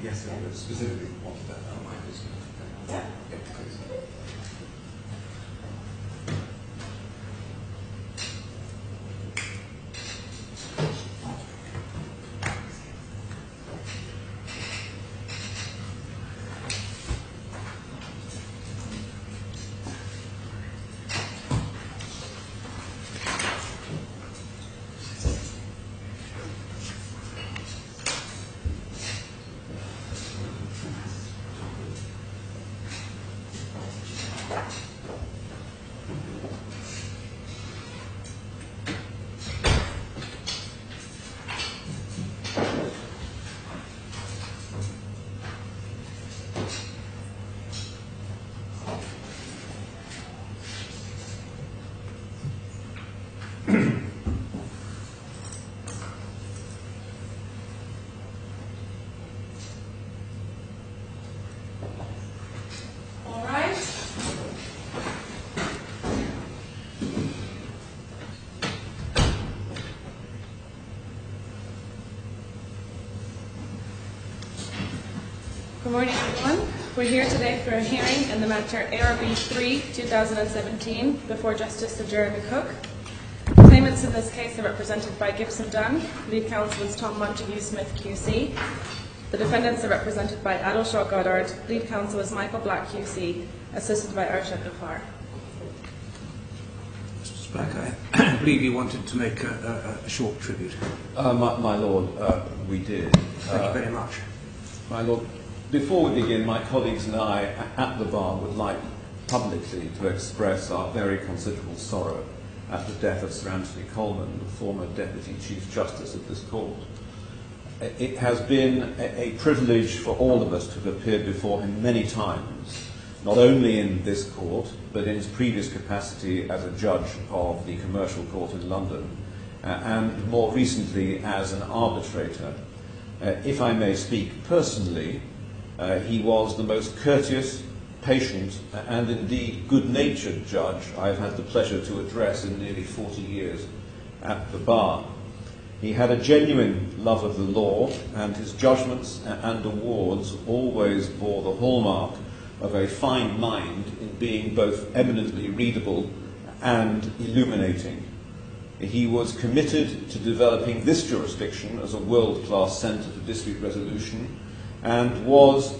Yes, I specifically wanted that on my list. Yeah. Good morning, everyone. We're here today for a hearing in the matter ARB 3, 2017, before Justice Sir Jeremy Cooke. Claimants in this case are represented by Gibson Dunn. Lead counsel is Tom Montague Smith QC. The defendants are represented by Adelshaw Goddard. Lead counsel is Michael Black QC, assisted by Arshad Ghaffar. Mr. Black, I believe you wanted to make a short tribute. My Lord, we did. Thank you very much. My Lord, before we begin, my colleagues and I at the bar would like publicly to express our very considerable sorrow at the death of Sir Anthony Coleman, the former Deputy Chief Justice of this court. It has been a privilege for all of us to have appeared before him many times, not only in this court, but in his previous capacity as a judge of the Commercial Court in London, and more recently as an arbitrator. If I may speak personally, he was the most courteous, patient, and indeed good-natured judge I've had the pleasure to address in nearly 40 years at the bar. He had a genuine love of the law, and his judgments and awards always bore the hallmark of a fine mind in being both eminently readable and illuminating. He was committed to developing this jurisdiction as a world-class centre for dispute resolution, and was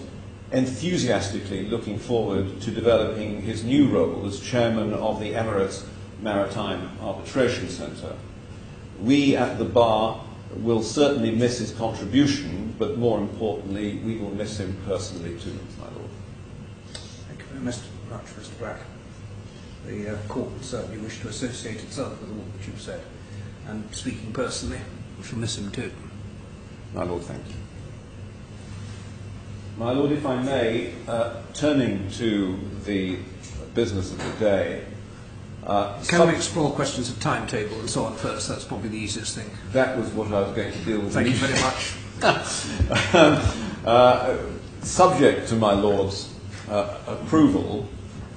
enthusiastically looking forward to developing his new role as chairman of the Emirates Maritime Arbitration Centre. We at the bar will certainly miss his contribution, but more importantly, we will miss him personally too, my Lord. Thank you very much, Mr. Black. The court would certainly wish to associate itself with all that you've said. And speaking personally, we shall miss him too. My Lord, thank you. My Lord, if I may, turning to the business of the day. Can we explore questions of timetable and so on first? That's probably the easiest thing. That was what I was going to deal with. Thank you very much. Subject to my Lord's approval,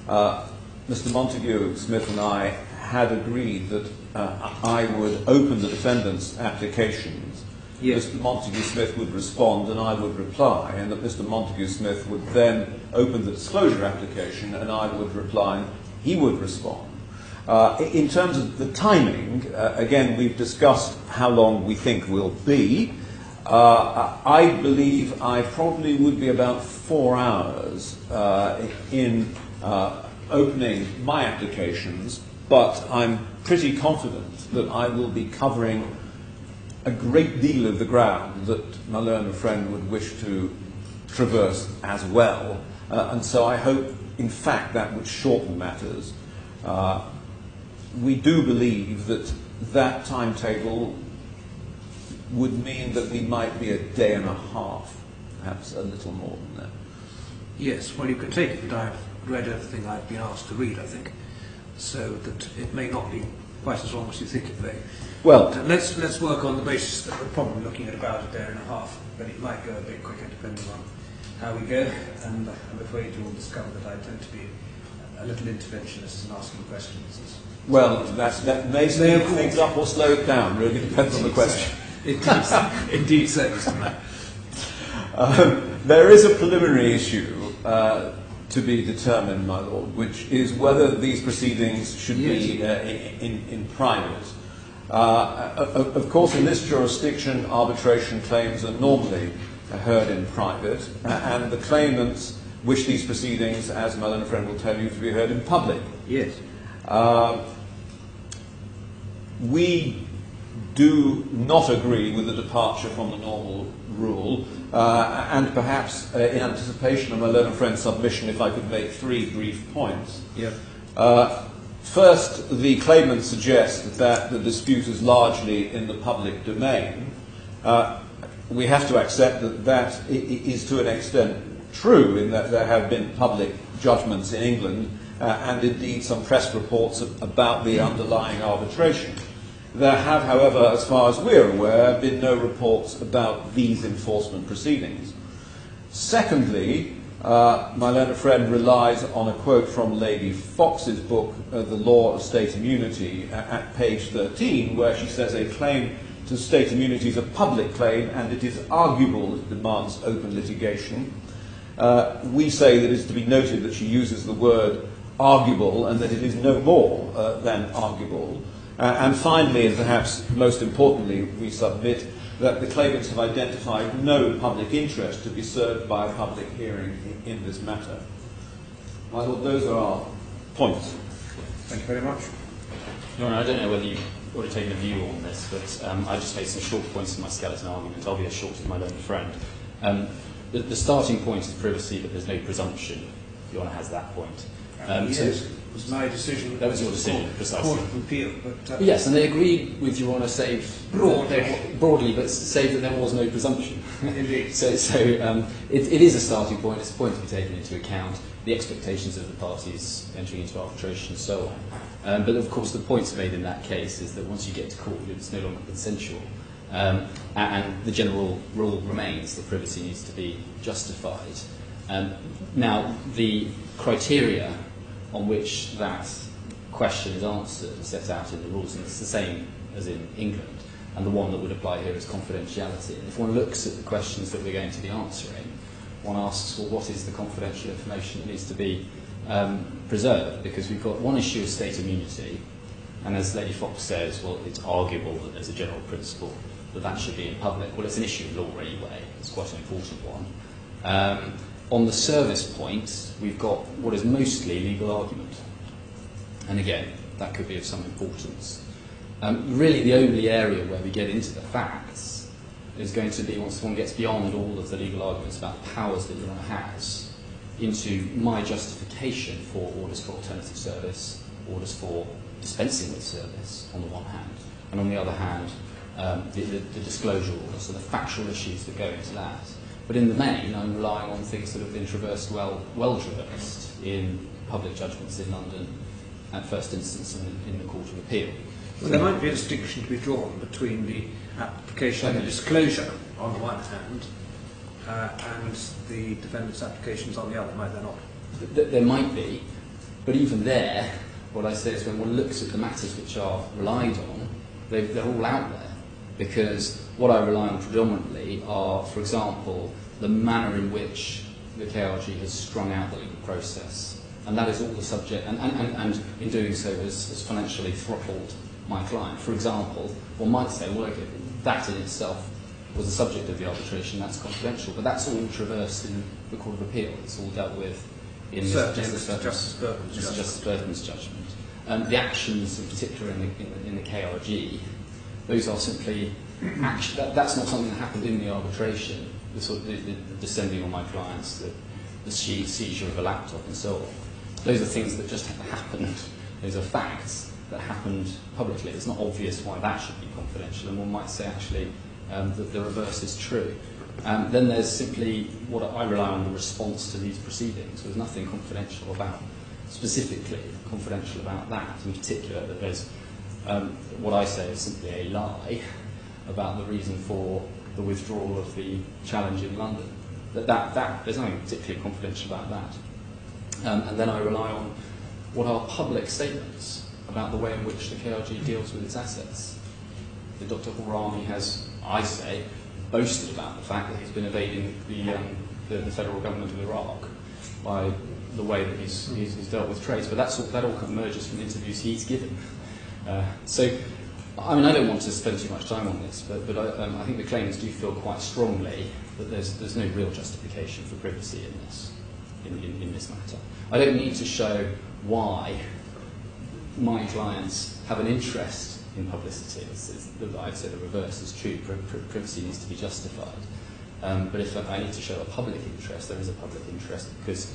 Mr. Montague Smith and I had agreed that I would open the defendant's applications. Yes. Mr. Montague Smith would respond and I would reply, and that Mr. Montague Smith would then open the disclosure application and I would reply and he would respond. In terms of the timing, again, we've discussed how long we think will be. I believe I probably would be about 4 hours in opening my applications, but I'm pretty confident that I will be covering a great deal of the ground that my learned friend would wish to traverse as well. And so I hope, in fact, that would shorten matters. We do believe that that timetable would mean that we might be a day and a half, perhaps a little more than that. Yes, well, you can take it that I've read everything I've been asked to read, I think, so that it may not be quite as long as you think it may. Well, Let's work on the basis that we're probably looking at about a day and a half, but it might go a bit quicker depending on how we go, and I'm afraid you'll discover that I tend to be a little interventionist in asking questions. well, that may speed things up or slow it down, really depends on the question. Indeed so, Mr. Black. There is a preliminary issue to be determined, my lord, which is whether these proceedings should be in private. Of course, in this jurisdiction, arbitration claims are normally heard in private, and the claimants wish these proceedings, as my learned friend will tell you, to be heard in public. Yes. We do not agree with the departure from the normal rule, and perhaps in anticipation of my learned friend's submission, if I could make 3 brief points. Yep. First, the claimant suggests that the dispute is largely in the public domain. We have to accept that that is to an extent true, in that there have been public judgments in England and indeed some press reports about the underlying arbitration. There have, however, as far as we're aware, been no reports about these enforcement proceedings. Secondly, my learned friend relies on a quote from Lady Fox's book, The Law of State Immunity, at page 13, where she says a claim to state immunity is a public claim and it is arguable it demands open litigation. We say that it is to be noted that she uses the word arguable and that it is no more than arguable. And finally, and perhaps most importantly, we submit that the claimants have identified no public interest to be served by a public hearing in this matter. My Lord, those are our points. Thank you very much. Your Honour, I don't know whether you've already taken a view on this, but I just made some short points in my skeleton argument. I'll be as short as my learned friend. The starting point is privacy, but there's no presumption. Your Honour has that point. Yes, it was my decision. That was your decision, precisely. Court of Appeal, but yes, and they agreed with Your Honour, save broadly, but save that there was no presumption. Indeed. So it is a starting point. It's a point to be taken into account. The expectations of the parties entering into arbitration and so on. But of course, the points made in that case is that once you get to court, it's no longer consensual, and the general rule remains that privacy needs to be justified. Now, the criteria on which that question is answered is set out in the rules, and it's the same as in England, and the one that would apply here is confidentiality. And if one looks at the questions that we're going to be answering, one asks, well, what is the confidential information that needs to be preserved? Because we've got one issue of state immunity, and as Lady Fox says, well, it's arguable that there's a general principle that should be in public. Well, it's an issue of law anyway. It's quite an important one. On the service point, we've got what is mostly legal argument. And again, that could be of some importance. Really, the only area where we get into the facts is going to be once one gets beyond all of the legal arguments about powers that Your Honour has, into my justification for orders for alternative service, orders for dispensing with service, on the one hand, and on the other hand, the disclosure orders, so the factual issues that go into that. But in the main, I'm relying on things that have been traversed well traversed in public judgments in London at first instance and in the Court of Appeal. well, there might be a distinction to be drawn between the application and the disclosure on the one hand and the defendant's applications on the other, might there not? There might be, but even there, what I say is when one looks at the matters which are relied on, they're all out there. Because what I rely on predominantly are, for example, the manner in which the KRG has strung out the legal process. And that is all the subject, and in doing so has financially throttled my client. For example, one might say, well, okay, that in itself was the subject of the arbitration, that's confidential, but that's all traversed in the Court of Appeal. It's all dealt with in Justice Burton's judgment. The actions in particular in the KRG, those are simply action. That's not something that happened in the arbitration. The descending on my clients, the seizure of a laptop, and so on. Those are things that just happened. Those are facts that happened publicly. It's not obvious why that should be confidential, and one might say actually that the reverse is true. Then there's simply what I rely on, the response to these proceedings. There's nothing confidential about, specifically confidential about that. In particular, that there's What I say is simply a lie about the reason for the withdrawal of the challenge in London. There's nothing particularly confidential about that. And then I rely on what are public statements about the way in which the KRG deals with its assets. The Dr. Hourani has, I say, boasted about the fact that he's been evading the federal government of Iraq by the way that he's dealt with trades, but that all emerges from interviews he's given. So, I mean, I don't want to spend too much time on this, but I think the claimants do feel quite strongly that there's no real justification for privacy in this matter. I don't need to show why my clients have an interest in publicity. I'd say the reverse is true. Privacy needs to be justified. But if I need to show a public interest, there is a public interest because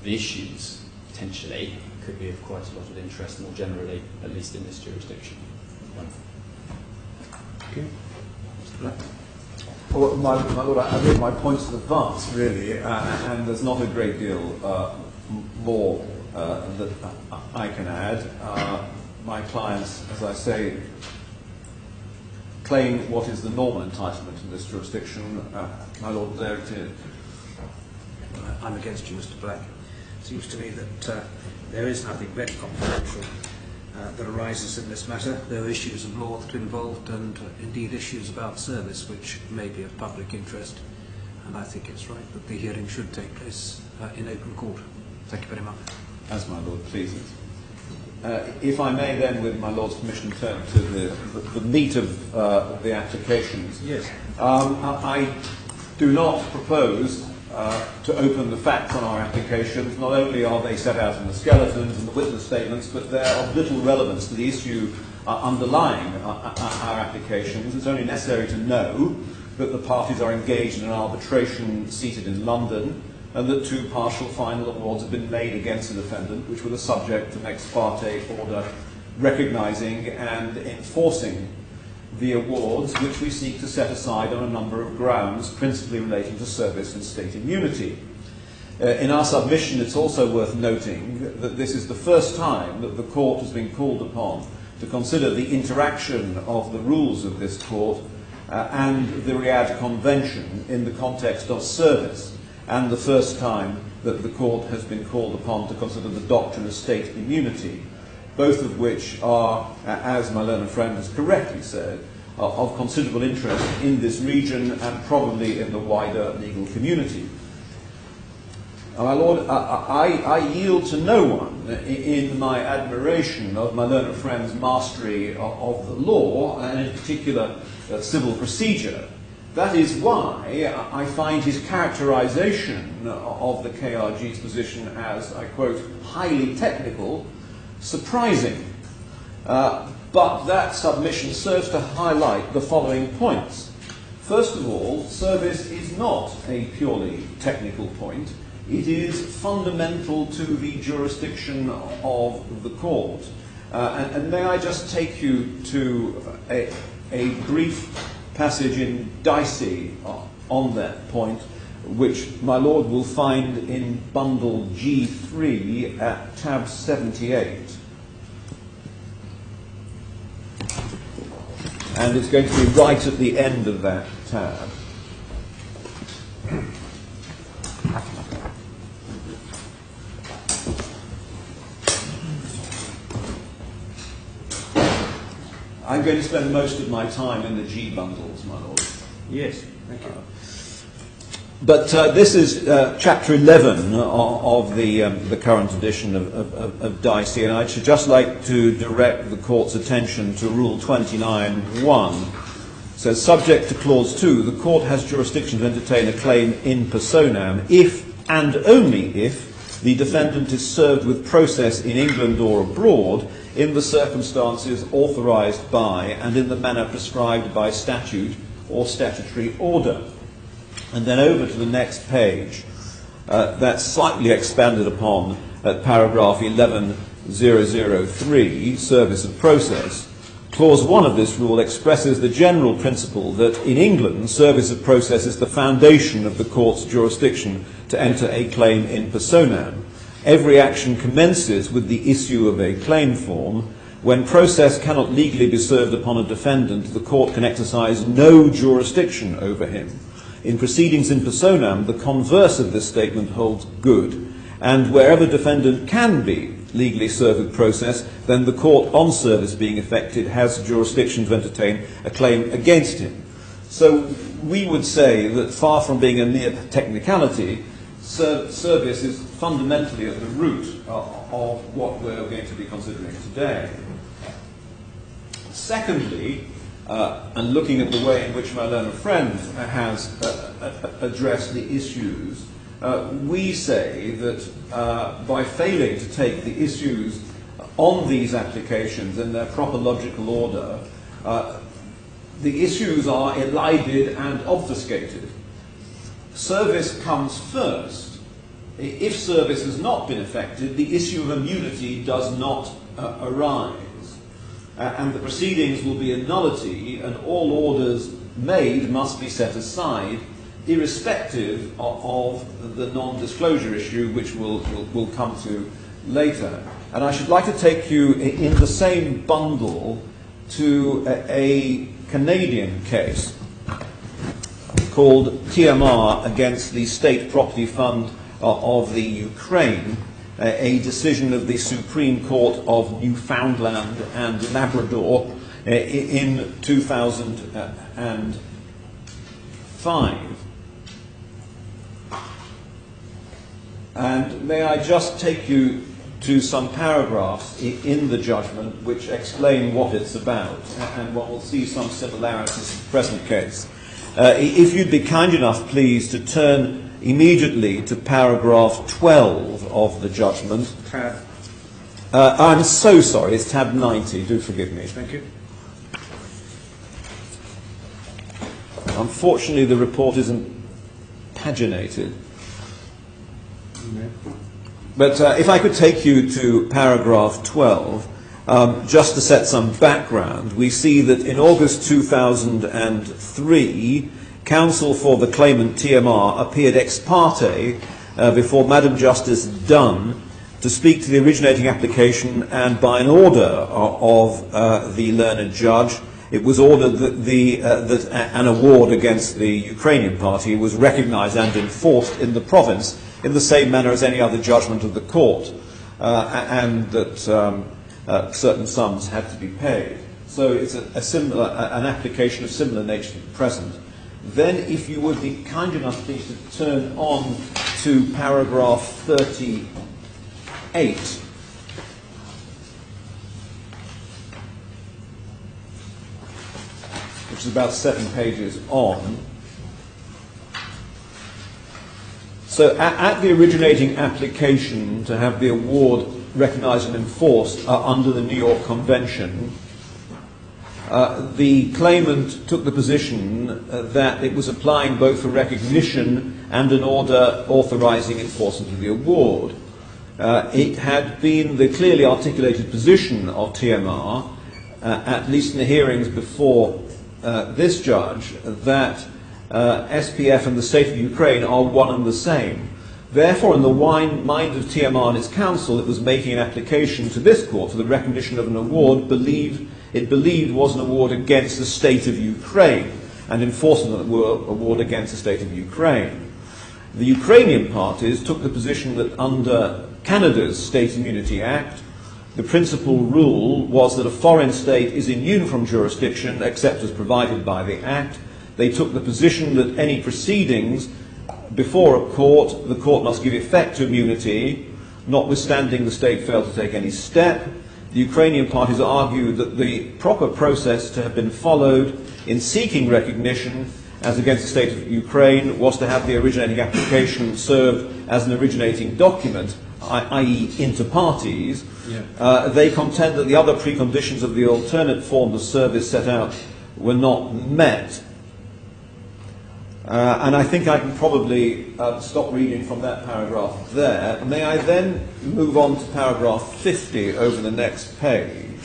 the issues, potentially, could be of quite a lot of interest more generally, at least in this jurisdiction. Okay. Well, my Lord, I think my points are advanced, really, and there's not a great deal more that I can add. My clients, as I say, claim what is the normal entitlement in this jurisdiction. My Lord, there it is. I'm against you, Mr. Black. It seems to me that there is nothing very confidential that arises in this matter. There are issues of law that are involved and indeed issues about service which may be of public interest, and I think it's right that the hearing should take place in open court. Thank you very much. As my Lord pleases. If I may then, with my Lord's permission, turn to the meat of the applications. Yes. I do not propose to open the facts on our applications. Not only are they set out in the skeletons and the witness statements, but they're of little relevance to the issue underlying our applications. It's only necessary to know that the parties are engaged in an arbitration seated in London, and that 2 partial final awards have been made against the defendant, which were the subject of an ex parte order recognising and enforcing the awards, which we seek to set aside on a number of grounds, principally relating to service and state immunity. In our submission, it's also worth noting that this is the first time that the court has been called upon to consider the interaction of the rules of this court and the Riyadh Convention in the context of service, and the first time that the court has been called upon to consider the doctrine of state immunity, both of which are, as my learned friend has correctly said, of considerable interest in this region and probably in the wider legal community. My Lord, I yield to no one in my admiration of my learned friend's mastery of the law, and in particular civil procedure. That is why I find his characterization of the KRG's position as, I quote, highly technical, surprising. But that submission serves to highlight the following points. First of all, service is not a purely technical point. It is fundamental to the jurisdiction of the court. And may I just take you to a brief passage in Dicey on that point, which my Lord will find in bundle G3 at tab 78. And it's going to be right at the end of that tab. I'm going to spend most of my time in the G bundles, my Lord. Yes, thank you. But this is chapter 11 of the current edition of Dicey, and I should just like to direct the court's attention to Rule 29.1. It says, subject to Clause 2, the court has jurisdiction to entertain a claim in personam if and only if the defendant is served with process in England or abroad in the circumstances authorised by and in the manner prescribed by statute or statutory order. And then over to the next page, that's slightly expanded upon at paragraph 11.003, service of process. Clause 1 of this rule expresses the general principle that in England, service of process is the foundation of the court's jurisdiction to enter a claim in personam. Every action commences with the issue of a claim form, when process cannot legally be served upon a defendant, the court can exercise no jurisdiction over him. In proceedings in personam, the converse of this statement holds good, and wherever defendant can be legally served with process, then the court, on service being effected, has jurisdiction to entertain a claim against him. So we would say that far from being a mere technicality, service is fundamentally at the root of what we're going to be considering today. Secondly, and looking at the way in which my learned friend has addressed the issues, we say that by failing to take the issues on these applications in their proper logical order, the issues are elided and obfuscated. Service comes first. If service has not been effected, the issue of immunity does not arise. And the proceedings will be a nullity, and all orders made must be set aside, irrespective of the non-disclosure issue, which we'll come to later. And I should like to take you in the same bundle to a Canadian case called TMR against the State Property Fund of the Ukraine, a decision of the Supreme Court of Newfoundland and Labrador in 2005. And may I just take you to some paragraphs in the judgment which explain what it's about, and one will see some similarities in the present case. If you'd be kind enough, please, to turn immediately to paragraph 12 of the judgment. Tab. I'm so sorry, it's tab 90, do forgive me. Thank you. Unfortunately, the report isn't paginated. But if I could take you to paragraph 12, just to set some background, we see that in August 2003, counsel for the claimant TMR appeared ex parte before Madam Justice Dunn to speak to the originating application, and by an order of the learned judge, it was ordered that an award against the Ukrainian party was recognized and enforced in the province in the same manner as any other judgment of the court, and that certain sums had to be paid. So it's an application of similar nature to the present. Then, if you would be kind enough, please, to turn on to paragraph 38. Which is about 7 pages on. So at the originating application to have the award recognised and enforced under the New York Convention, the claimant took the position that it was applying both for recognition and an order authorising enforcement of the award. It had been the clearly articulated position of TMR, at least in the hearings before this judge, that SPF and the state of Ukraine are one and the same. Therefore, in the mind of TMR and its counsel, it was making an application to this court for the recognition of an award it believed was an award against the state of Ukraine, and enforcement of the award against the state of Ukraine. The Ukrainian parties took the position that under Canada's State Immunity Act, the principal rule was that a foreign state is immune from jurisdiction except as provided by the Act. They took the position that any proceedings before a court, the court must give effect to immunity, notwithstanding the state failed to take any step. The Ukrainian parties argued that the proper process to have been followed in seeking recognition as against the state of Ukraine was to have the originating application served as an originating document, i.e. inter partes. Yeah. They contend that the other preconditions of the alternate form of service set out were not met. And I think I can probably stop reading from that paragraph there. May I then move on to paragraph 50 over the next page?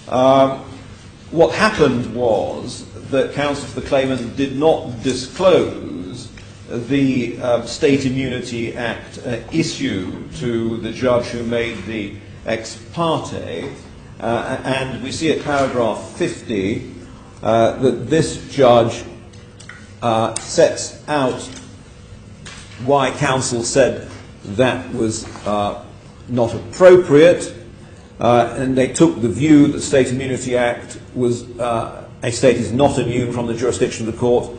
What happened was that counsel for the claimant did not disclose the State Immunity Act issue to the judge who made the ex parte, and we see at paragraph 50 that this judge sets out why counsel said that was not appropriate, and they took the view that the State Immunity Act was a state is not immune from the jurisdiction of the court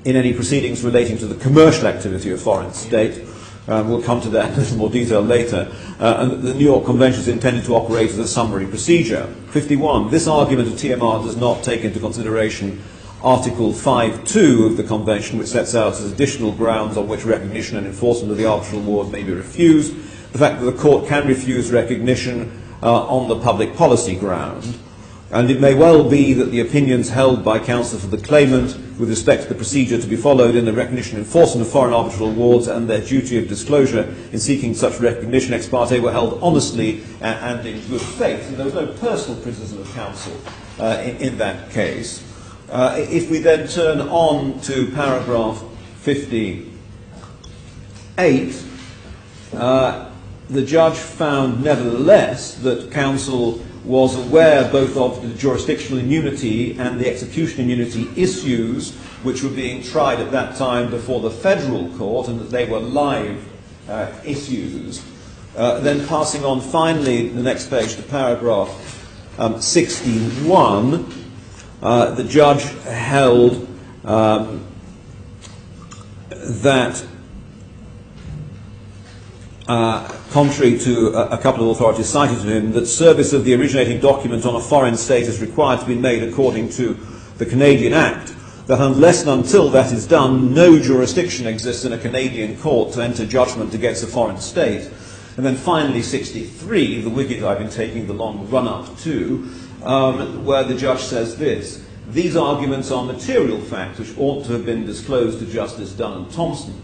in any proceedings relating to the commercial activity of a foreign state. We'll come to that in a little more detail later. And the New York Convention is intended to operate as a summary procedure. 51. This argument of TMR does not take into consideration Article 5.2 of the Convention, which sets out as additional grounds on which recognition and enforcement of the arbitral award may be refused, the fact that the court can refuse recognition on the public policy ground. And it may well be that the opinions held by counsel for the claimant with respect to the procedure to be followed in the recognition and enforcement of foreign arbitral awards and their duty of disclosure in seeking such recognition ex parte were held honestly and in good faith. And there was no personal criticism of counsel in that case. If we then turn on to paragraph 58, the judge found nevertheless that counsel was aware both of the jurisdictional immunity and the execution immunity issues which were being tried at that time before the federal court, and that they were live issues. Then passing on finally the next page to paragraph 61, the judge held that contrary to a couple of authorities cited to him, that service of the originating document on a foreign state is required to be made according to the Canadian Act, that unless and until that is done, no jurisdiction exists in a Canadian court to enter judgment against a foreign state. And then finally 63, the wicket I've been taking the long run-up to, where the judge says this: these arguments are material facts which ought to have been disclosed to Justice Dunn and Thompson.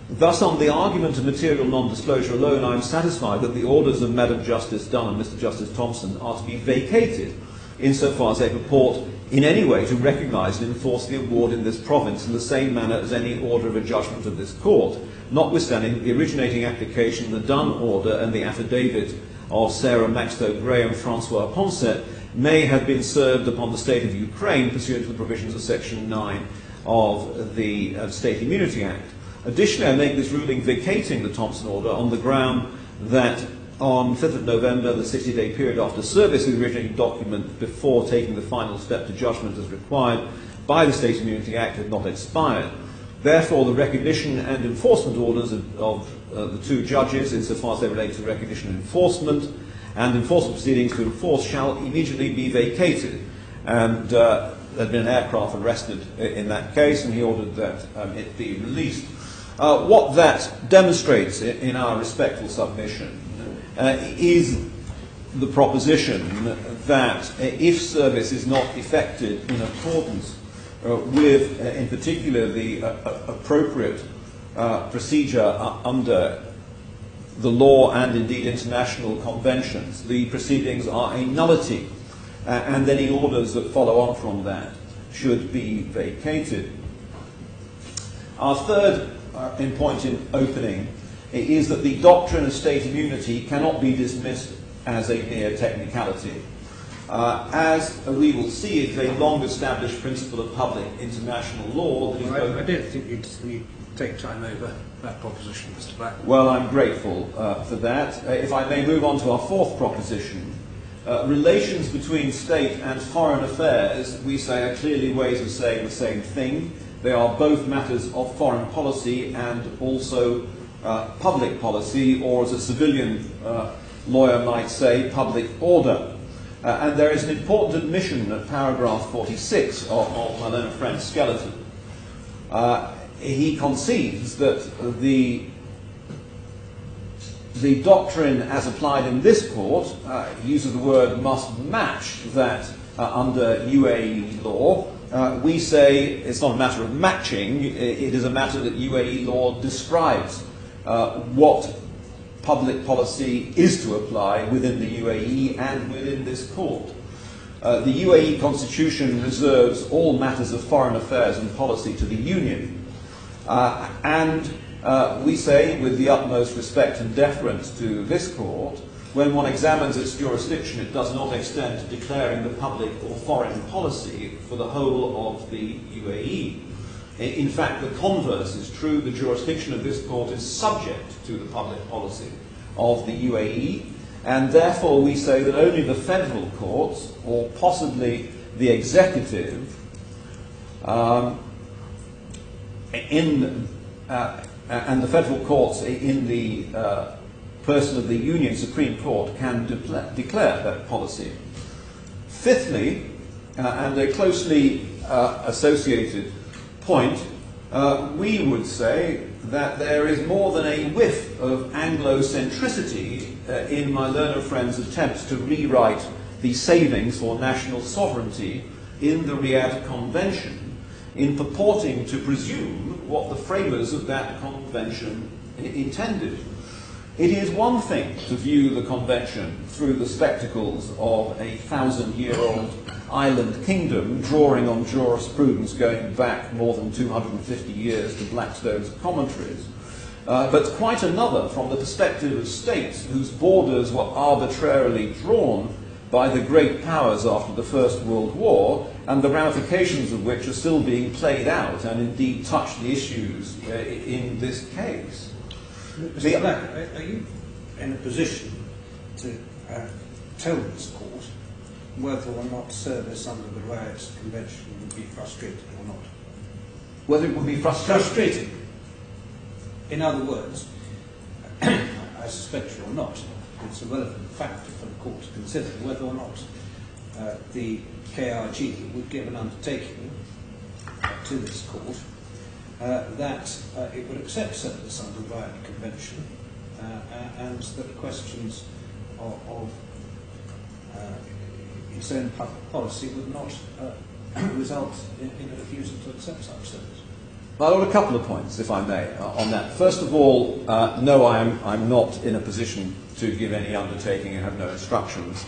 Thus, on the argument of material non-disclosure alone, I am satisfied that the orders of Madam Justice Dunn and Mr. Justice Thompson are to be vacated, insofar as they purport in any way to recognise and enforce the award in this province in the same manner as any order of a judgment of this court, notwithstanding the originating application, the Dunn order, and the affidavit of Sarah Maxto Gray and Francois Poncet may have been served upon the state of Ukraine pursuant to the provisions of Section 9 of the State Immunity Act. Additionally, I make this ruling vacating the Thompson order on the ground that on 5th of November, the 60-day period after service of the originating document before taking the final step to judgment as required by the State Immunity Act had not expired. Therefore, the recognition and enforcement orders of the two judges, insofar as they relate to recognition and enforcement proceedings to enforce, shall immediately be vacated. And there had been an aircraft arrested in that case, and he ordered that it be released. What that demonstrates in our respectful submission is the proposition that if service is not effected in accordance with, in particular, the appropriate procedure under the law and indeed international conventions, the proceedings are a nullity, and any orders that follow on from that should be vacated. Our third point in opening is that the doctrine of state immunity cannot be dismissed as a mere technicality. As we will see, it's a long-established principle of public international law. That is I don't think you need to take time over that proposition, Mr. Black. Well, I'm grateful for that. If I may move on to our fourth proposition. Relations between state and foreign affairs, we say, are clearly ways of saying the same thing. They are both matters of foreign policy and also public policy, or as a civilian lawyer might say, public order. And there is an important admission at paragraph 46 of my learned friend Skeleton. He concedes that the doctrine as applied in this court, he uses the word must match that under UAE law. We say it's not a matter of matching, it is a matter that UAE law describes what public policy is to apply within the UAE and within this court. The UAE constitution reserves all matters of foreign affairs and policy to the Union. And we say, with the utmost respect and deference to this court, when one examines its jurisdiction, it does not extend to declaring the public or foreign policy for the whole of the UAE. In fact, the converse is true. The jurisdiction of this court is subject to the public policy of the UAE, and therefore we say that only the federal courts, or possibly the executive, and the federal courts in the person of the Union Supreme Court can declare that policy. Fifthly, and a closely associated point, we would say that there is more than a whiff of Anglo-centricity in my learned friend's attempts to rewrite the savings for national sovereignty in the Riyadh Convention, in purporting to presume what the framers of that convention intended. It is one thing to view the convention through the spectacles of a 1,000-year-old island kingdom drawing on jurisprudence going back more than 250 years to Blackstone's commentaries, but quite another from the perspective of states whose borders were arbitrarily drawn by the great powers after the First World War, and the ramifications of which are still being played out and indeed touch the issues in this case. Mr. Black, are you in a position to tell this court whether or not service under the Riots Convention would be frustrated or not? Whether it would be frustrating? In other words, I suspect you're not. It's a relevant factor for the court to consider whether or not the KRG would give an undertaking to this court that it would accept service under the Riot Convention, and that questions of its own public policy would not result in a refusal to accept such service. Well, I've got a couple of points, if I may, on that. First of all, no, I'm not in a position to give any undertaking. I have no instructions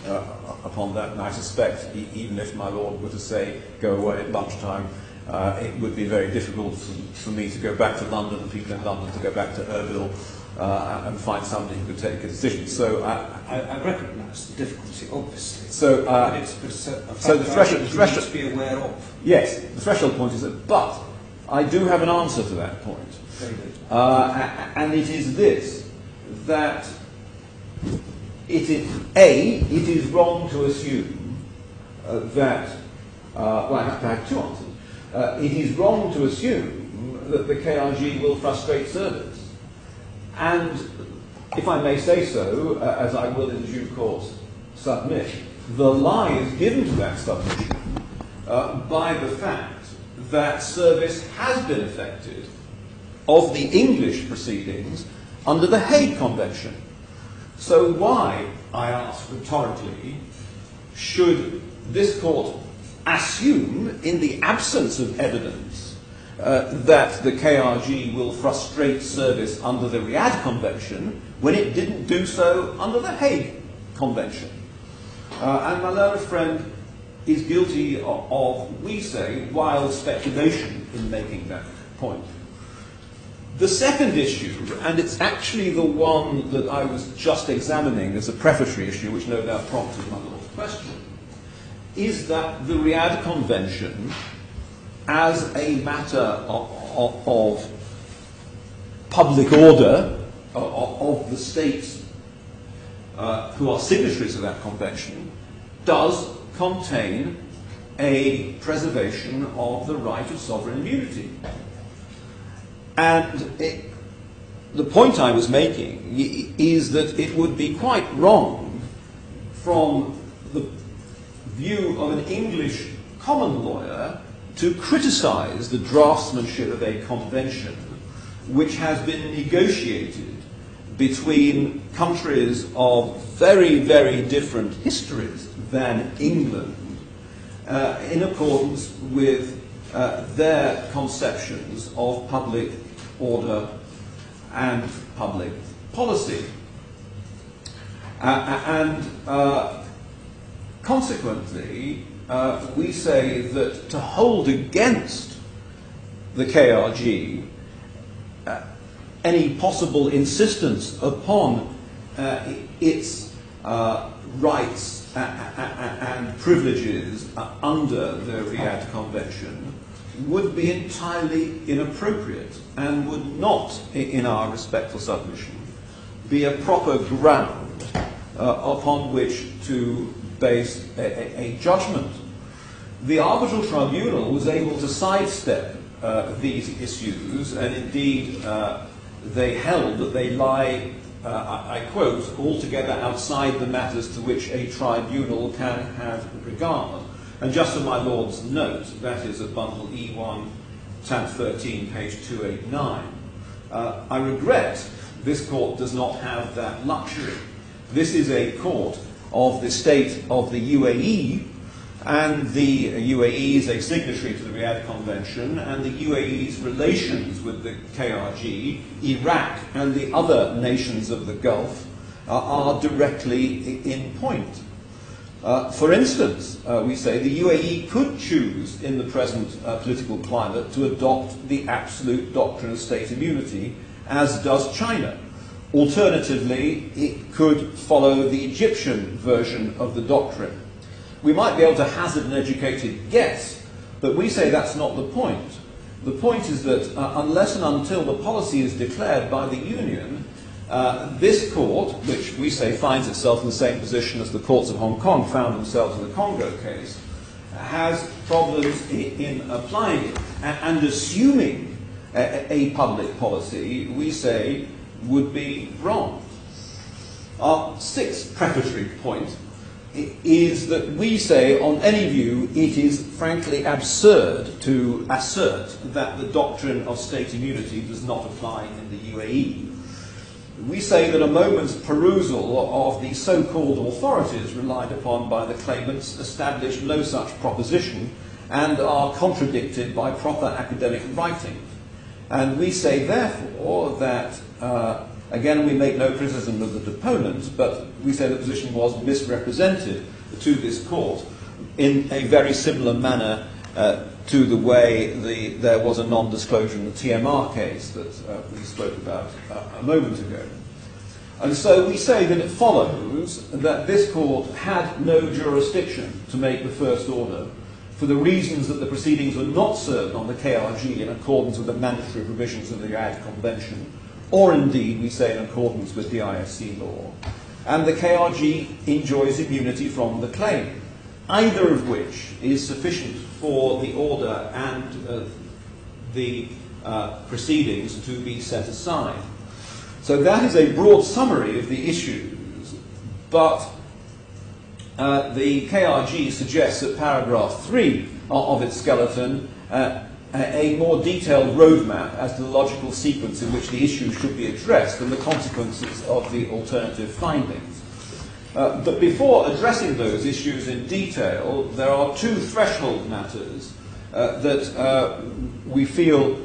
upon that, and I suspect even if my lord were to say, go away at lunchtime, it would be very difficult for me to go back to London and people in London to go back to Erbil and find somebody who could take a decision. So I recognise the difficulty, obviously. So, but it's a fact so the threshold to be aware of. Yes, the threshold point is that, but I do have an answer to that point. Very good. And it is this, that it is wrong to assume that, well, I have two answers. It is wrong to assume that the KRG will frustrate service. And if I may say so, as I will in due course submit, the lie is given to that submission by the fact that service has been effected of the English proceedings under the Hague Convention. So why, I ask rhetorically, should this court assume, in the absence of evidence, that the KRG will frustrate service under the Riyadh Convention when it didn't do so under the Hague Convention? And my learned friend is guilty of, we say, wild speculation in making that point. The second issue, and it's actually the one that I was just examining as a prefatory issue, which no doubt prompted my lord's question, is that the Riyadh Convention, as a matter of public order of the states who are signatories of that convention, does contain a preservation of the right of sovereign immunity. And the point I was making is that it would be quite wrong from the view of an English common lawyer to criticize the draftsmanship of a convention which has been negotiated between countries of very, very different histories than England, in accordance with their conceptions of public order and public policy. Consequently, we say that to hold against the KRG any possible insistence upon its rights and privileges under the Riyadh Convention would be entirely inappropriate and would not, in our respectful submission, be a proper ground upon which to base a judgment. The arbitral tribunal was able to sidestep these issues, and indeed they held that they lie, I quote, altogether outside the matters to which a tribunal can have regard. And just for my Lord's note, that is at bundle E1, tab 13, page 289. I regret this court does not have that luxury. This is a court of the state of the UAE, and the UAE is a signatory to the Riyadh Convention, and the UAE's relations with the KRG, Iraq, and the other nations of the Gulf are directly in point. For instance, we say the UAE could choose in the present political climate to adopt the absolute doctrine of state immunity, as does China. Alternatively, it could follow the Egyptian version of the doctrine. We might be able to hazard an educated guess, but we say that's not the point. The point is that unless and until the policy is declared by the Union, this court, which we say finds itself in the same position as the courts of Hong Kong found themselves in the Congo case, has problems in applying it. And assuming a public policy, we say, would be wrong. Our sixth prefatory point is that we say, on any view, it is frankly absurd to assert that the doctrine of state immunity does not apply in the UAE. We say that a moment's perusal of the so-called authorities relied upon by the claimants establish no such proposition and are contradicted by proper academic writing. And we say, therefore, that, again, we make no criticism of the deponent, but we say the position was misrepresented to this court in a very similar manner to the way there was a non-disclosure in the TMR case that we spoke about a moment ago. And so we say that it follows that this court had no jurisdiction to make the first order for the reasons that the proceedings were not served on the KRG in accordance with the mandatory provisions of the Riyadh Convention, or indeed, we say, in accordance with the IFC law. And the KRG enjoys immunity from the claim, either of which is sufficient for the order and the proceedings to be set aside. So that is a broad summary of the issues, but the KRG suggests at paragraph 3 of its skeleton a more detailed roadmap as to the logical sequence in which the issues should be addressed and the consequences of the alternative findings. But before addressing those issues in detail, there are two threshold matters that we feel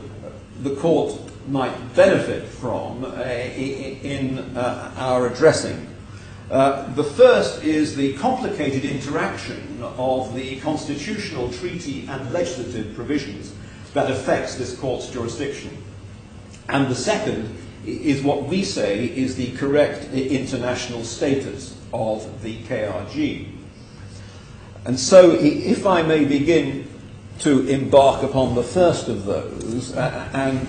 the court might benefit from in our addressing. The first is the complicated interaction of the constitutional, treaty, and legislative provisions that affects this court's jurisdiction. And the second is what we say is the correct international status of the KRG. And so, if I may begin to embark upon the first of those, and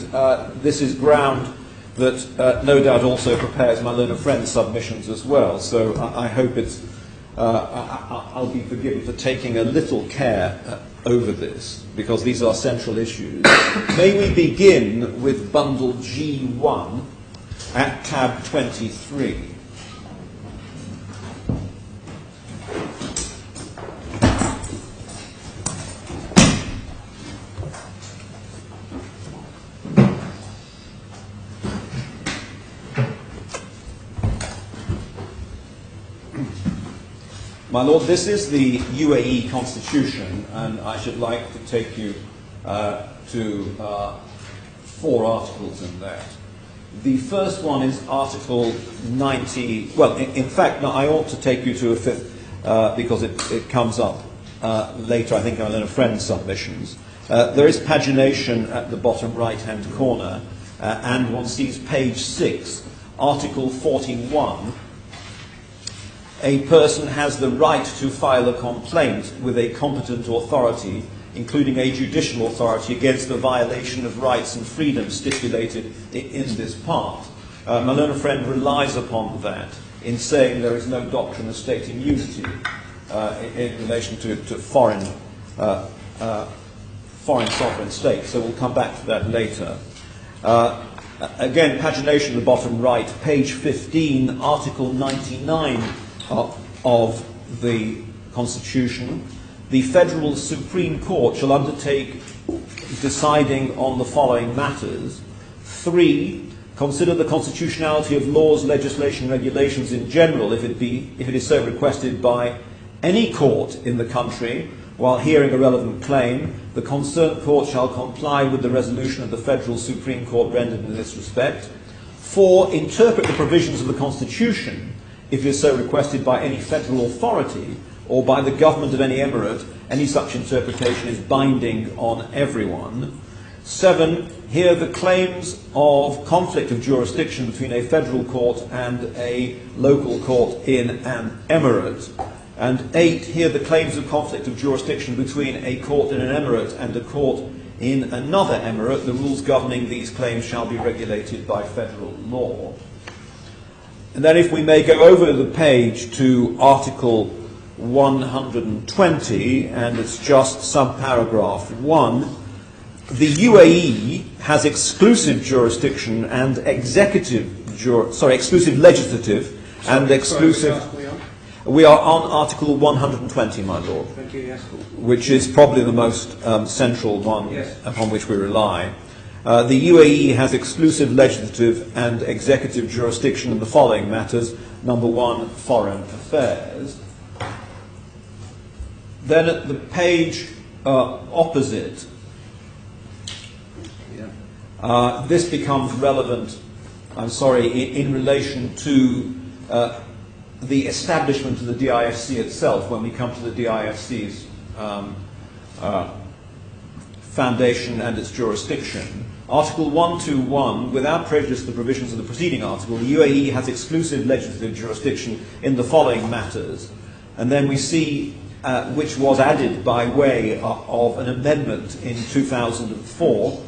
this is ground that no doubt also prepares my learned friend's submissions as well, so I hope it's, I'll be forgiven for taking a little care over this, because these are central issues. May we begin with bundle G1 at tab 23. My Lord, this is the UAE Constitution, and I should like to take you to 4 articles in that. The first one is Article 90. Well, in fact, no, I ought to take you to a 5th because it comes up later, I think, in a friend's submissions. There is pagination at the bottom right-hand corner, and one sees page 6, Article 41. a person has the right to file a complaint with a competent authority, including a judicial authority, against the violation of rights and freedoms stipulated in this part. My learned friend relies upon that in saying there is no doctrine of state immunity in relation to foreign sovereign states. So we'll come back to that later. Again, pagination at the bottom right, page 15, Article 99 of the Constitution. The Federal Supreme Court shall undertake deciding on the following matters. 3. Consider the constitutionality of laws, legislation, regulations in general, if it is so requested by any court in the country, while hearing a relevant claim. The concerned court shall comply with the resolution of the Federal Supreme Court rendered in this respect. 4. Interpret the provisions of the Constitution, if it is so requested by any federal authority or by the government of any emirate. Any such interpretation is binding on everyone. 7. Hear the claims of conflict of jurisdiction between a federal court and a local court in an emirate. And 8. Hear the claims of conflict of jurisdiction between a court in an emirate and a court in another emirate. The rules governing these claims shall be regulated by federal law. And then if we may go over the page to Article 120, and it's just subparagraph 1. The UAE has exclusive jurisdiction and exclusive legislative and exclusive... We are on Article 120, my Lord. Thank you, yes. Which is probably the most central one, yes, upon which we rely. The UAE has exclusive legislative and executive jurisdiction in the following matters. Number 1, foreign affairs. Then at the page opposite, this becomes relevant, in relation to the establishment of the DIFC itself, when we come to the DIFC's foundation and its jurisdiction. Article 121, without prejudice to the provisions of the preceding article, the UAE has exclusive legislative jurisdiction in the following matters. And then we see, which was added by way of an amendment in 2004,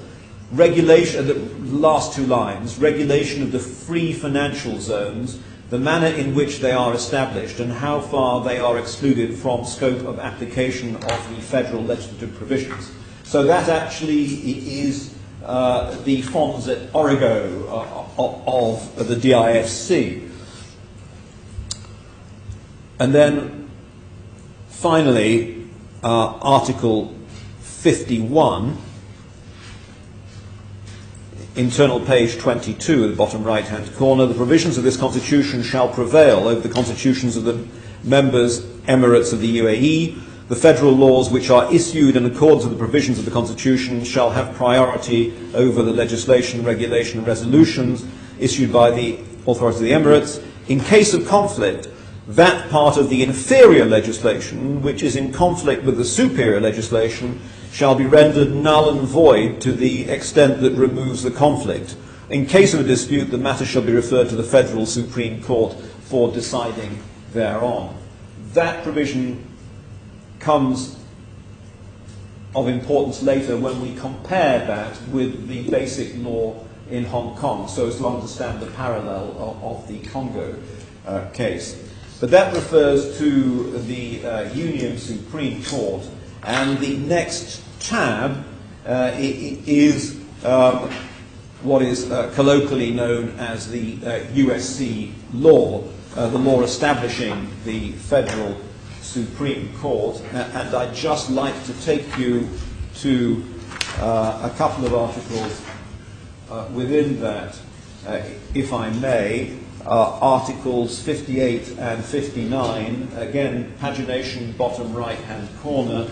regulation, the last two lines, regulation of the free financial zones, the manner in which they are established and how far they are excluded from scope of application of the federal legislative provisions. So that actually is the fons et origo of the DIFC. And then finally, Article 51, internal page 22 at the bottom right-hand corner. The provisions of this constitution shall prevail over the constitutions of the members emirates of the UAE. The federal laws which are issued in accordance with the provisions of the constitution shall have priority over the legislation, regulation and resolutions issued by the authorities of the emirates. In case of conflict, that part of the inferior legislation which is in conflict with the superior legislation shall be rendered null and void to the extent that removes the conflict. In case of a dispute, the matter shall be referred to the Federal Supreme Court for deciding thereon. That provision comes of importance later when we compare that with the basic law in Hong Kong, so as to understand the parallel of the Congo case. But that refers to the Union Supreme Court, and the next tab is what is colloquially known as the USC law, the law establishing the Federal Supreme Court. And I'd just like to take you to a couple of articles within that, if I may. Articles 58 and 59, again, pagination bottom right-hand corner,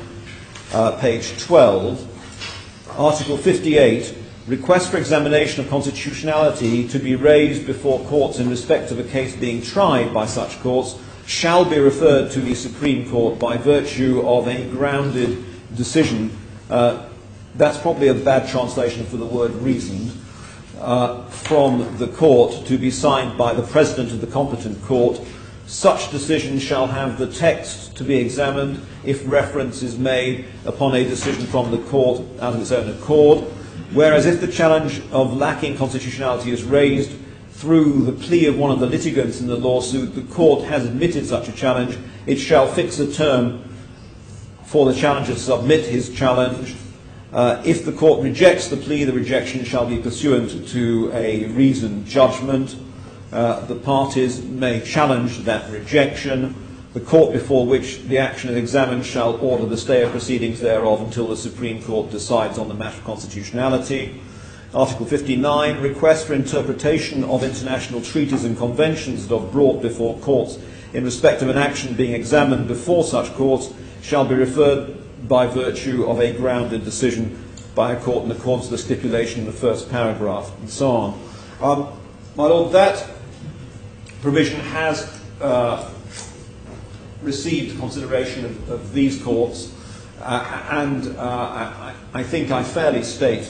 page 12. Article 58, request for examination of constitutionality to be raised before courts in respect of a case being tried by such courts shall be referred to the Supreme Court by virtue of a grounded decision. That's probably a bad translation for the word reasoned. From the court to be signed by the President of the competent court Such decision shall have the text to be examined if reference is made upon a decision from the court out of its own accord, whereas if the challenge of lacking constitutionality is raised through the plea of one of the litigants in the lawsuit, the court has admitted such a challenge, it shall fix a term for the challenger to submit his challenge. If the court rejects the plea, the rejection shall be pursuant to a reasoned judgment. The parties may challenge that rejection. The court before which the action is examined shall order the stay of proceedings thereof until the Supreme Court decides on the matter of constitutionality. Article 59, requests for interpretation of international treaties and conventions that are brought before courts in respect of an action being examined before such courts shall be referred by virtue of a grounded decision by a court in accordance with the stipulation in the first paragraph, and so on. My Lord, that provision has received consideration of these courts, and I think I fairly state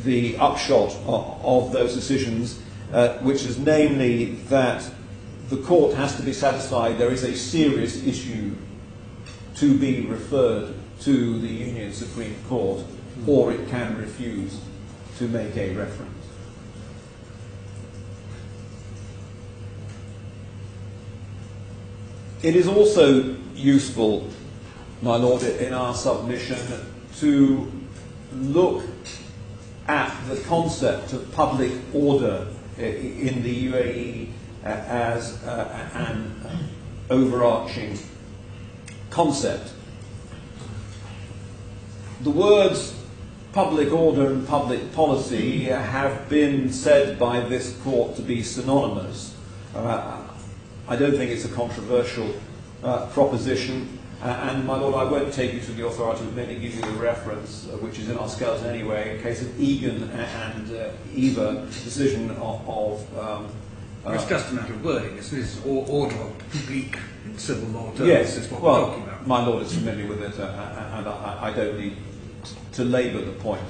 the upshot of those decisions, which is namely that the court has to be satisfied there is a serious issue to be referred to the Union Supreme Court, or it can refuse to make a reference. It is also useful, my Lord, in our submission to look at the concept of public order in the UAE as an overarching concept. The words public order and public policy have been said by this court to be synonymous. I don't think it's a controversial proposition. And, my Lord, I won't take you to the authority of merely give you the reference, which is in our skeleton anyway, in case of Egan and Eva decision of it's just a matter of wording. It's order publique in civil law terms. Yes, is what well, we're talking about. my Lord is familiar with it, and I don't need to labour the point.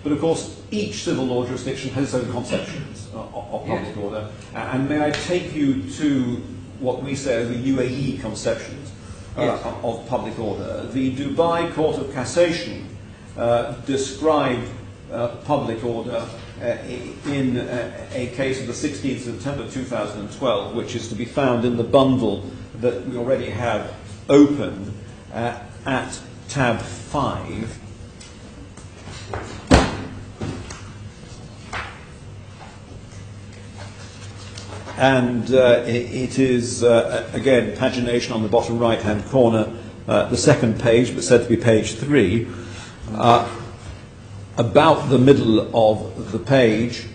But, of course, each civil law jurisdiction has its own conceptions of public order. And may I take you to what we say are the UAE conceptions of public order. The Dubai Court of Cassation described public order in a case of the 16th of September 2012, which is to be found in the bundle that we already have opened at tab 5. And it is, again, pagination on the bottom right-hand corner, the second page, but said to be page 3. About the middle of the page,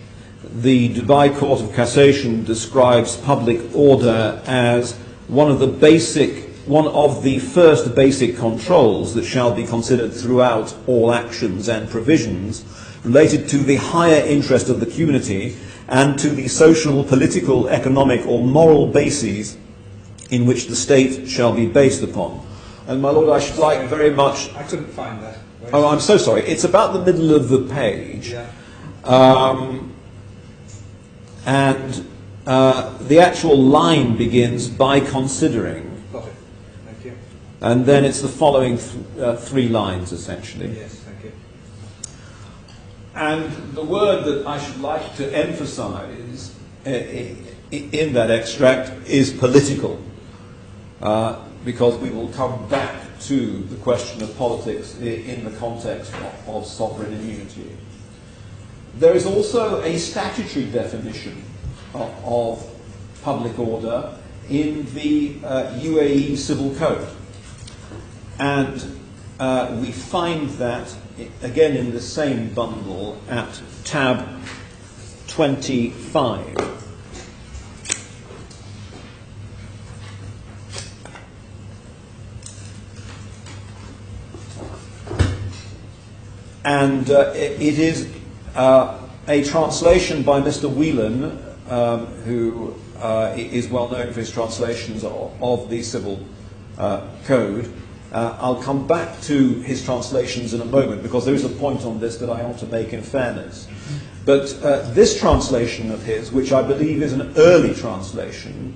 the Dubai Court of Cassation describes public order as one of the first basic controls that shall be considered throughout all actions and provisions related to the higher interest of the community and to the social, political, economic or moral bases in which the state shall be based upon. And, my Lord, I should like very much... I couldn't find that. Oh, I'm so sorry. It's about the middle of the page. Yeah. And the actual line begins by considering. Got it. Thank you. And then it's the following 3 lines, essentially. Yes, thank you. And the word that I should like to emphasize in that extract is political, because we will come back to the question of politics in the context of sovereign immunity. There is also a statutory definition of public order in the UAE Civil Code. And we find that, again, in the same bundle at tab 25. And it is a translation by Mr. Whelan, who is well known for his translations of the Civil Code. I'll come back to his translations in a moment, because there is a point on this that I ought to make in fairness. But this translation of his, which I believe is an early translation,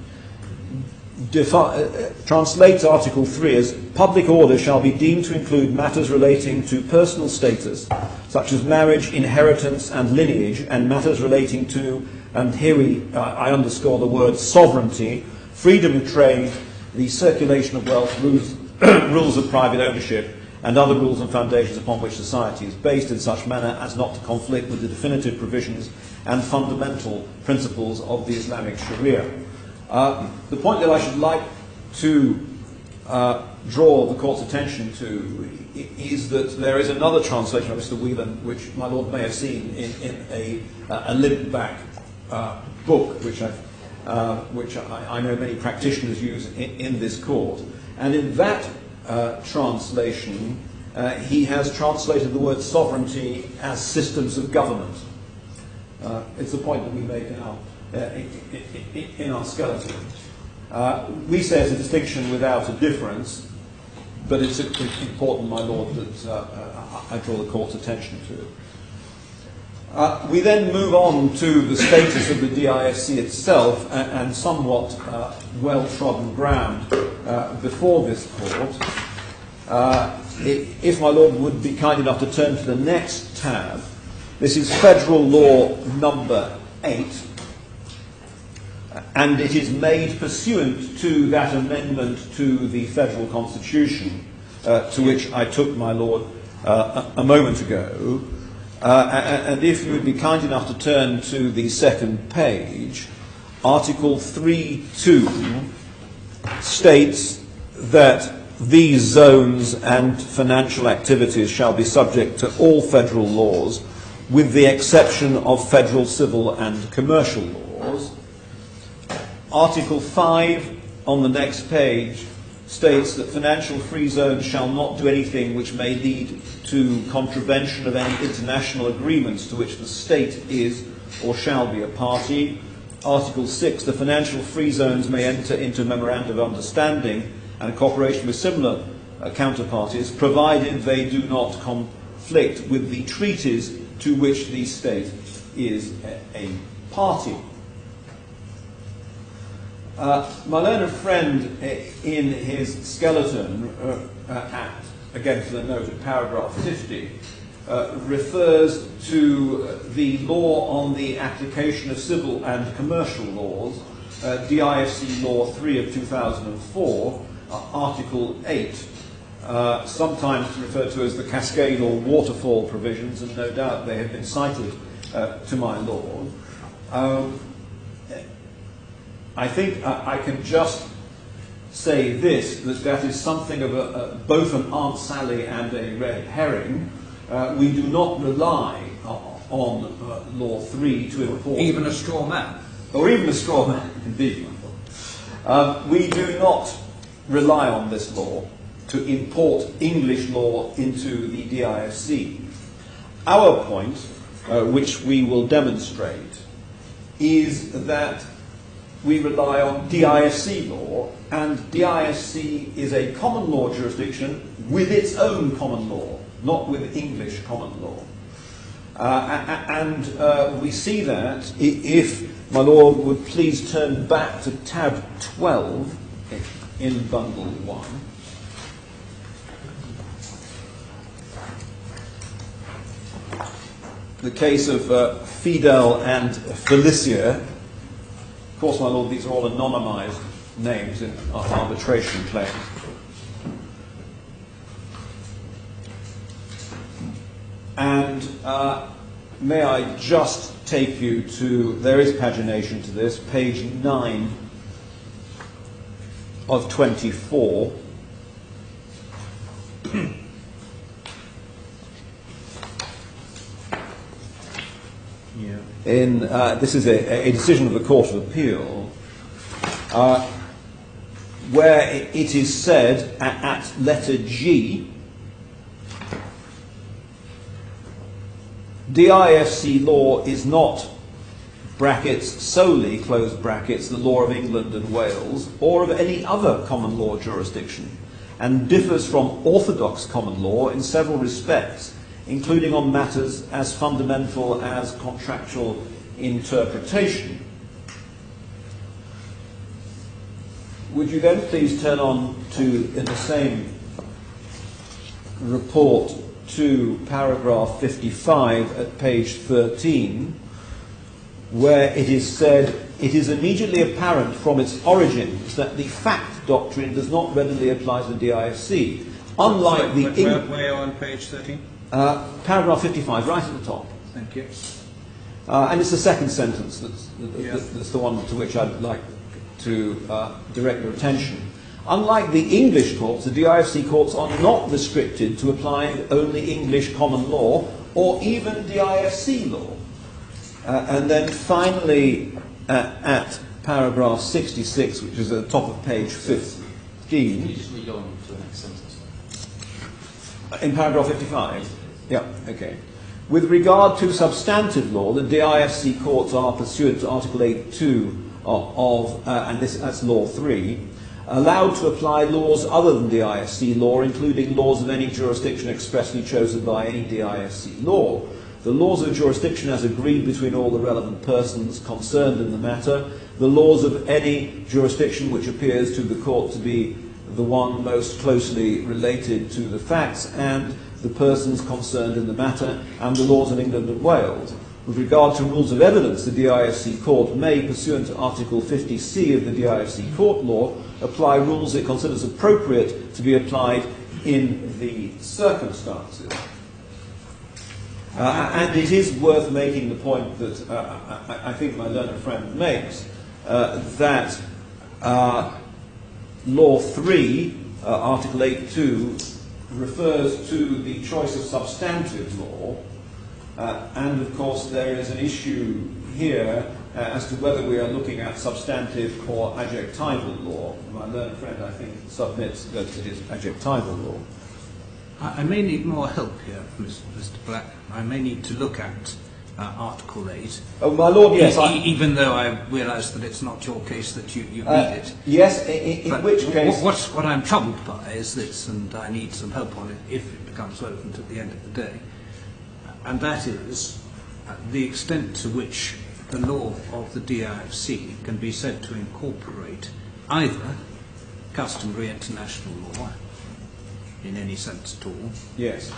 translates Article 3 as public order shall be deemed to include matters relating to personal status, such as marriage, inheritance, and lineage, and matters relating to, and here I underscore the word sovereignty, freedom of trade, the circulation of wealth, rules of private ownership, and other rules and foundations upon which society is based in such manner as not to conflict with the definitive provisions and fundamental principles of the Islamic Sharia. The point that I should like to draw the Court's attention to is that there is another translation of Mr. Whelan, which my Lord may have seen in a limp-back book, which I know many practitioners use in this Court. And in that translation, he has translated the word sovereignty as systems of government. It's the point that we make in our skeleton. We say it's a distinction without a difference, but it's important, my Lord, that I draw the Court's attention to it. We then move on to the status of the DIFC itself and somewhat well-trodden ground before this Court. If my Lord would be kind enough to turn to the next tab, this is Federal Law number 8, and it is made pursuant to that amendment to the Federal Constitution, to which I took, my Lord, a moment ago. And if you would be kind enough to turn to the second page, Article 3.2 states that these zones and financial activities shall be subject to all federal laws, with the exception of federal civil and commercial laws. Article 5 on the next page states that financial free zones shall not do anything which may lead to contravention of any international agreements to which the state is or shall be a party. Article 6, the financial free zones may enter into a memorandum of understanding and cooperation with similar counterparties, provided they do not conflict with the treaties to which the state is a party. My learned friend in his skeleton, again for the note at paragraph 50, refers to the law on the application of civil and commercial laws, DIFC Law 3 of 2004, Article 8, sometimes referred to as the cascade or waterfall provisions, and no doubt they have been cited to my Lord. I think I can just say this, that is something of both an Aunt Sally and a red herring. We do not rely on Law 3 to import... Even a straw man? Or even a straw man, indeed. We do not rely on this law to import English law into the DIFC. Our point, which we will demonstrate, is that we rely on DIFC law, and DIFC is a common law jurisdiction with its own common law, not with English common law. And we see that if my Lord would please turn back to tab 12 in bundle 1. The case of Fidel and Felicia. Of course, my Lord, these are all anonymized names in our arbitration claims. And may I just take you to, there is pagination to this, page 9 of 24. This is a decision of the Court of Appeal, where it is said at letter G, DIFC law is not, brackets, solely, close brackets, the law of England and Wales, or of any other common law jurisdiction, and differs from orthodox common law in several respects, including on matters as fundamental as contractual interpretation. Would you then please turn on to, in the same report, to paragraph 55 at page 13, where it is said, "It is immediately apparent from its origins that the fact doctrine does not readily apply to the DIFC. Unlike Where on page 13? Paragraph 55, right at the top. Thank you. And it's the second sentence that's the one to which I'd like to direct your attention. Unlike the English courts, the DIFC courts are not restricted to applying only English common law or even DIFC law." And then finally, at paragraph 66, which is at the top of page 15. Can you just read on to the next sentence? In paragraph 55? Yeah, okay. "With regard to substantive law, the DIFC courts are, pursuant to Article 8.2 and that's Law 3, allowed to apply laws other than DIFC law, including laws of any jurisdiction expressly chosen by any DIFC law. The laws of jurisdiction as agreed between all the relevant persons concerned in the matter, the laws of any jurisdiction which appears to the court to be the one most closely related to the facts and the persons concerned in the matter, and the laws of England and Wales. With regard to rules of evidence, the DIFC court may, pursuant to Article 50C of the DIFC court law, apply rules it considers appropriate to be applied in the circumstances." And it is worth making the point that I think my learned friend makes, that Law 3, Article 8.2, refers to the choice of substantive law, and of course there is an issue here as to whether we are looking at substantive or adjectival law. My learned friend, I think, submits that it is adjectival law. I may need more help here, Mr. Black. I may need to look at Article 8. Oh, my Lord, yes. Even though I realise that it's not your case that you read it. Yes, in which case... What I'm troubled by is this, and I need some help on it if it becomes relevant at the end of the day, and that is the extent to which the law of the DIFC can be said to incorporate either customary international law, in any sense at all, yes,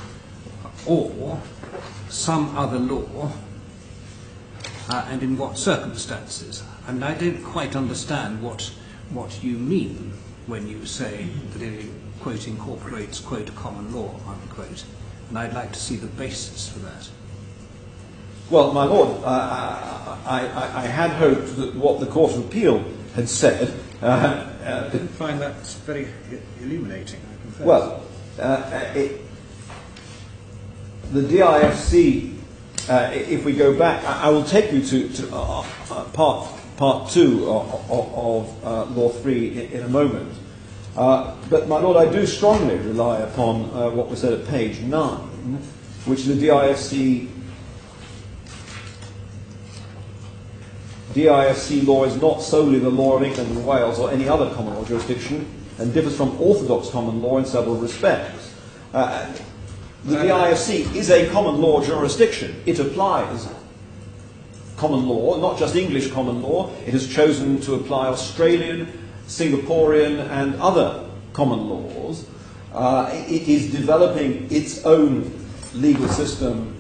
or some other law, and in what circumstances. And I don't quite understand what you mean when you say that it, quote, incorporates, quote, common law, unquote. And I'd like to see the basis for that. Well, my Lord, I had hoped that what the Court of Appeal had said... I didn't find that very illuminating, I confess. Well, the DIFC, if we go back, I will take you to part 2 of Law 3 in a moment. But, my Lord, I do strongly rely upon what was said at page 9, which the DIFC law is not solely the law of England and Wales or any other common law jurisdiction, and differs from orthodox common law in several respects. The DIFC is a common law jurisdiction. It applies common law, not just English common law. It has chosen to apply Australian, Singaporean, and other common laws. It is developing its own legal system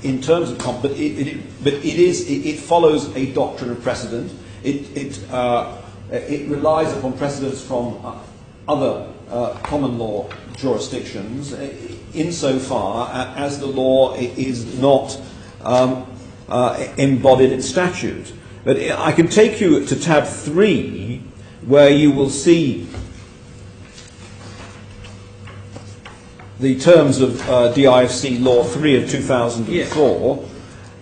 in terms of but it follows a doctrine of precedent. It relies upon precedents from other common law jurisdictions insofar as the law is not embodied in statute. But I can take you to tab 3, where you will see the terms of DIFC Law 3 of 2004. Yes.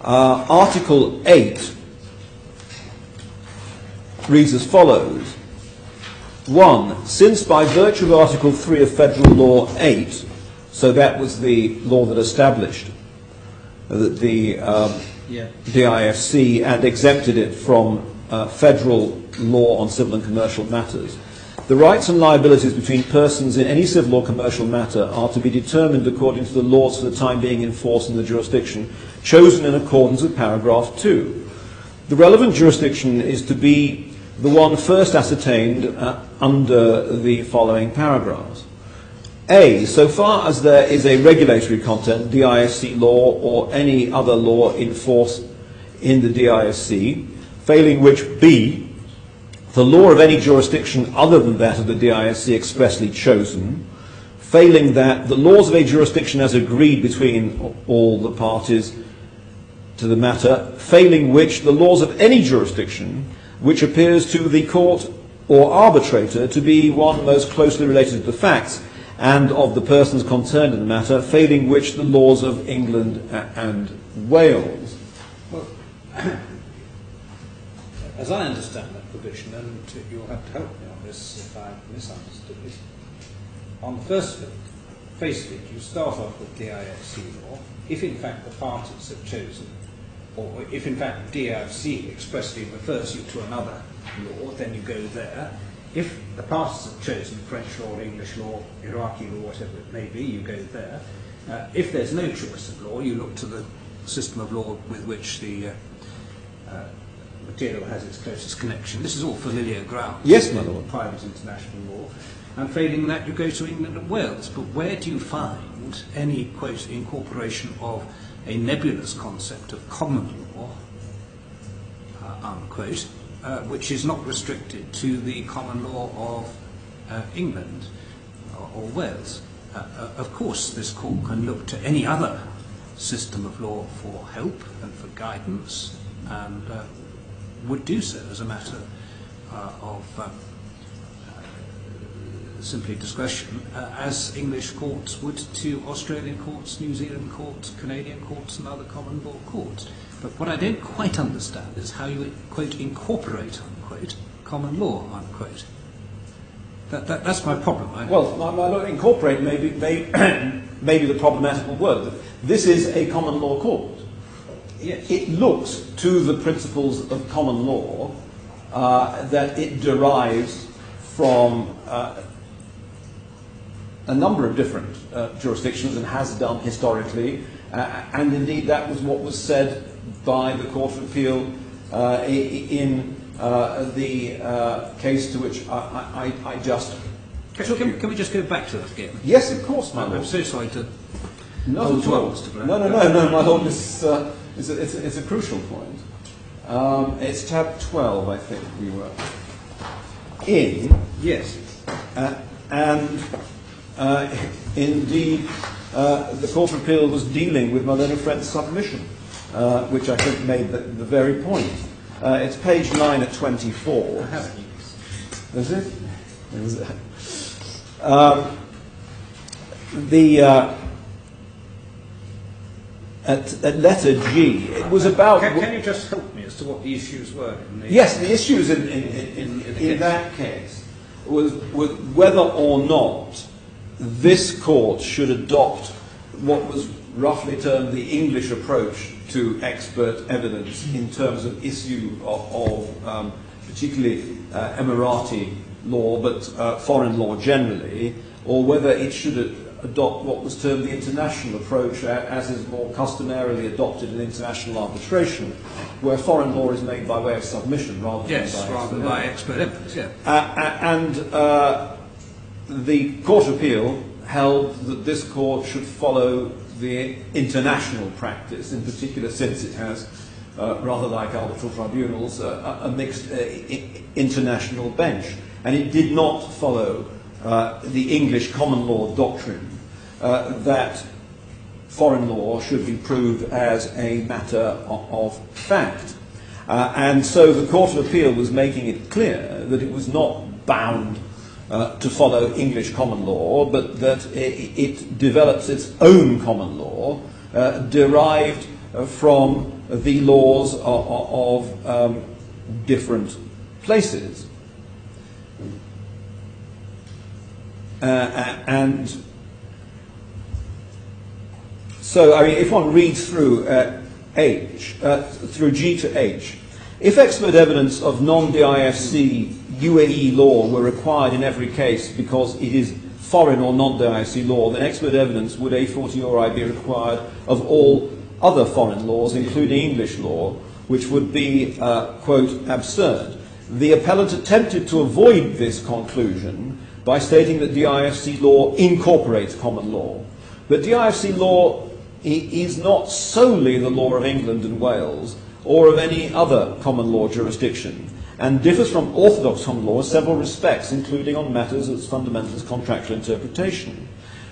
Article 8 reads as follows. 1. Since by virtue of Article 3 of Federal Law 8, so that was the law that established the DIFC and exempted it from federal law on civil and commercial matters, The rights and liabilities between persons in any civil or commercial matter are to be determined according to the laws for the time being in force in the jurisdiction chosen in accordance with paragraph 2. The relevant jurisdiction is to be the one first ascertained under the following paragraphs. A. So far as there is a regulatory content, DISC law or any other law in force in the DISC, failing which B. The law of any jurisdiction other than that of the DISC expressly chosen, failing that the laws of a jurisdiction as agreed between all the parties to the matter, failing which the laws of any jurisdiction which appears to the court or arbitrator to be one most closely related to the facts and of the persons concerned in the matter, failing which the laws of England and Wales. Well, as I understand that provision, and you'll have to help me on this if I misunderstood it, on the first face of it, you start off with DISC law. If in fact the parties have chosen, or if in fact DISC expressly refers you to another law, then you go there. If the parties have chosen French law, English law, Iraqi law, whatever it may be, you go there. If there's no choice of law, you look to the system of law with which the material has its closest connection. This is all familiar ground. Yes, my lord. Private international law. And failing that, you go to England and Wales. But where do you find any, quote, incorporation of a nebulous concept of common law, unquote, which is not restricted to the common law of England or Wales? Of course, this court can look to any other system of law for help and for guidance, and would do so as a matter of simply discretion, as English courts would to Australian courts, New Zealand courts, Canadian courts and other common law courts. But what I don't quite understand is how you, quote, incorporate, unquote, common law, unquote. That's my problem. Well, my lord, incorporate may be the problematical word. This is a common law court. Yes. It looks to the principles of common law that it derives from a number of different jurisdictions and has done historically, and indeed that was what was said by the Court of Appeal in the case to which I just... Can we just go back to that again? Yes, of course, my lord. I'm so sorry to... Not at all. No, my lord, it's a crucial point. It's tab 12, I think we were in. Yes. And indeed, the Court of Appeal was dealing with my learned friend's submission, which I think made the very point. It's page 9 at 24. I haven't used. Is it? Is it? At letter G, it was about... Can you just help me as to what the issues were? Yes, the issues in that case was whether or not this court should adopt what was roughly termed the English approach to expert evidence in terms of issue of particularly Emirati law, but foreign law generally, or whether it should adopt what was termed the international approach, as is more customarily adopted in international arbitration, where foreign law is made by way of submission rather than by expert evidence. Yeah. And the Court of Appeal held that this court should follow the international practice, in particular since it has, rather like arbitral tribunals, a mixed international bench. And it did not follow the English common law doctrine that foreign law should be proved as a matter of fact. And so the Court of Appeal was making it clear that it was not bound to follow English common law, but that it develops its own common law derived from the laws of different places. And so, I mean, if one reads through through G to H, If expert evidence of non-DIFC UAE law were required in every case because it is foreign or non-DIFC law, then expert evidence would a fortiori be required of all other foreign laws, including English law, which would be, quote, absurd. The appellant attempted to avoid this conclusion by stating that DIFC law incorporates common law. But DIFC law is not solely the law of England and Wales or of any other common law jurisdiction, and differs from orthodox common law in several respects, including on matters as fundamental as contractual interpretation.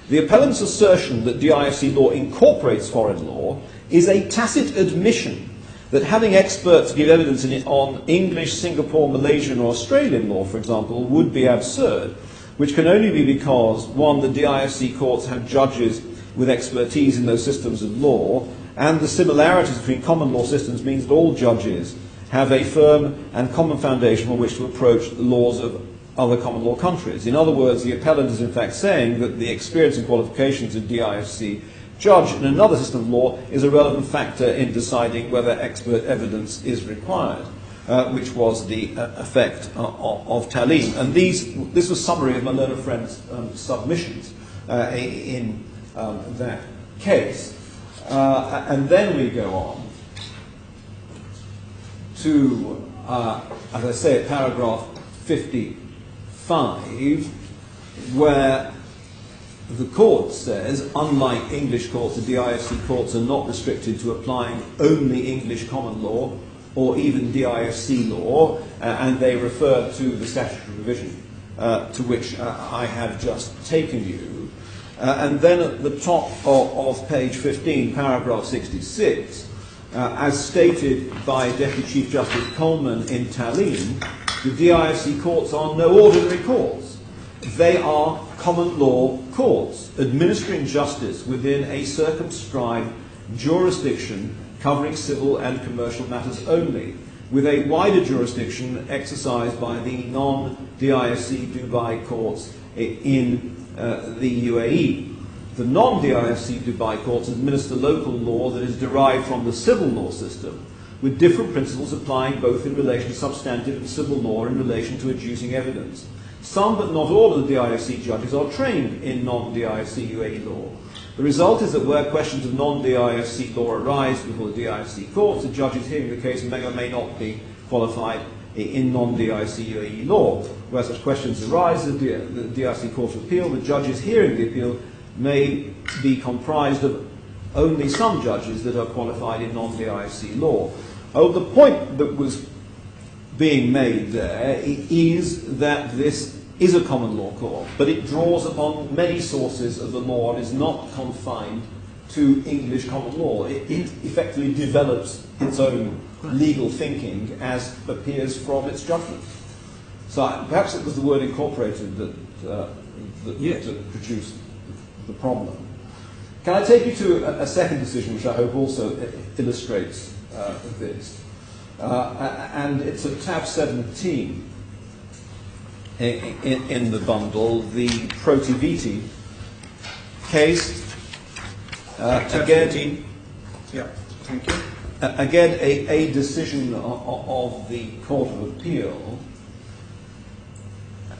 The appellant's assertion that DIFC law incorporates foreign law is a tacit admission that having experts give evidence on English, Singapore, Malaysian or Australian law, for example, would be absurd, which can only be because, one, the DIFC courts have judges with expertise in those systems of law, and the similarities between common law systems means that all judges have a firm and common foundation on which to approach the laws of other common law countries. In other words, the appellant is in fact saying that the experience and qualifications of DIFC judge in another system of law is a relevant factor in deciding whether expert evidence is required, which was the effect of Talim. And this was a summary of my learned friend's submissions in that case. And then we go on to, as I say, paragraph 55, where the court says, unlike English courts, the DIFC courts are not restricted to applying only English common law or even DIFC law, and they refer to the statutory provision to which I have just taken you. And then at the top of page 15, paragraph 66, as stated by Deputy Chief Justice Coleman in Talim, the DIFC courts are no ordinary courts. They are common law courts, administering justice within a circumscribed jurisdiction covering civil and commercial matters only, with a wider jurisdiction exercised by the non-DIFC Dubai courts in the UAE. The non-DIFC Dubai courts administer local law that is derived from the civil law system, with different principles applying both in relation to substantive and civil law in relation to adducing evidence. Some, but not all, of the DIFC judges are trained in non-DIFC UAE law. The result is that where questions of non-DIFC law arise before the DIFC courts, the judges hearing the case may or may not be qualified in non-DIFC UAE law. Where such questions arise at the DIFC Court of Appeal, the judges hearing the appeal may be comprised of only some judges that are qualified in non-DIFC law. Oh, the point that was being made there is that this is a common law court, but it draws upon many sources of the law and is not confined to English common law. It effectively develops its own legal thinking as appears from its judgment. So perhaps it was the word incorporated that produced the problem. Can I take you to a second decision, which I hope also illustrates this? And it's at tab 17 in the bundle, the Protiviti case. Again, yeah, thank you. Again, a decision of the Court of Appeal.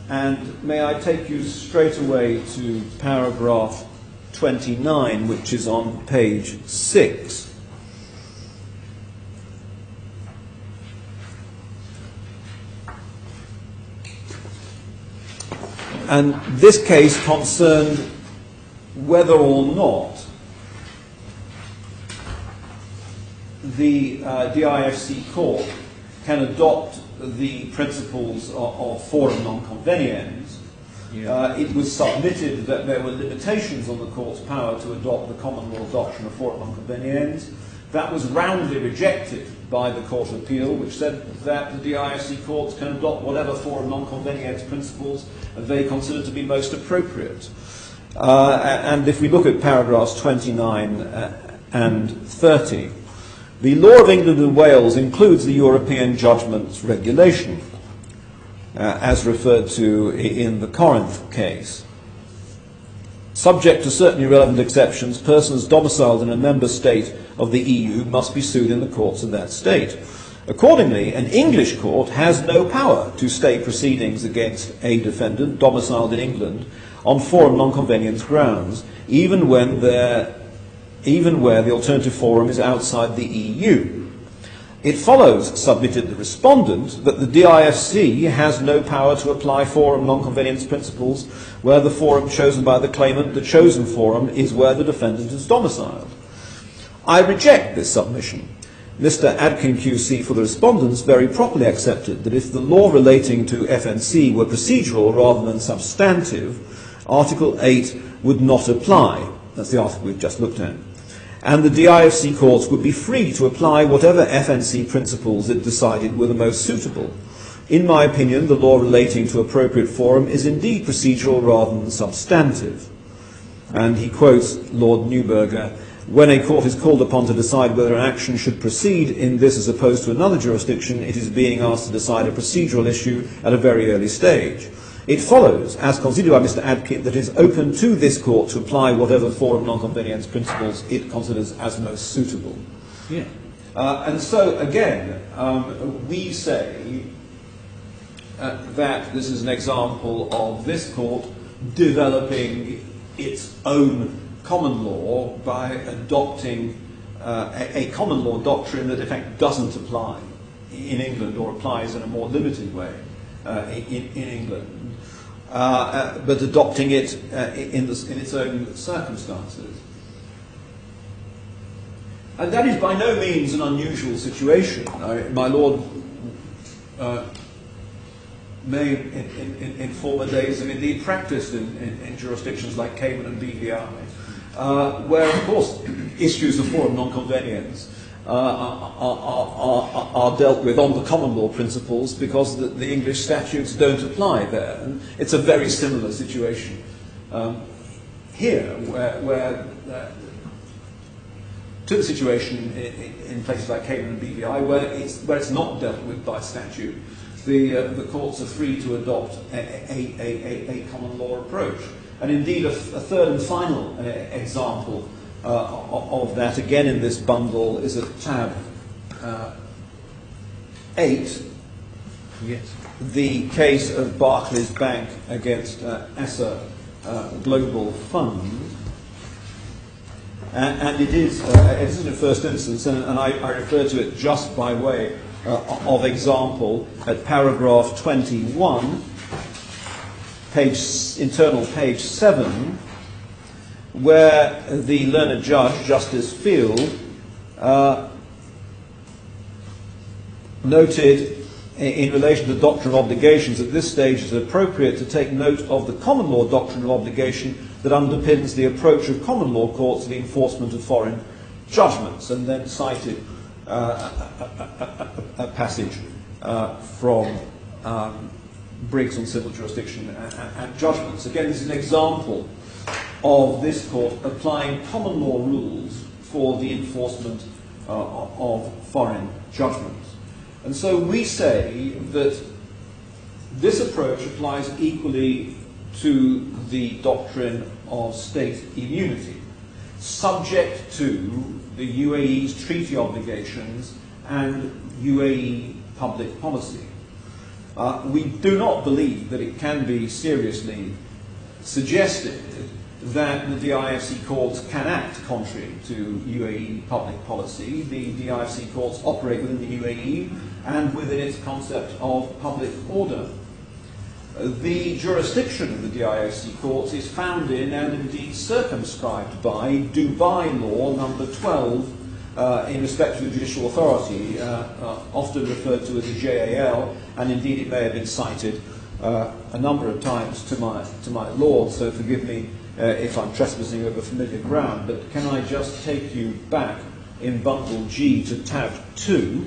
And may I take you straight away to paragraph 29, which is on page 6. And this case concerned whether or not the DIFC court can adopt the principles of forum non conveniens. It was submitted that there were limitations on the court's power to adopt the common law doctrine of forum non conveniens. That was roundly rejected by the Court of Appeal, which said that the DIFC courts can adopt whatever forum non conveniens principles they consider to be most appropriate. And if we look at paragraphs 29 and 30, the law of England and Wales includes the European Judgments Regulation, as referred to in the Corinth case. Subject to certain irrelevant exceptions, persons domiciled in a member state of the EU must be sued in the courts of that state. Accordingly, an English court has no power to stay proceedings against a defendant domiciled in England on forum non-convenience grounds, even where the alternative forum is outside the EU. It follows, submitted the respondent, that the DIFC has no power to apply forum non-convenience principles where the forum chosen by the claimant, the chosen forum, is where the defendant is domiciled. I reject this submission. Mr. Adkin QC for the respondents very properly accepted that if the law relating to FNC were procedural rather than substantive, Article 8 would not apply. That's the article we've just looked at. And the DIFC courts would be free to apply whatever FNC principles it decided were the most suitable. In my opinion, the law relating to appropriate forum is indeed procedural rather than substantive. And he quotes Lord Neuberger, when a court is called upon to decide whether an action should proceed in this as opposed to another jurisdiction, it is being asked to decide a procedural issue at a very early stage. It follows, as conceded by Mr. Adkin, that it is open to this court to apply whatever forum non-convenience principles it considers as most suitable. Yeah. And so, again, we say that this is an example of this court developing its own common law by adopting a common law doctrine that in fact doesn't apply in England or applies in a more limited way in England, but adopting it in its own circumstances. And that is by no means an unusual situation. My Lord may in former days have indeed practiced in jurisdictions like Cayman and BVI, where, of course, issues of forum non-convenience are dealt with on the common law principles because the English statutes don't apply there. And it's a very similar situation here, where to the situation in places like Cayman and BVI, where it's not dealt with by statute. The courts are free to adopt a common law approach. And indeed, a third and final example of that, again in this bundle, is at tab 8, Yes. the case of Barclays Bank against ESSA Global Fund. And it is in the first instance, and I refer to it just by way of example at paragraph 21, internal page 7, where the learned judge, Justice Field, noted in relation to the doctrine of obligations at this stage it is appropriate to take note of the common law doctrine of obligation that underpins the approach of common law courts to the enforcement of foreign judgments, and then cited a passage from Briggs on civil jurisdiction and judgments. Again, this is an example of this court applying common law rules for the enforcement of foreign judgments. And so we say that this approach applies equally to the doctrine of state immunity, subject to the UAE's treaty obligations and UAE public policy. We do not believe that it can be seriously suggested that the DIFC courts can act contrary to UAE public policy. The DIFC courts operate within the UAE and within its concept of public order. The jurisdiction of the DIFC courts is found in and indeed circumscribed by Dubai Law number 12 in respect to the judicial authority, often referred to as the JAL, and indeed it may have been cited a number of times to my Lord, so forgive me if I'm trespassing over familiar ground, but can I just take you back in bundle G to tab 2?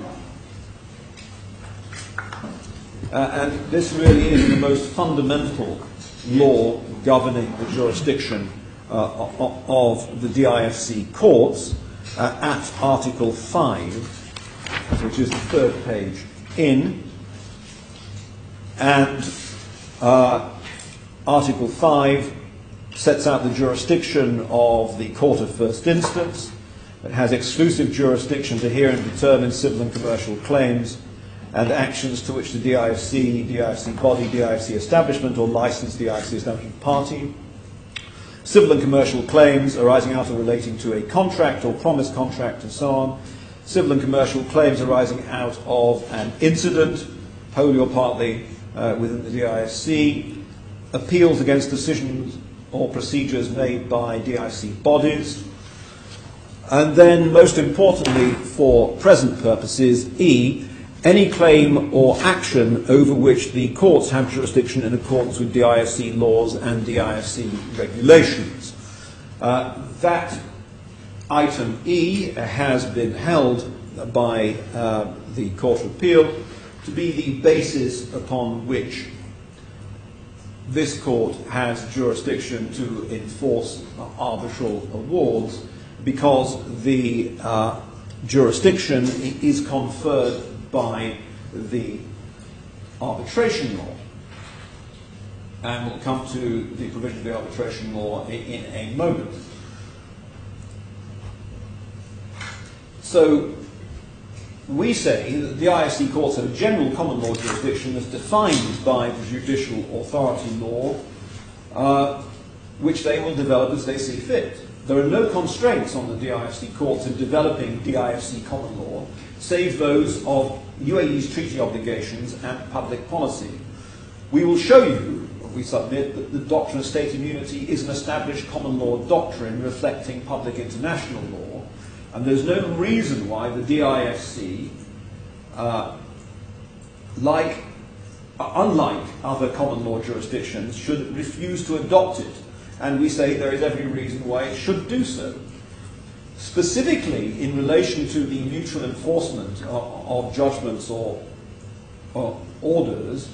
And this really is the most fundamental law governing the jurisdiction of the DIFC courts at Article 5, which is the third page in, and Article 5 sets out the jurisdiction of the Court of First Instance, It has exclusive jurisdiction to hear and determine civil and commercial claims and actions to which the DIFC, DIFC body, DIFC establishment or licensed DIFC establishment party. Civil and commercial claims arising out or relating to a contract or promised contract and so on. Civil and commercial claims arising out of an incident, wholly or partly within the DIFC. Appeals against decisions or procedures made by DIFC bodies. And then, most importantly for present purposes, E, any claim or action over which the courts have jurisdiction in accordance with DIFC laws and DIFC regulations. That item E has been held by the Court of Appeal to be the basis upon which this court has jurisdiction to enforce arbitral awards, because the jurisdiction is conferred by the arbitration law. And we'll come to the provision of the arbitration law in a moment. So we say that the IFC courts have a general common law jurisdiction as defined by the judicial authority law, which they will develop as they see fit. There are no constraints on the DIFC courts in developing DIFC common law, save those of UAE's treaty obligations and public policy. We will show you, we submit, that the doctrine of state immunity is an established common law doctrine reflecting public international law, and there's no reason why the DIFC, unlike other common law jurisdictions, should refuse to adopt it. And we say there is every reason why it should do so. Specifically, in relation to the mutual enforcement of judgments or orders,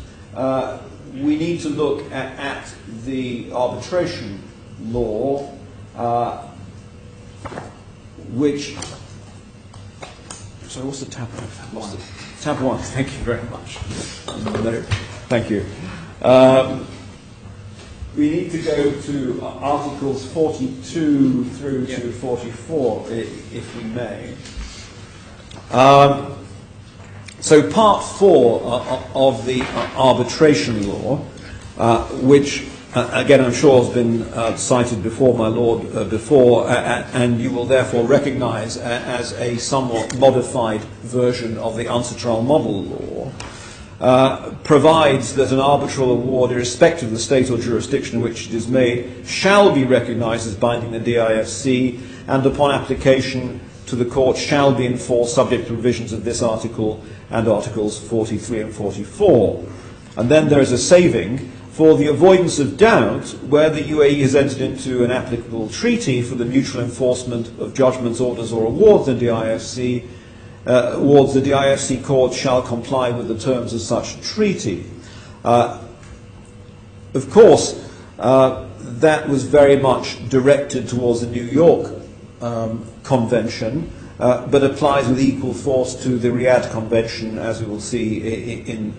we need to look at the arbitration law, which... Sorry, what's the tab? Tab 1, thank you very much. No, thank you. We need to go to Articles 42 through to 44, if we may. So Part 4 of the arbitration law, which, again, I'm sure has been cited before, my Lord, and you will therefore recognise as a somewhat modified version of the UNCITRAL model law, provides that an arbitral award, irrespective of the state or jurisdiction in which it is made, shall be recognised as binding the DIFC, and upon application to the court shall be enforced subject to provisions of this article and Articles 43 and 44. And then there is a saving for the avoidance of doubt where the UAE has entered into an applicable treaty for the mutual enforcement of judgments, orders or awards in DIFC. Awards, the DIFC court shall comply with the terms of such treaty. Of course, that was very much directed towards the New York Convention, but applies with equal force to the Riyadh Convention, as we will see in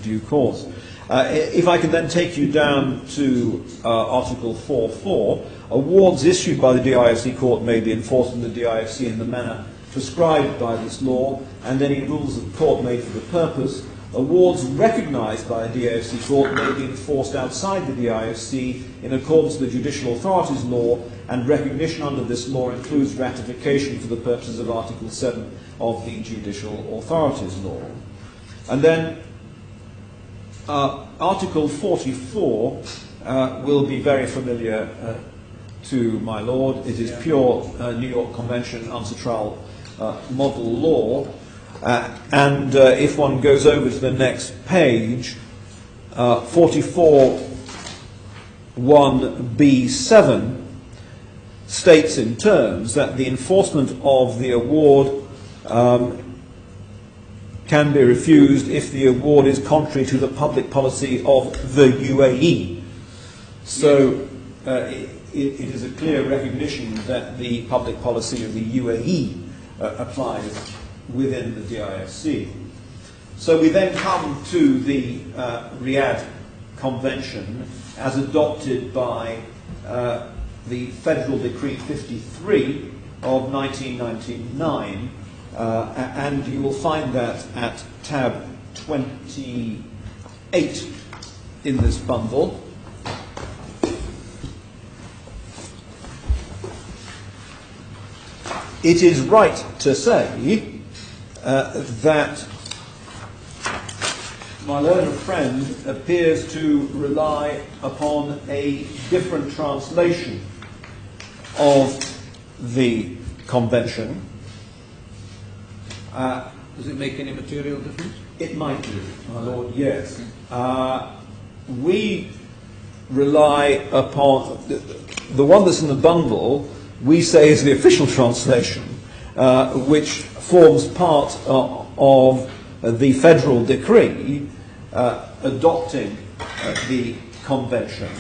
due course. If I can then take you down to Article 4.4, awards issued by the DIFC court may be enforced in the DIFC in the manner prescribed by this law, and any rules of the court made for the purpose. Awards recognised by a DIFC court may be enforced outside the DIFC in accordance with the judicial authorities law, and recognition under this law includes ratification for the purposes of Article 7 of the judicial authorities law. And then Article 44 will be very familiar to my Lord. It is pure New York Convention UNCITRAL model law, and if one goes over to the next page, 44(1)(b)(7) states in terms that the enforcement of the award can be refused if the award is contrary to the public policy of the UAE. So it is a clear recognition that the public policy of the UAE applies within the DIFC. So we then come to the Riyadh Convention as adopted by the Federal Decree 53 of 1999, and you will find that at tab 28 in this bundle. It is right to say that my learned friend appears to rely upon a different translation of the convention. Does it make any material difference? It might do, my lord, yes. We rely upon the one that's in the bundle. We say is the official translation, which forms part of the federal decree adopting the convention.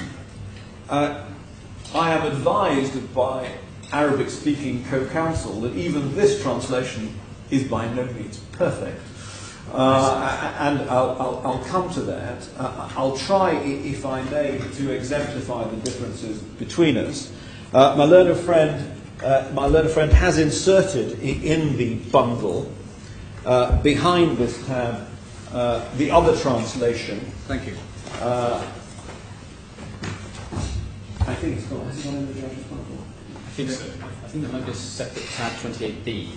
I am advised by Arabic-speaking co-counsel that even this translation is by no means perfect. And I'll come to that. I'll try, if I may, to exemplify the differences between us. My learned friend has inserted in the bundle, behind this tab, the other translation. Thank you. I think it's gone. Has it gone in the judge's bundle? I think so. I think there might be a separate tab 28B.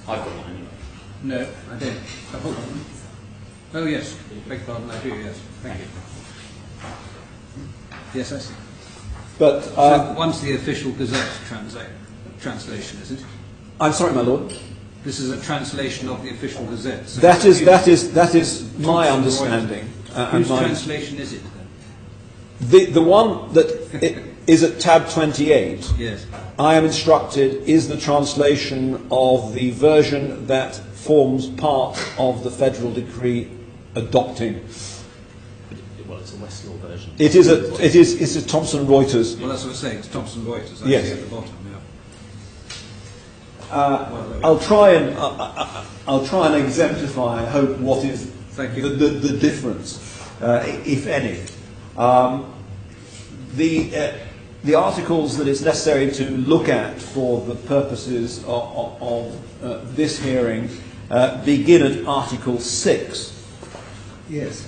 I've got mine anyway. No, I don't. Hold on. Oh, yes. Beg pardon, I do, yes. Thank you. Yes, I see. But So one's the official Gazette translation, is it? I'm sorry, my lord. This is a translation of the official Gazette. So That is my understanding. Whose mine. translation is it then? The one that is at tab 28, Yes. I am instructed, is the translation of the version that forms part of the federal decree adopting. Well, it's a Westlaw version. It's a Thomson Reuters. Well, that's what I'm saying. It's Thomson Reuters. I Yes. see at the bottom. Yeah. I'll try and exemplify, I hope, what is Thank you. the difference, if any. The articles that it's necessary to look at for the purposes of this hearing begin at Article 6. Yes.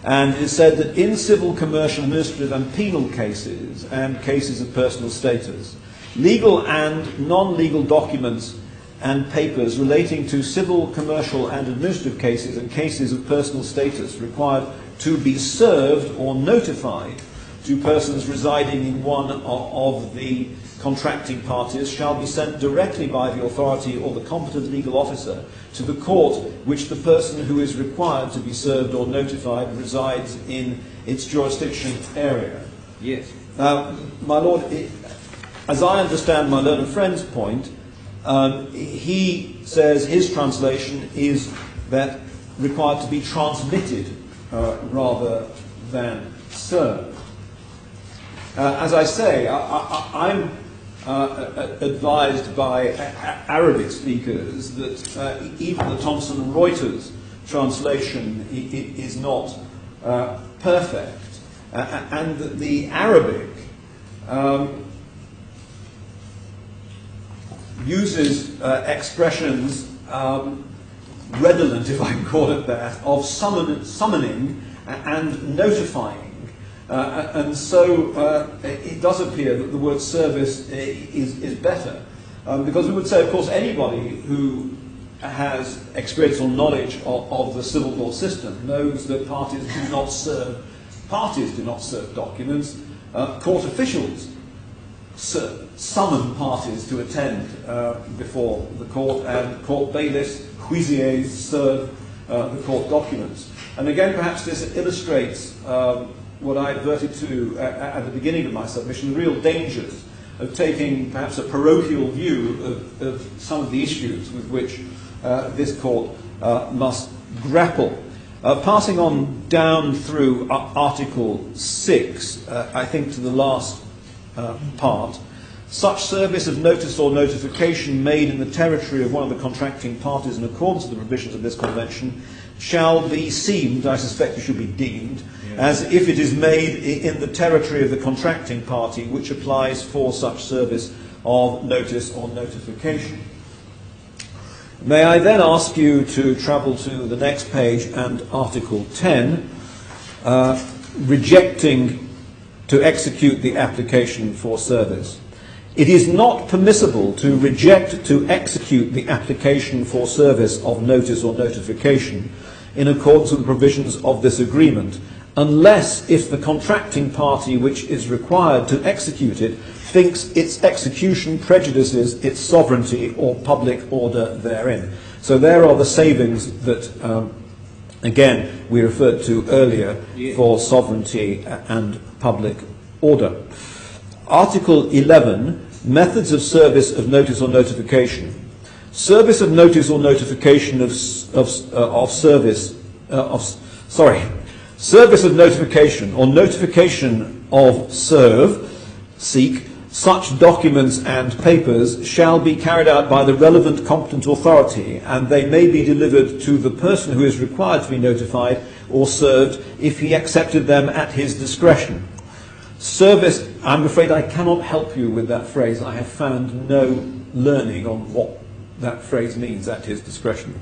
And it is said that in civil, commercial, administrative and penal cases and cases of personal status, legal and non-legal documents and papers relating to civil, commercial and administrative cases and cases of personal status required to be served or notified to persons residing in one of the contracting parties shall be sent directly by the authority or the competent legal officer to the court which the person who is required to be served or notified resides in its jurisdiction area. Yes. Now, my lord, as I understand my learned friend's point, he says his translation is that required to be transmitted rather than served. As I say, I'm advised by Arabic speakers that even the Thomson Reuters translation is not perfect, and that the Arabic uses expressions redolent, if I can call it that, of summoning and notifying. And so it does appear that the word service is better. Because we would say, of course, anybody who has experience or knowledge of the civil law system knows that parties do not serve documents. Court officials summon parties to attend before the court, and court bailiffs, huissiers, serve the court documents. And again, perhaps this illustrates what I adverted to at the beginning of my submission, the real dangers of taking perhaps a parochial view of some of the issues with which this court must grapple. Passing on down through Article 6, I think to the last part, such service of notice or notification made in the territory of one of the contracting parties in accordance with the provisions of this convention shall be seemed, I suspect it should be deemed, as if it is made in the territory of the contracting party, which applies for such service of notice or notification. May I then ask you to travel to the next page and Article 10, rejecting to execute the application for service. It is not permissible to reject to execute the application for service of notice or notification in accordance with the provisions of this agreement, unless if the contracting party which is required to execute it thinks its execution prejudices its sovereignty or public order therein. So there are the savings that, again, we referred to earlier for sovereignty and public order. Article 11, methods of service of notice or notification. Service of notice or notification service of notification or notification of seek, such documents and papers shall be carried out by the relevant competent authority, and they may be delivered to the person who is required to be notified or served if he accepted them at his discretion. Service, I'm afraid I cannot help you with that phrase. I have found no learning on what that phrase means, at his discretion.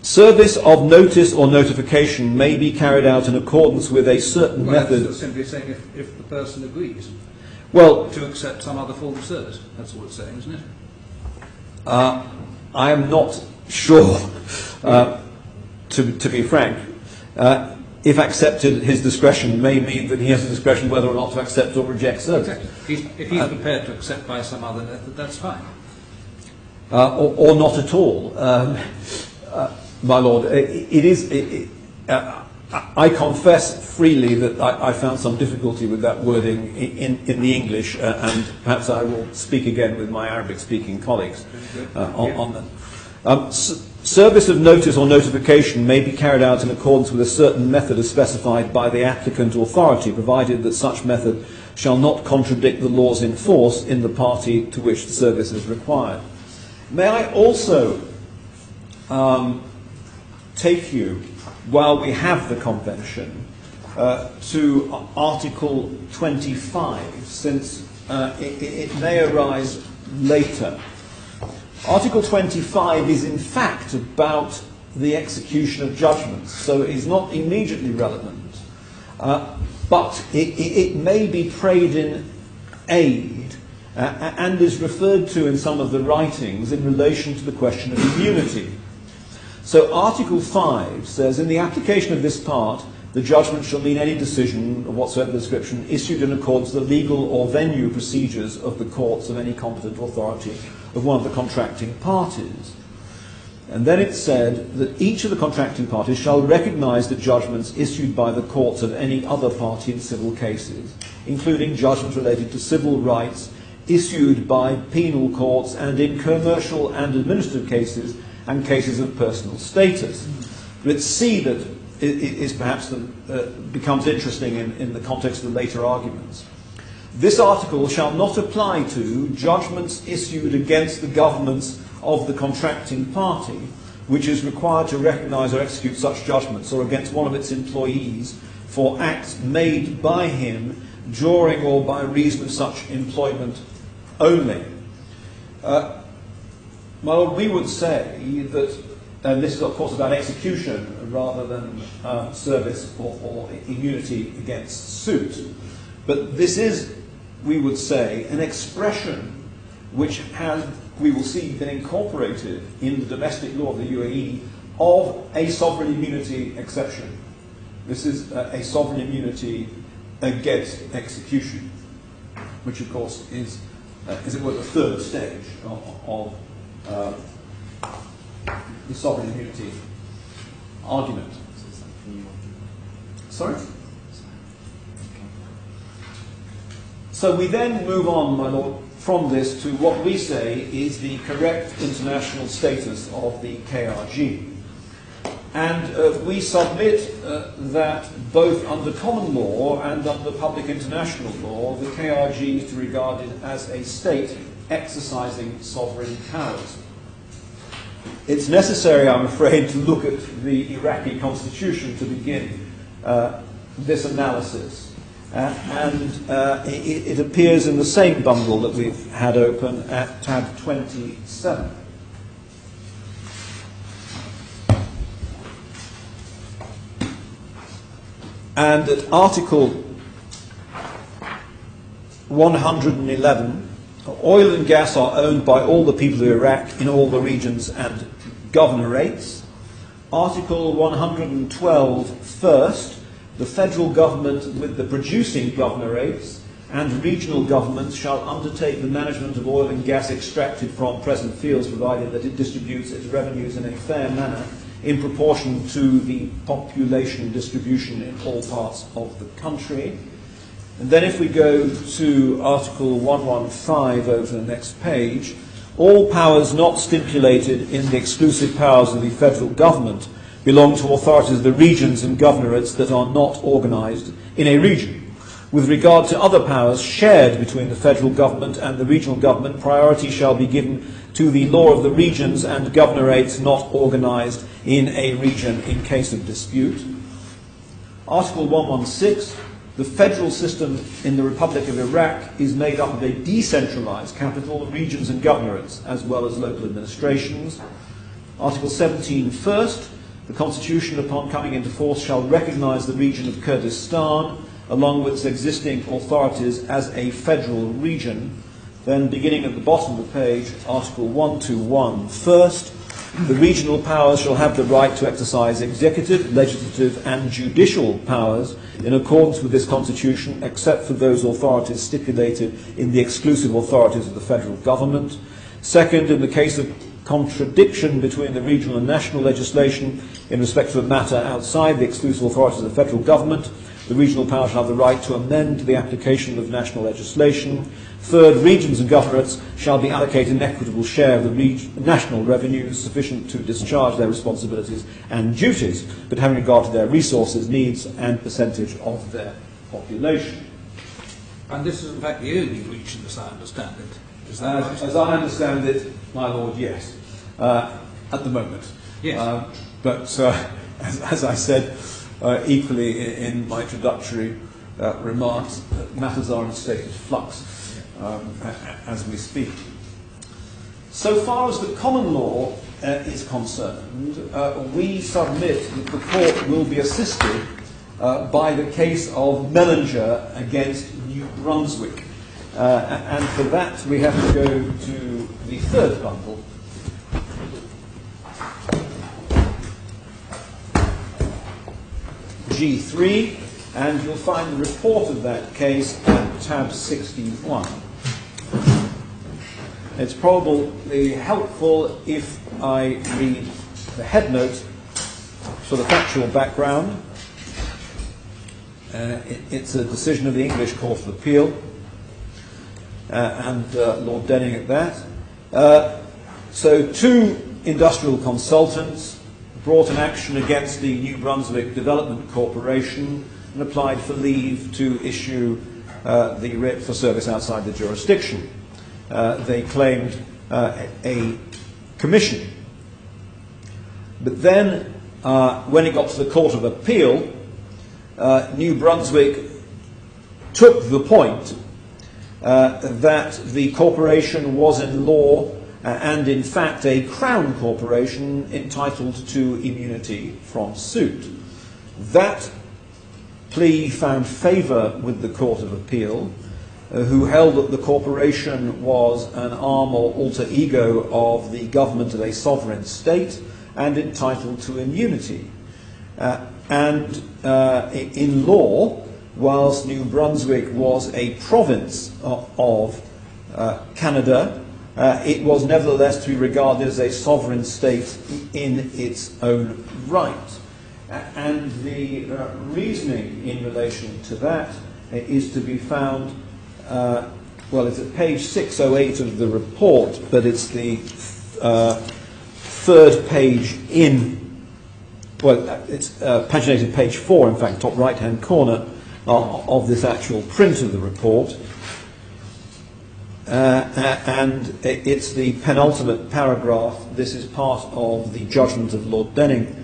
Service of notice or notification may be carried out in accordance with a certain method. It's simply saying if the person agrees to accept some other form of service. That's all it's saying, isn't it? I am not sure, to be frank. If accepted, his discretion may mean that he has the discretion whether or not to accept or reject service. Exactly. If he's prepared to accept by some other method, that's fine. Or not at all. My Lord, I confess freely that I found some difficulty with that wording in the English, and perhaps I will speak again with my Arabic-speaking colleagues on that. Service of notice or notification may be carried out in accordance with a certain method as specified by the applicant authority, provided that such method shall not contradict the laws in force in the party to which the service is required. May I also take you, while we have the convention, to Article 25, since it may arise later. Article 25 is in fact about the execution of judgments, so it is not immediately relevant, but it may be prayed in aid and is referred to in some of the writings in relation to the question of immunity. So Article 5 says, in the application of this part, the judgment shall mean any decision of whatsoever description issued in accordance with the legal or venue procedures of the courts of any competent authority of one of the contracting parties. And then it said that each of the contracting parties shall recognise the judgments issued by the courts of any other party in civil cases, including judgments related to civil rights issued by penal courts and in commercial and administrative cases and cases of personal status. But C that is perhaps becomes interesting in the context of the later arguments. This article shall not apply to judgments issued against the governments of the contracting party, which is required to recognise or execute such judgments, or against one of its employees for acts made by him during or by reason of such employment only. Well, we would say that, and this is of course about execution rather than service or immunity against suit, but this is, we would say, an expression which has, we will see, been incorporated in the domestic law of the UAE of a sovereign immunity exception. This is a sovereign immunity against execution, which of course is, as it were, the third stage of the sovereign immunity argument. Sorry? So we then move on, my Lord, from this to what we say is the correct international status of the KRG. And we submit that both under common law and under public international law, the KRG is to be regarded as a state exercising sovereign powers. It's necessary, I'm afraid, to look at the Iraqi constitution to begin this analysis. it appears in the same bundle that we've had open at tab 27. And at Article 111, oil and gas are owned by all the people of Iraq in all the regions and governorates. Article 112, first, the federal government with the producing governorates and regional governments shall undertake the management of oil and gas extracted from present fields, provided that it distributes its revenues in a fair manner in proportion to the population distribution in all parts of the country. And then if we go to Article 115 over the next page, all powers not stipulated in the exclusive powers of the federal government belong to authorities of the regions and governorates that are not organised in a region. With regard to other powers shared between the federal government and the regional government, priority shall be given to the law of the regions and governorates not organised in a region in case of dispute. Article 116, the federal system in the Republic of Iraq is made up of a decentralised capital, regions and governorates, as well as local administrations. Article 17, first, the Constitution upon coming into force shall recognise the region of Kurdistan along with its existing authorities as a federal region. Then beginning at the bottom of the page, Article 121, first, the regional powers shall have the right to exercise executive, legislative and judicial powers in accordance with this Constitution, except for those authorities stipulated in the exclusive authorities of the federal government. Second, in the case of contradiction between the regional and national legislation in respect of a matter outside the exclusive authorities of the federal government, the regional powers shall have the right to amend the application of national legislation. Third, regions and governorates shall be allocated an equitable share of the national revenues sufficient to discharge their responsibilities and duties, but having regard to their resources, needs and percentage of their population. And this is in fact the only region, as I understand it. Is that right? As I understand it, my lord, yes. At the moment. Yes. But as I said, equally in my introductory remarks, matters are in a state of flux as we speak. So far as the common law is concerned, we submit that the court will be assisted by the case of Mellinger against New Brunswick. And for that we have to go to the third bundle. G3, and you'll find the report of that case at tab 61. It's probably helpful if I read the headnote for the factual background. It's a decision of the English Court of Appeal, and Lord Denning at that. So two industrial consultants brought an action against the New Brunswick Development Corporation and applied for leave to issue the writ for service outside the jurisdiction. They claimed a commission. But then, when it got to the Court of Appeal, New Brunswick took the point that the corporation was in law and in fact a Crown corporation entitled to immunity from suit. That plea found favour with the Court of Appeal, who held that the corporation was an arm or alter ego of the government of a sovereign state and entitled to immunity. And in law, whilst New Brunswick was a province of Canada, it was nevertheless to be regarded as a sovereign state in its own right. And the reasoning in relation to that is to be found, well, it's at page 608 of the report, but it's the third page in, well, it's paginated page 4, in fact, top right-hand corner of this actual print of the report. And it's the penultimate paragraph. This is part of the judgment of Lord Denning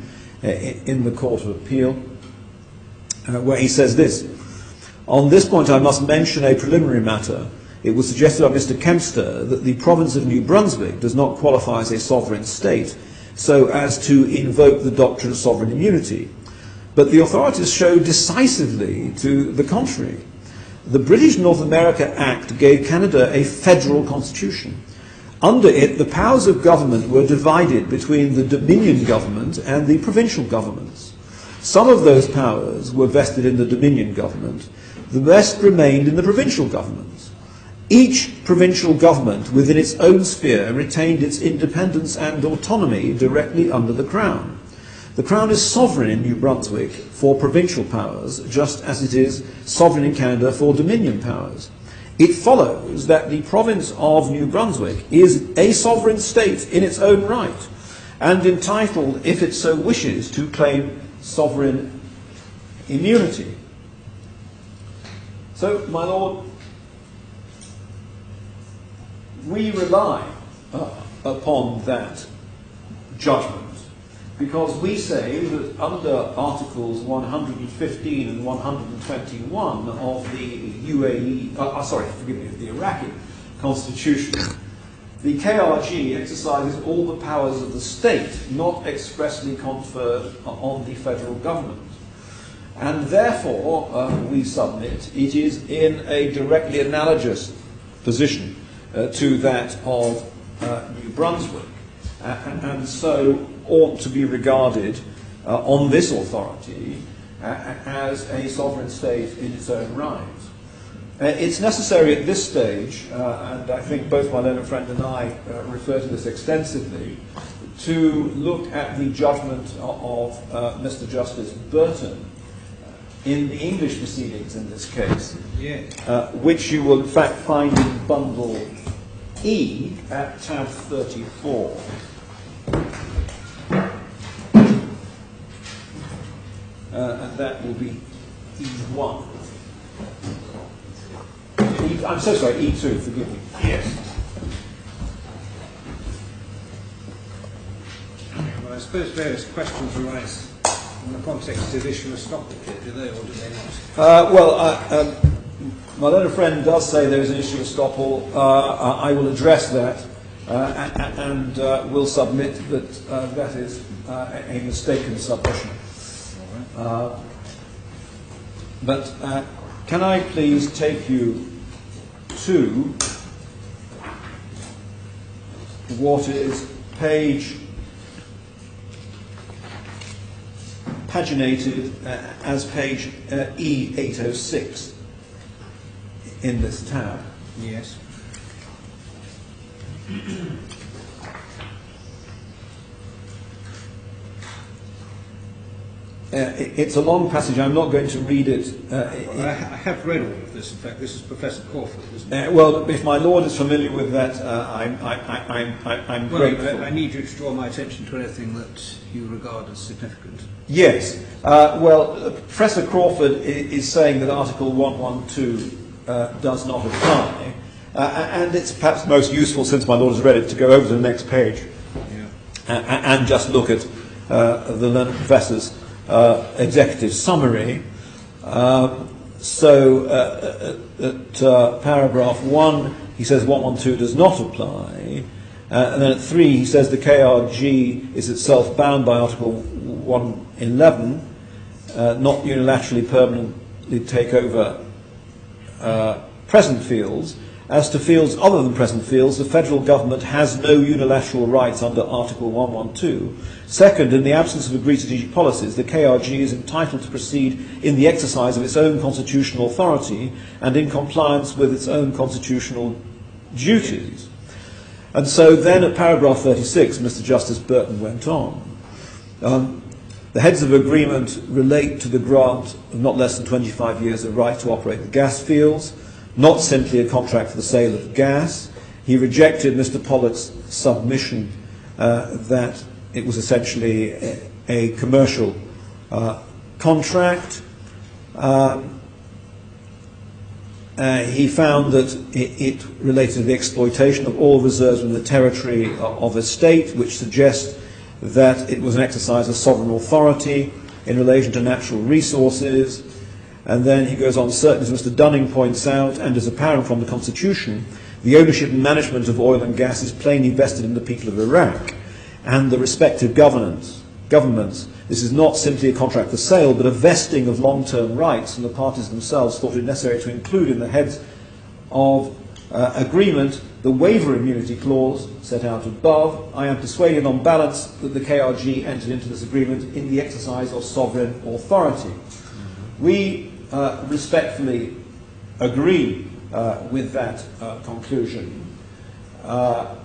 in the Court of Appeal, where he says this: On this point, I must mention a preliminary matter. It was suggested by Mr. Kempster that the province of New Brunswick does not qualify as a sovereign state, so as to invoke the doctrine of sovereign immunity. But the authorities show decisively to the contrary. The British North America Act gave Canada a federal constitution. Under it, the powers of government were divided between the Dominion government and the provincial governments. Some of those powers were vested in the Dominion government. The rest remained in the provincial governments. Each provincial government within its own sphere retained its independence and autonomy directly under the Crown. The Crown is sovereign in New Brunswick for provincial powers, just as it is sovereign in Canada for Dominion powers. It follows that the province of New Brunswick is a sovereign state in its own right, and entitled, if it so wishes, to claim sovereign immunity. So, my Lord, we rely upon that judgment, because we say that under Articles 115 and 121 of the the Iraqi Constitution, the KRG exercises all the powers of the state, not expressly conferred on the federal government. And therefore, we submit, it is in a directly analogous position to that of New Brunswick, and so ought to be regarded on this authority as a sovereign state in its own right. It's necessary at this stage, and I think both my learned friend and I refer to this extensively, to look at the judgment of Mr. Justice Burton in the English proceedings in this case, which you will in fact find in Bundle E at tab 34. And that will be E1. I'm so sorry, E2, forgive me. Yes. Well, I suppose various questions arise in the context of issue of stock here, do they or do they not? My learned friend does say there is an issue of estoppel. I will address that and will submit that that is a mistaken submission. But can I please take you to what is paginated as page E806 in this tab. Yes. It's a long passage. I'm not going to read it. I have read all of this. In fact, this is Professor Crawford, isn't it? Well, if my Lord is familiar with that, I'm grateful. Well, I need you to draw my attention to anything that you regard as significant. Yes. Professor Crawford is saying that Article 112 does not apply, and it's perhaps most useful, since my Lord has read it, to go over to the next page and just look at the learned professor's executive summary. At paragraph 1, he says 112 does not apply. And then at 3, he says the KRG is itself bound by Article 111, not unilaterally permanently take over present fields. As to fields other than present fields, the federal government has no unilateral rights under Article 112. Second, in the absence of agreed strategic policies, the KRG is entitled to proceed in the exercise of its own constitutional authority and in compliance with its own constitutional duties. And so then at paragraph 36, Mr. Justice Burton went on. The heads of agreement relate to the grant of not less than 25 years of right to operate the gas fields, not simply a contract for the sale of gas. He rejected Mr. Pollock's submission that it was essentially a commercial contract. He found that it related to the exploitation of all reserves in the territory of a state, which suggests that it was an exercise of sovereign authority in relation to natural resources. And then he goes on, certainly as Mr. Dunning points out, and is apparent from the Constitution, the ownership and management of oil and gas is plainly vested in the people of Iraq and the respective governments. This is not simply a contract for sale, but a vesting of long-term rights, and the parties themselves thought it necessary to include in the heads of agreement the waiver immunity clause set out above. I am persuaded on balance that the KRG entered into this agreement in the exercise of sovereign authority. We respectfully agree with that conclusion. I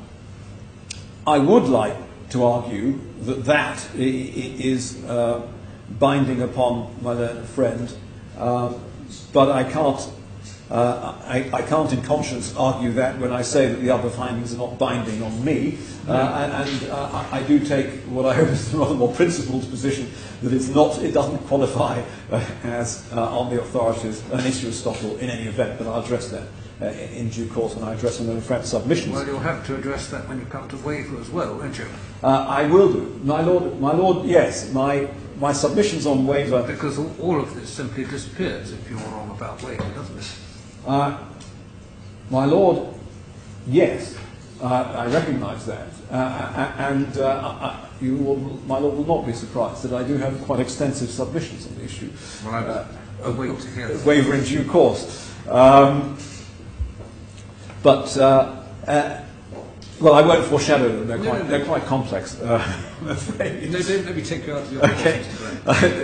would like to argue that that is binding upon my learned friend, but I can't in conscience argue that when I say that the other findings are not binding on me, and I do take what I hope is a rather more principled position that it doesn't qualify as on the authorities an issue of Aristotle in any event, but I'll address that in due course when I address some of the friend's submissions. Well, you'll have to address that when you come to waiver as well, won't you? I will do. My Lord, yes, my submissions on waiver... Because all of this simply disappears if you're wrong about waiver, doesn't it? My Lord, yes, I recognise that, my Lord will not be surprised that I do have quite extensive submissions on the issue. Well, I'll wait to hear that. Waiver in due course. Well, I won't foreshadow them. They're quite complex. I'm afraid. No, don't let me take you out of your Okay.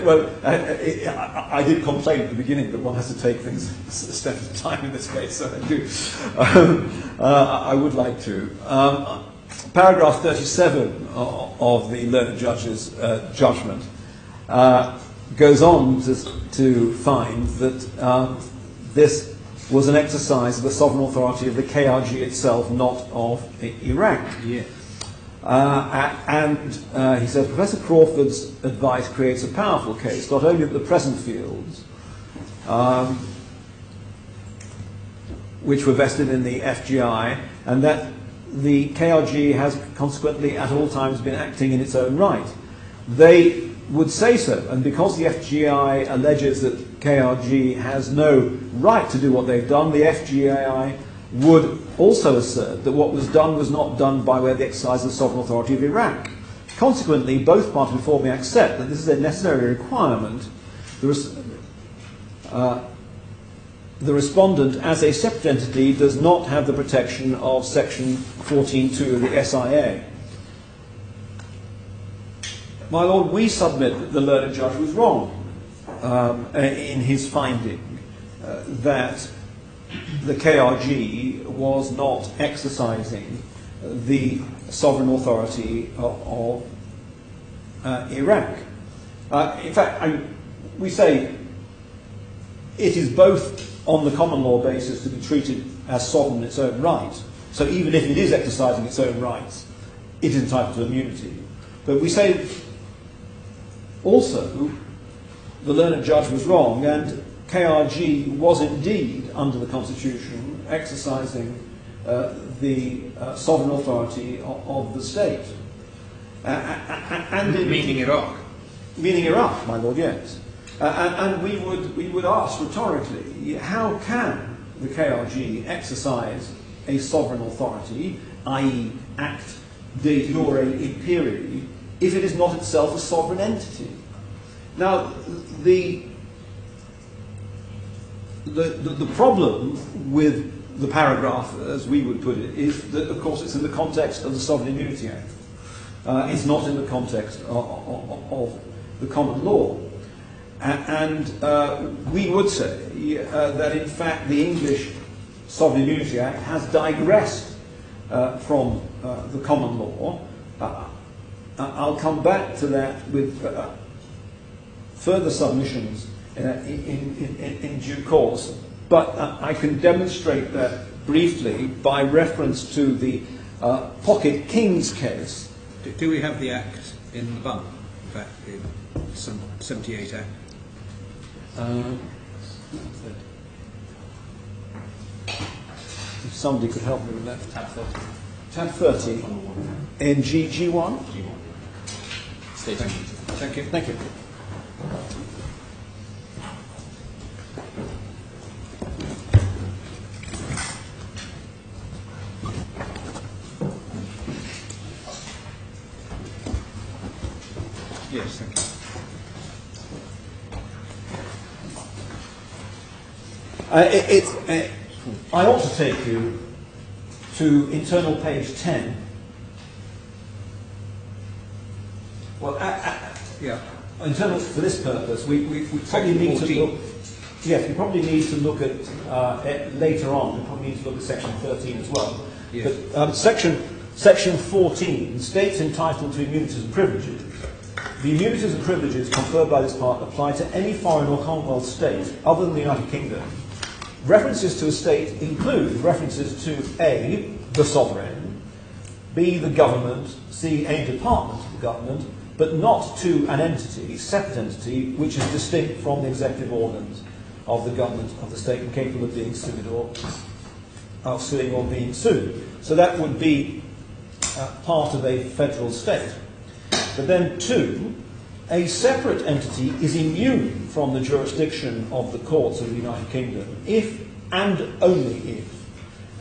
Well, I did complain at the beginning that one has to take things a step at a time in this case, so I do. I would like to. Paragraph 37 of the learned judge's judgment goes on to find that this was an exercise of the sovereign authority of the KRG itself, not of Iraq. Yeah. He says, Professor Crawford's advice creates a powerful case, not only at the present fields, which were vested in the FGI, and that the KRG has consequently at all times been acting in its own right. They would say so, and because the FGI alleges that KRG has no right to do what they've done, the FGI would also assert that what was done was not done by way of the exercise of the sovereign authority of Iraq. Consequently, both parties before me accept that this is a necessary requirement. The respondent, as a separate entity, does not have the protection of Section 14.2 of the SIA. My Lord, we submit that the learned judge was wrong in his finding that the KRG was not exercising the sovereign authority of Iraq. In fact, we say it is both on the common law basis to be treated as sovereign in its own right. So even if it is exercising its own rights, it is entitled to immunity. But we say also the learned judge was wrong, and KRG was indeed, under the Constitution, exercising the sovereign authority of the state. Meaning Iraq? Meaning Iraq, my Lord, yes. And we would ask rhetorically, how can the KRG exercise a sovereign authority, i.e. act de jure imperially, if it is not itself a sovereign entity? Now, the problem with the paragraph, as we would put it, is that, of course, it's in the context of the Sovereign Immunity Act. It's not in the context of the common law. And we would say that, in fact, the English Sovereign Immunity Act has digressed from the common law. I'll come back to that with further submissions in due course, but I can demonstrate that briefly by reference to the Pocket Kings case. Do we have the Act in the bung? In fact, the 78 Act. If somebody could help me with that. Tab 30. Tab 30 in G1. G1. Stay tuned. Thank you. Thank you. Yes, thank you. I ought to take you to internal page 10. Well, Yeah. internal for this purpose, we probably need to look. Yes, we probably need to look at later on. We probably need to look at section 13 as well. Yes. But section 14 states entitled to immunities and privileges. The immunities and privileges conferred by this part apply to any foreign or Commonwealth state other than the United Kingdom. References to a state include references to A, the sovereign, B, the government, C, any department of the government, but not to an entity, separate entity, which is distinct from the executive organs of the government of the state and capable of being sued or suing or being sued. So that would be part of a federal state. But then 2, a separate entity is immune from the jurisdiction of the courts of the United Kingdom if and only if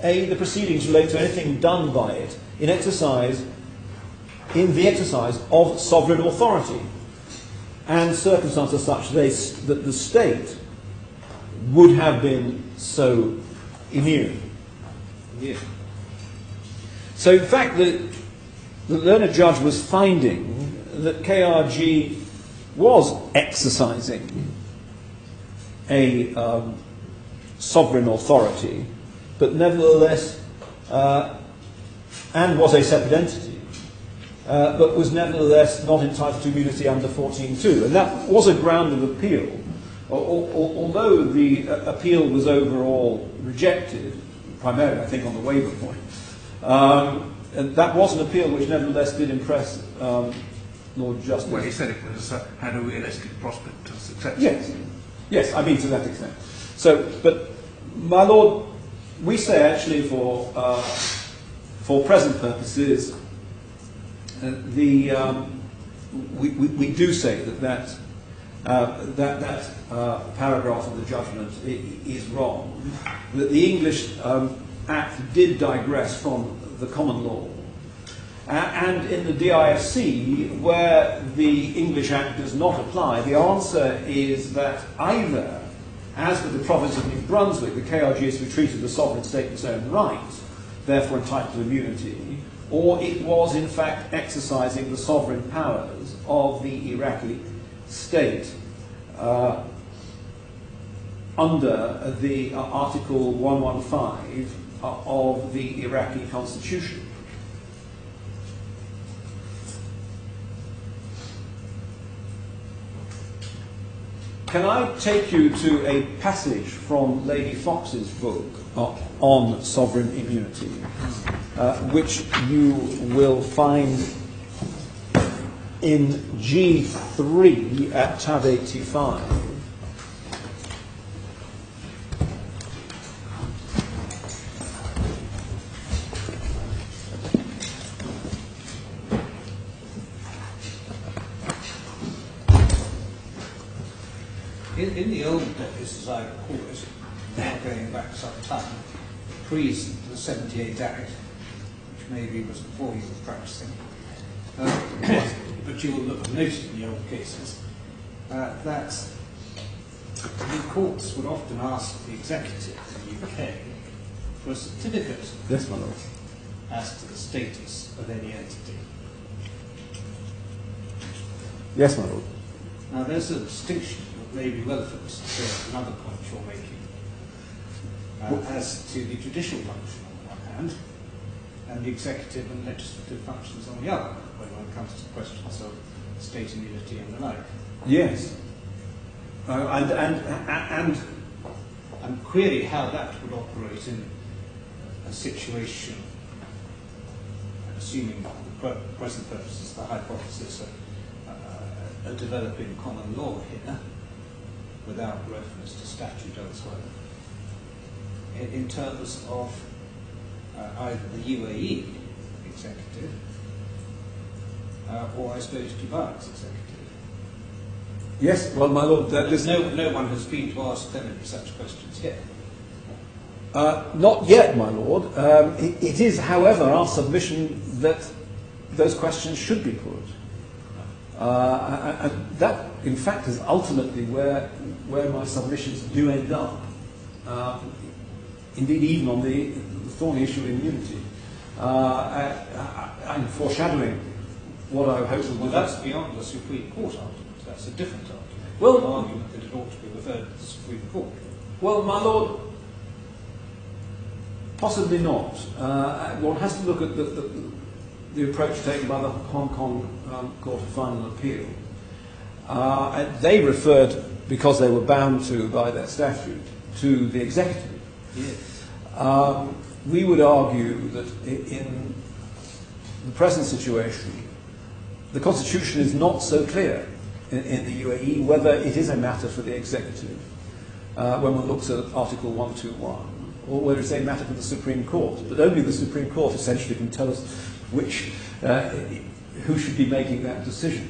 A, the proceedings relate to anything done by it in the exercise of sovereign authority and circumstances such that the state would have been so immune. Yeah. So in fact the learned judge was finding that KRG was exercising a sovereign authority, but nevertheless, and was a separate entity, but was nevertheless not entitled to immunity under 14.2. And that was a ground of appeal, although the appeal was overall rejected, primarily I think on the waiver point. And that was an appeal which nevertheless did impress Lord Justice. Well, he said it was had a realistic prospect of success. Yes, yes, I mean to that extent. So, but my Lord, we say actually for present purposes, we do say that paragraph of the judgment is wrong. That the English Act did digress from the common law. And in the DIFC, where the English Act does not apply, the answer is that either, as with the province of New Brunswick, the KRG is to be treated as a sovereign state in its own right, therefore entitled to immunity, or it was in fact exercising the sovereign powers of the Iraqi state under the Article 115 of the Iraqi constitution. Can I take you to a passage from Lady Fox's book on sovereign immunity, which you will find in G3 at tab 85. In the old days, as I recall it, now going back some time, pre the 78 Act, which maybe was before you were practicing, but you will have noted in the old cases that the courts would often ask the executive in the UK for a certificate Yes, my Lord. as to the status of any entity. Yes, my Lord. Now there's a distinction that may be relevant to another point you're making as to the judicial function on the one hand and the executive and legislative functions on the other when it comes to questions of state immunity and the like. Yes. And query how that would operate in a situation, assuming for present purposes the hypothesis of a developing common law here, without reference to statute elsewhere, in terms of either the UAE executive or, I suppose, Dubai's executive. Yes, well, my Lord, No one has been to ask them any such questions yet. Not yet, my Lord. It is, however, our submission that those questions should be put. And that, in fact, is ultimately where my submissions do end up. Indeed, even on the thorny issue of immunity. I'm foreshadowing what I hope will be. Well, that's beyond the Supreme Court argument. That's a different argument. Well, an argument that it ought to be referred to the Supreme Court. Well, my lord, possibly not. One has to look at the approach taken by the Hong Kong Court of Final Appeal. They referred, because they were bound to by their statute, to the executive. Yes. We would argue that in the present situation, the Constitution is not so clear in the UAE whether it is a matter for the executive when one looks at Article 121, or whether it's a matter for the Supreme Court. But only the Supreme Court essentially can tell us who should be making that decision.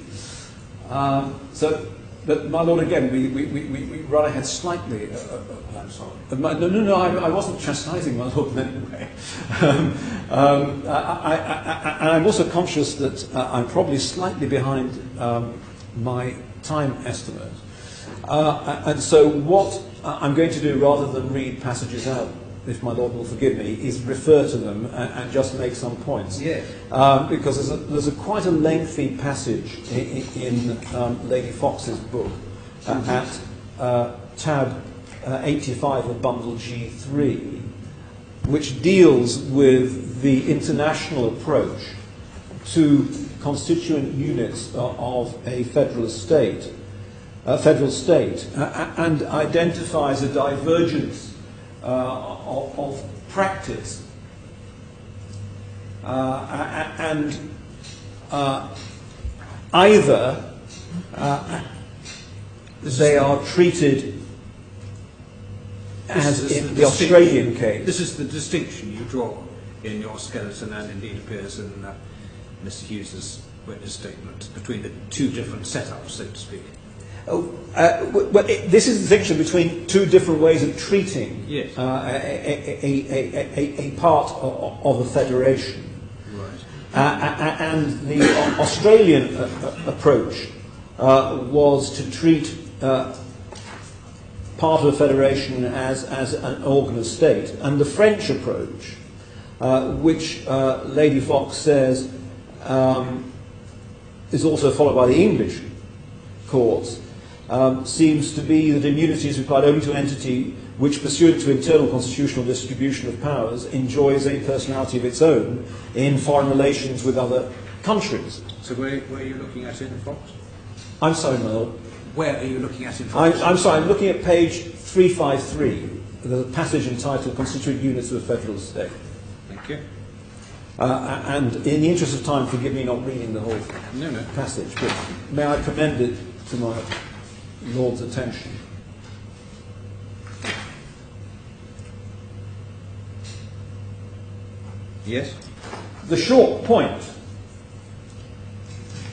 But my lord, again, we run ahead slightly. I'm sorry. No, I wasn't chastising my lord in any way. And I'm also conscious that I'm probably slightly behind my time estimate. And so what I'm going to do, rather than read passages out, if my lord will forgive me, is refer to them and just make some points. Yes. Because there's quite a lengthy passage in Lady Fox's book at tab 85 of bundle G3, which deals with the international approach to constituent units of a federal state, and identifies a divergence of practice, and either they are treated as in the Australian case. This is the distinction you draw in your skeleton, and indeed appears in Mr. Hughes's witness statement, between the two different setups, so to speak. This is the distinction between two different ways of treating Yes. a part of a federation. Right. And the Australian approach was to treat part of a federation as an organ of state. And the French approach, which Lady Fox says is also followed by the English courts, seems to be that immunity is required only to an entity which, pursuant to internal constitutional distribution of powers, enjoys a personality of its own in foreign relations with other countries. So where are you looking at in Fox? I'm sorry, my lord. Where are you looking at in Fox? I'm sorry, I'm looking at page 353, the passage entitled Constituent Units of a Federal State. Thank you. And in the interest of time, forgive me not reading the whole passage, but may I commend it to my Lord's attention. Yes. The short point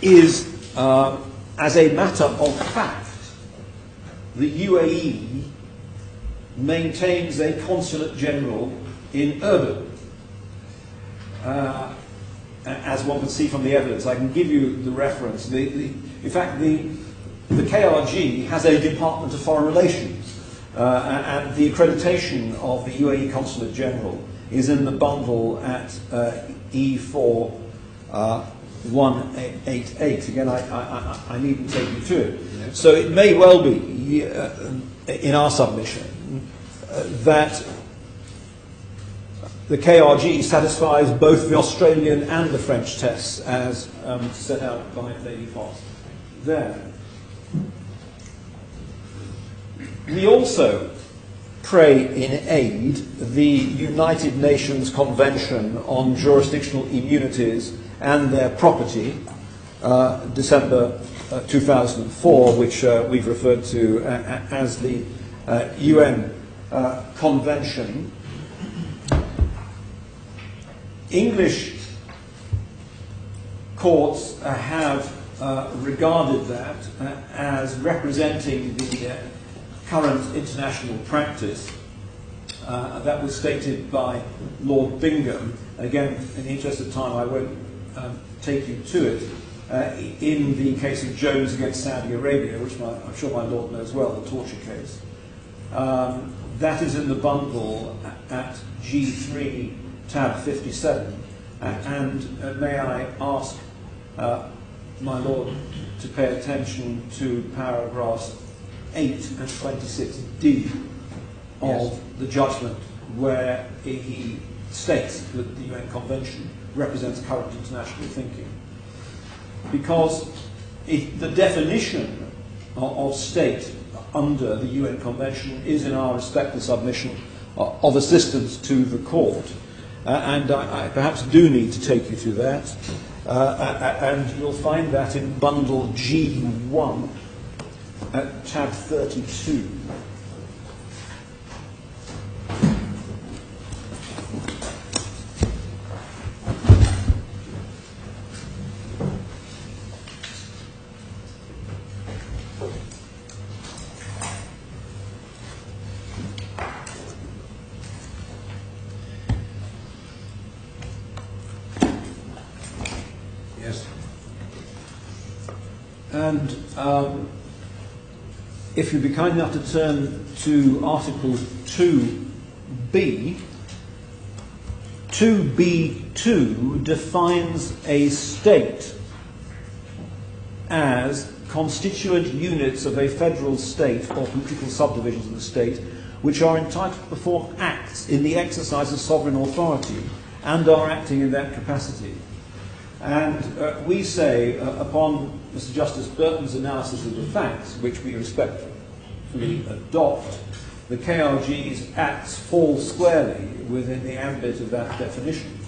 is, as a matter of fact, the UAE maintains a consulate general in Erbil. As one can see from the evidence, I can give you the reference. In fact, the KRG has a Department of Foreign Relations, and the accreditation of the UAE Consulate General is in the bundle at E4 188. Again, I needn't take you to it. Yes. So it may well be, in our submission, that the KRG satisfies both the Australian and the French tests as set out by Lady Fox there. We also pray in aid the United Nations Convention on Jurisdictional Immunities and Their Property, December 2004, which we've referred to as the UN Convention. English courts have regarded that as representing the current international practice that was stated by Lord Bingham. Again, in the interest of time, I won't take you to it. in the case of Jones against Saudi Arabia, which I'm sure my Lord knows well, the torture case. That is in the bundle at G3, tab 57. And may I ask my Lord to pay attention to paragraphs 8 and 26D of the judgment, where he states that the UN Convention represents current international thinking. Because the definition of state under the UN Convention is, in our respect, the submission of assistance to the court. And I perhaps do need to take you through that. And you'll find that in bundle G1 at tab 32. And if you'd be kind enough to turn to Article 2B, 2B2 defines a state as constituent units of a federal state or political subdivisions of the state which are entitled to perform acts in the exercise of sovereign authority and are acting in that capacity. And we say, upon Mr. Justice Burton's analysis of the facts, which we respectfully adopt, the KRG's acts fall squarely within the ambit of that definition.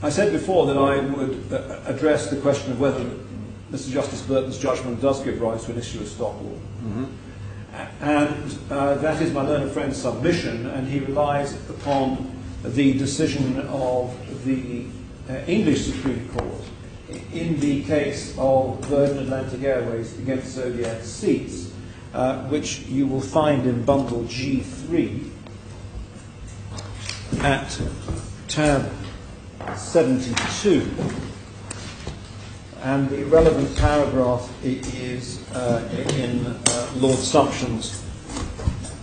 I said before that I would address the question of whether Mr. Justice Burton's judgment does give rise to an issue of stoppable. And that is my learned friend's submission, and he relies upon the decision of the English Supreme Court in the case of Virgin Atlantic Airways against Zodiac Seats, which you will find in bundle G3 at tab 72. And the relevant paragraph is in Lord Sumption's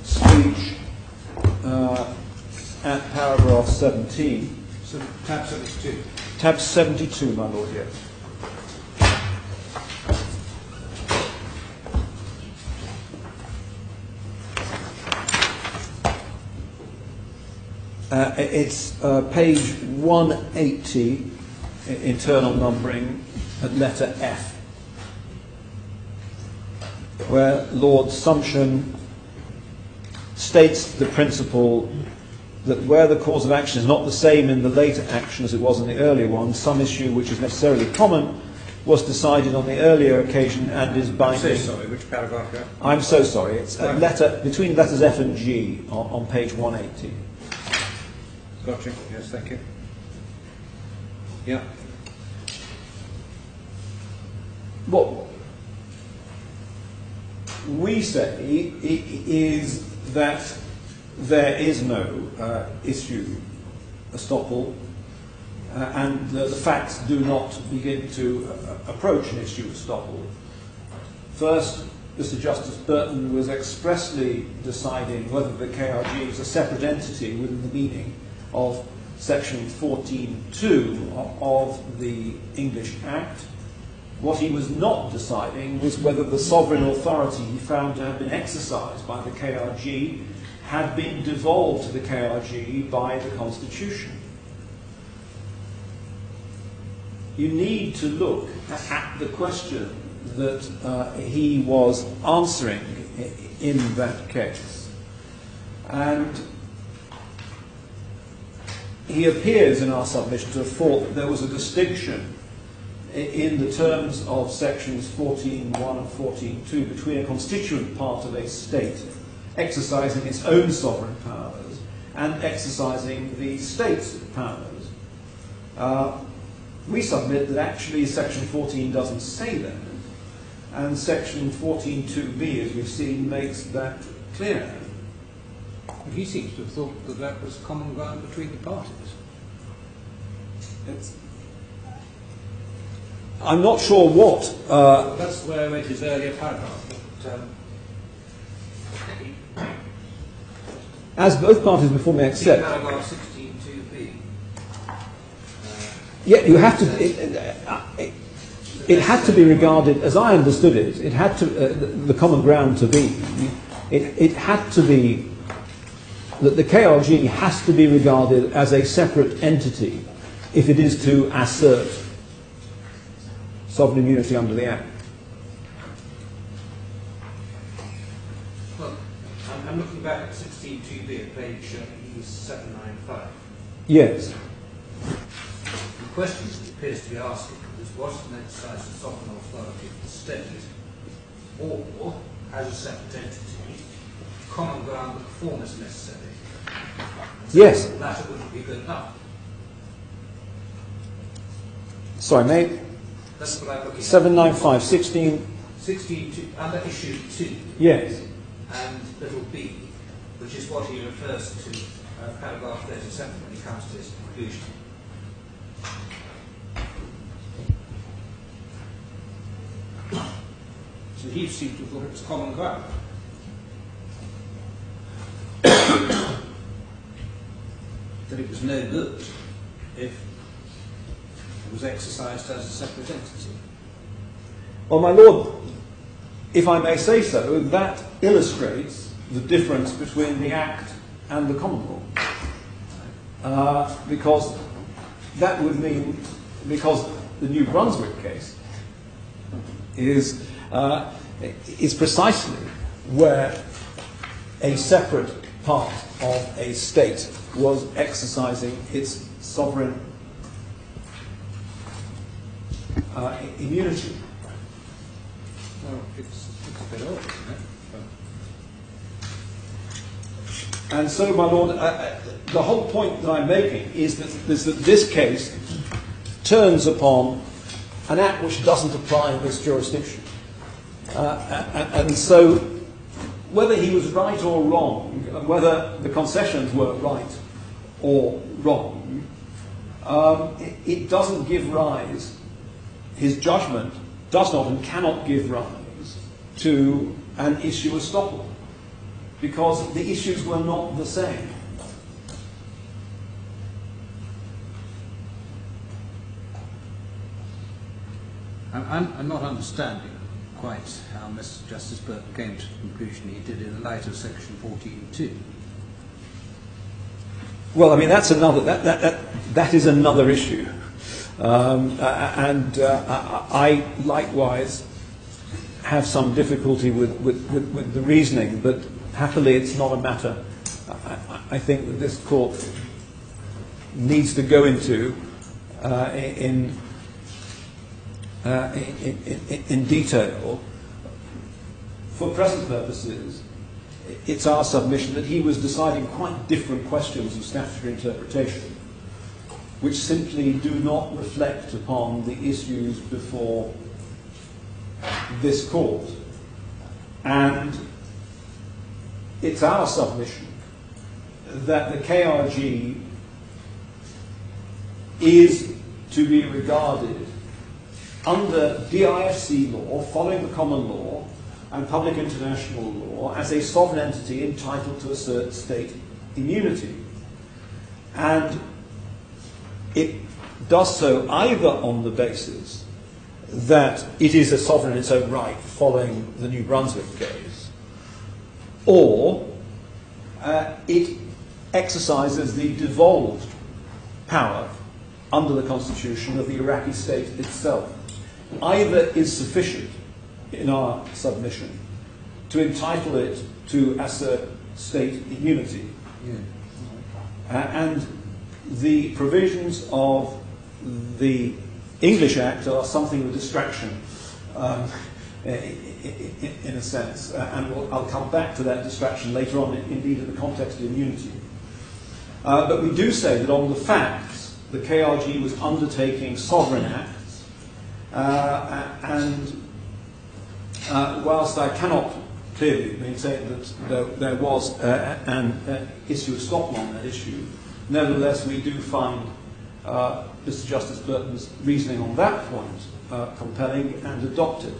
speech at paragraph 17. So tab 72. Tab 72, my Lord, yes. It's page 180, internal numbering, at letter F, where Lord Sumption states the principle that where the cause of action is not the same in the later action as it was in the earlier one, some issue which is necessarily common was decided on the earlier occasion and is binding. I'm so sorry, which paragraph here? I'm so sorry. It's a letter between letters F and G on page 180. Gotcha. Yes, thank you. Yeah. What we say is that there is no issue estoppel, and the facts do not begin to approach an issue estoppel. First, Mr. Justice Burton was expressly deciding whether the KRG is a separate entity within the meaning of section 14.2 of the English Act. What he was not deciding was whether the sovereign authority he found to have been exercised by the KRG had been devolved to the KRG by the Constitution. You need to look at the question that he was answering in that case. And he appears in our submission to have thought that there was a distinction in the terms of sections 14.1 and 14.2 between a constituent part of a state exercising its own sovereign powers and exercising the state's powers. We submit that actually section 14 doesn't say that, and section 14.2b, as we've seen, makes that clear. He seems to have thought that that was common ground between the parties. I'm not sure what. That's where I read his earlier paragraph. As both parties before me accept. Paragraph 16.2b. Yeah, you have to. It had to be regarded, as I understood it. It had to the common ground to be. It had to be that the KRG has to be regarded as a separate entity if it is to assert sovereign immunity under the Act. Well, I'm looking back at 16.2b at page 795. Yes. The question it appears to be asking is, was it an exercise of sovereign authority of the state, or, as a separate entity, common ground that form is necessary? So Yes. the latter wouldn't be good enough. Sorry, mate. That's what I'm looking at. 795, 16. 16.2, under issue 2, Yes. and little b, which is what he refers to, paragraph 37, when he comes to his conclusion. So he seemed to have thought it was common ground. That it was no good if it was exercised as a separate entity. Well, my lord, if I may say so, that illustrates the difference between the Act and the common law. Because that would mean, because the New Brunswick case is precisely where a separate part of a state was exercising its sovereign immunity. Well, it's a bit odd, isn't it? And so, my lord, the whole point that I'm making is that this case turns upon an act which doesn't apply in this jurisdiction. And so, whether he was right or wrong, whether the concessions were right or wrong, it doesn't give rise, his judgment does not and cannot give rise to an issue estoppel, because the issues were not the same. I'm not understanding quite how Mr. Justice Burton came to the conclusion he did in the light of section 14.2. Well, I mean, that's another, that is another issue. I likewise have some difficulty with the reasoning, but happily it's not a matter I think that this court needs to go into in detail. For present purposes, it's our submission that he was deciding quite different questions of statutory interpretation, which simply do not reflect upon the issues before this court. And it's our submission that the KRG is to be regarded under DIFC law, following the common law and public international law, as a sovereign entity entitled to assert state immunity. And it does so either on the basis that it is a sovereign in its own right, following the New Brunswick case, or it exercises the devolved power under the constitution of the Iraqi state itself. Either is sufficient, in our submission, to entitle it to assert state immunity. And the provisions of the English Act are something of a distraction, in a sense, and I'll come back to that distraction later on, indeed, in the context of immunity. But we do say that on the facts, the KRG was undertaking sovereign acts, and whilst I cannot clearly maintain that there was an issue of estoppel on that issue, nevertheless we do find Mr. Justice Burton's reasoning on that point compelling and adopted.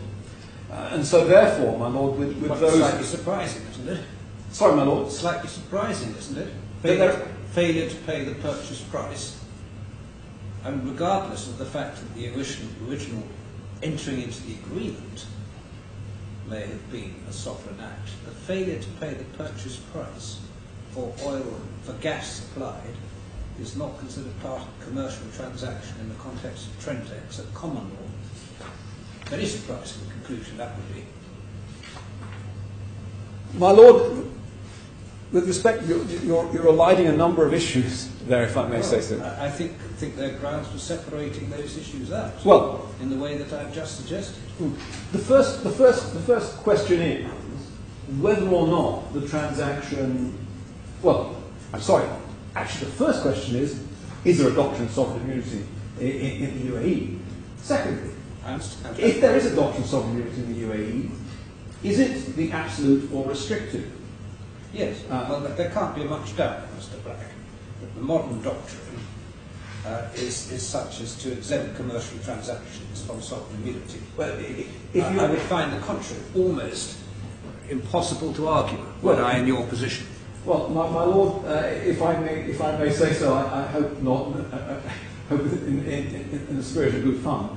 And so therefore, my Lord, with those... Slightly surprising, isn't it? Sorry, my Lord? Slightly surprising, isn't it? Failure to pay the purchase price, and regardless of the fact that the original entering into the agreement may have been a sovereign act, the failure to pay the purchase price for oil, for gas supplied, is not considered part of a commercial transaction in the context of Trentex at common law. Very surprising conclusion that would be. My Lord, with respect, you're eliding a number of issues there, if I may say so. I think there are grounds for separating those issues out. Well, in the way that I've just suggested. the first question is whether or not the transaction. Well, I'm sorry. Actually, the first question is there a doctrine of sovereign immunity in the UAE? Secondly, if there is a doctrine of sovereign immunity in the UAE, is it the absolute or restrictive? Yes. Well, there can't be much doubt, Mr. Black, that the modern doctrine is such as to exempt commercial transactions from sovereign immunity. Well, I would find the contrary almost impossible to argue were I in your position. Well, my Lord, if I may say so, I hope not. Hope in the spirit of good fun.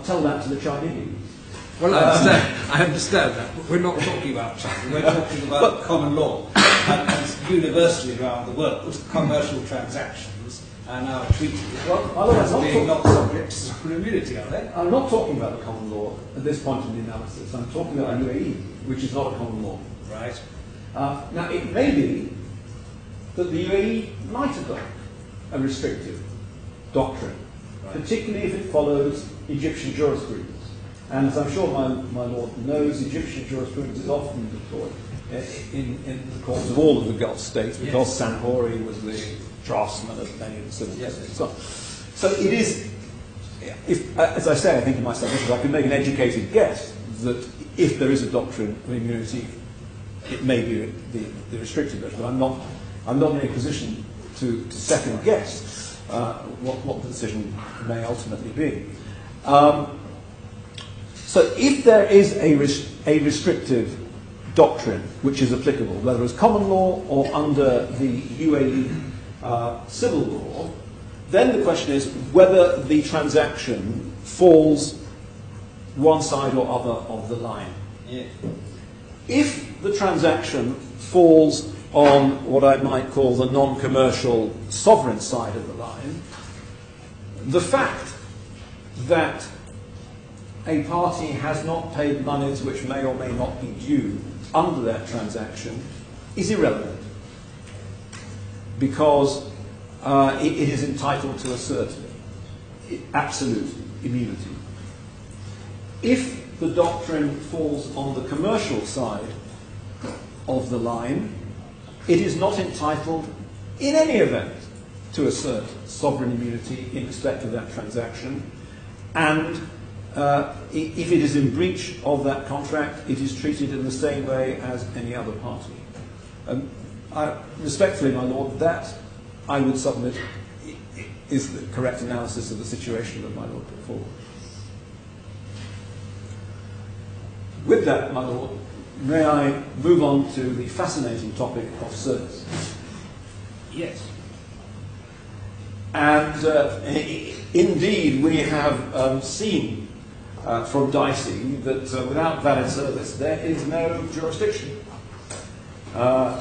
Tell that to the Chinese. Well, I understand that, but we're not talking about China. We're talking about common law. And universally around the world, commercial transactions are now treated as being not subject to sovereign immunity, are they? I'm not talking about the common law at this point in the analysis. I'm talking about UAE, which is not a common law. Right. Now, it may be that the UAE might adopt a restrictive doctrine, particularly if it follows Egyptian jurisprudence. And as I'm sure my Lord knows, Egyptian jurisprudence is often deployed in the courts of all of the Gulf states, because Sanhori was the draftsman of many of the civil cases. So it is, as I say, I think in my submission, I can make an educated guess that if there is a doctrine of immunity, it may be the restrictive version, but I'm not in a position to second guess what the decision may ultimately be. So if there is a restrictive doctrine which is applicable, whether as common law or under the UAE civil law, then the question is whether the transaction falls one side or other of the line. Yeah. If the transaction falls on what I might call the non-commercial sovereign side of the line, the fact that a party has not paid monies which may or may not be due under that transaction is irrelevant, because it is entitled to assert absolute immunity. If the doctrine falls on the commercial side of the line, it is not entitled in any event to assert sovereign immunity in respect of that transaction, and if it is in breach of that contract, it is treated in the same way as any other party. Respectfully, my Lord, that I would submit is the correct analysis of the situation that my Lord put forward. With that, my Lord, may I move on to the fascinating topic of service? Yes. And indeed, we have seen from Dicey that without valid service there is no jurisdiction. I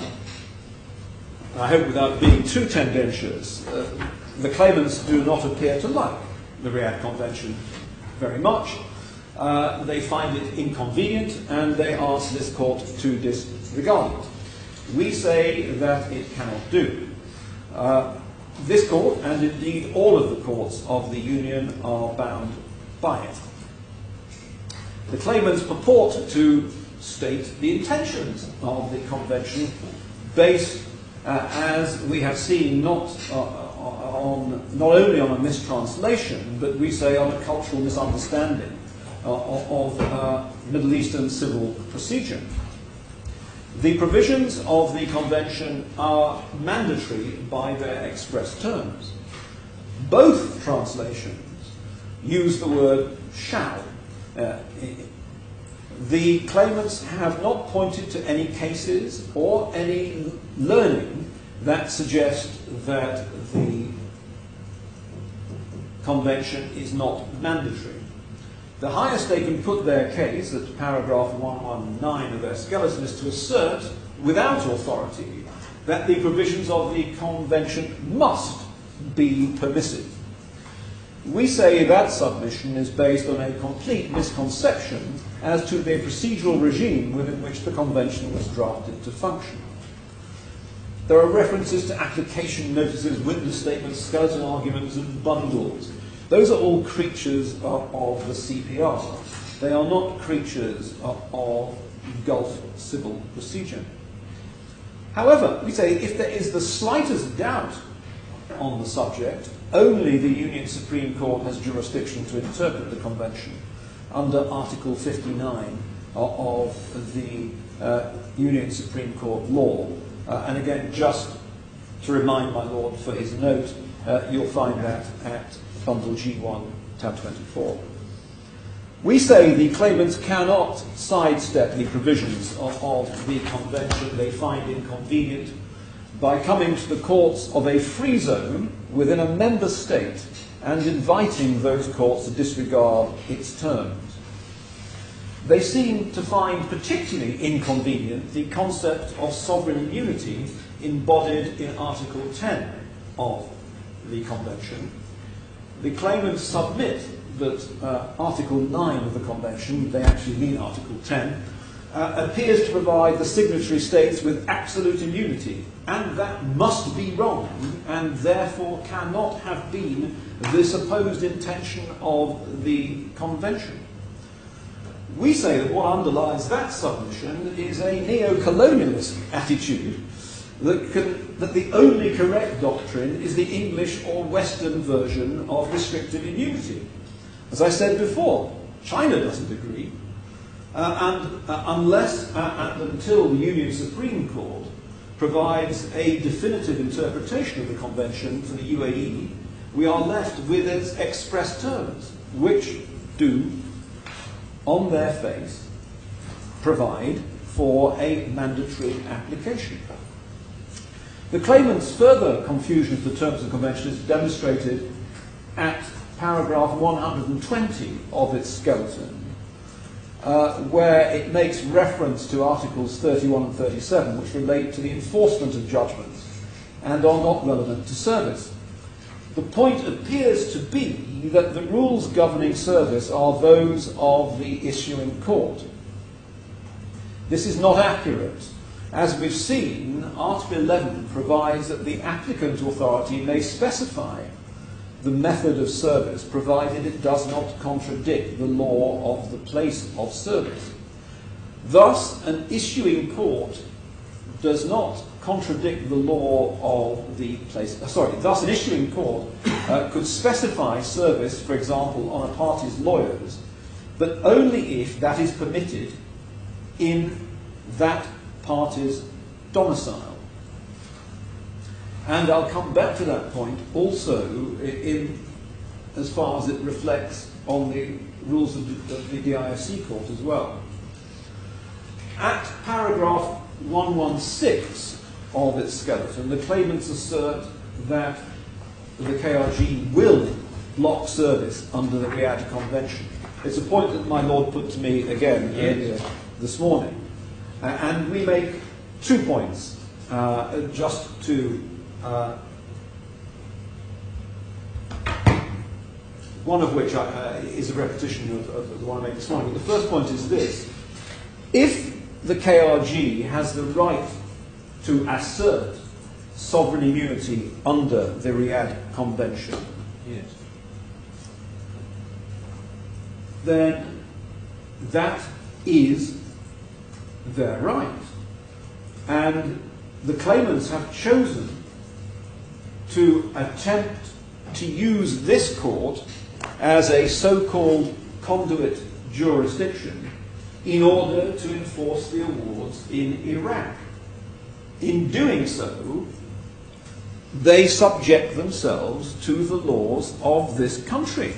hope without being too tendentious, the claimants do not appear to like the Riyadh Convention very much. They find it inconvenient and they ask this court to disregard it. We say that it cannot do. This court, and indeed all of the courts of the Union, are bound by it. The claimants purport to state the intentions of the Convention based, as we have seen, not only on a mistranslation, but we say on a cultural misunderstanding of Middle Eastern civil procedure. The provisions of the Convention are mandatory by their express terms. Both translations use the word shall. The claimants have not pointed to any cases or any learning that suggest that the convention is not mandatory. The highest they can put their case, at paragraph 119 of their skeleton, is to assert, without authority, that the provisions of the convention must be permissive. We say that submission is based on a complete misconception as to the procedural regime within which the convention was drafted to function. There are references to application notices, witness statements, skeleton arguments, and bundles. Those are all creatures of the CPR. They are not creatures of Gulf civil procedure. However, we say if there is the slightest doubt on the subject, only the Union Supreme Court has jurisdiction to interpret the Convention under Article 59 of the Union Supreme Court law. And again, just to remind my Lord for his note, you'll find that at Bundle G1, tab 24. We say the claimants cannot sidestep the provisions of the Convention they find inconvenient by coming to the courts of a free zone within a member state and inviting those courts to disregard its terms. They seem to find particularly inconvenient the concept of sovereign immunity embodied in Article 10 of the Convention. The claimants submit that Article 9 of the Convention, they actually mean Article 10, appears to provide the signatory states with absolute immunity, and that must be wrong, and therefore cannot have been the supposed intention of the Convention. We say that what underlies that submission is a neo-colonialist attitude that the only correct doctrine is the English or Western version of restrictive immunity. As I said before, China doesn't agree, and unless and until the Union Supreme Court provides a definitive interpretation of the Convention for the UAE, we are left with its express terms, which do, on their face, provide for a mandatory application. The claimant's further confusion of the terms of the Convention is demonstrated at paragraph 120 of its skeleton, where it makes reference to Articles 31 and 37, which relate to the enforcement of judgments and are not relevant to service. The point appears to be that the rules governing service are those of the issuing court. This is not accurate. As we've seen, Article 11 provides that the applicant authority may specify the method of service, provided it does not contradict the law of the place of service. Thus, an issuing court does not contradict the law of the place. Thus, an issuing court could specify service, for example, on a party's lawyers, but only if that is permitted in that party's domicile. And I'll come back to that point also in as far as it reflects on the rules of the DIFC court as well. At paragraph 116 of its skeleton, the claimants assert that the KRG will block service under the Riyadh Convention. It's a point that my Lord put to me again earlier this morning. And we make 2 points, just to one of which is a repetition of the one I made this morning. But the first point is this. If the KRG has the right to assert sovereign immunity under the Riyadh Convention, yes, then that is their right. And the claimants have chosen to attempt to use this court as a so-called conduit jurisdiction in order to enforce the awards in Iraq. In doing so, they subject themselves to the laws of this country.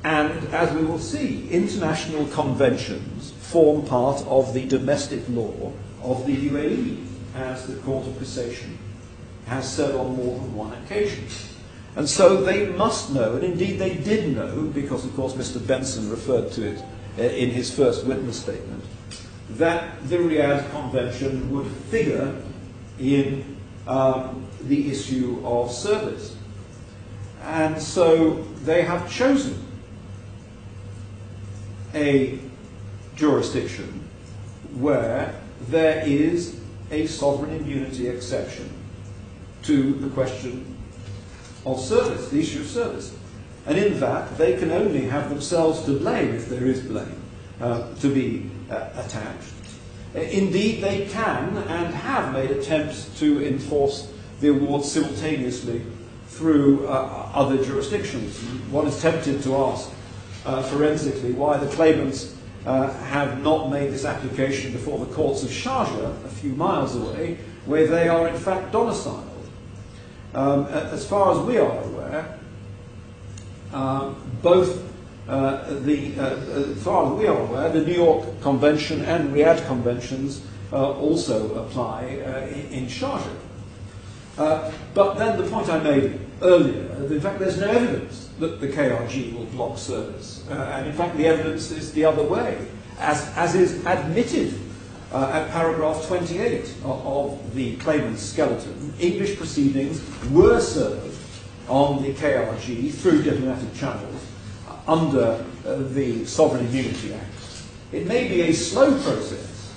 And as we will see, international conventions form part of the domestic law of the UAE, as the Court of Cassation has said on more than one occasion. And so they must know, and indeed they did know, because of course Mr. Benson referred to it in his first witness statement, that the Riyadh Convention would figure in the issue of service. And so they have chosen a jurisdiction where there is a sovereign immunity exception to the question of service, the issue of service. And in that, they can only have themselves to blame, if there is blame, to be attached. Indeed, they can and have made attempts to enforce the award simultaneously through other jurisdictions. One is tempted to ask forensically why the claimants have not made this application before the courts of Sharjah, a few miles away, where they are in fact domiciled. As far as we are aware, as far as we are aware, the New York Convention and Riyadh Conventions also apply in Sharjah. But then the point I made earlier, in fact there's no evidence that the KRG will block service. And in fact the evidence is the other way, as is admitted at paragraph 28 of the claimant's skeleton. English proceedings were served on the KRG through diplomatic channels under the Sovereign Immunity Act. It may be a slow process,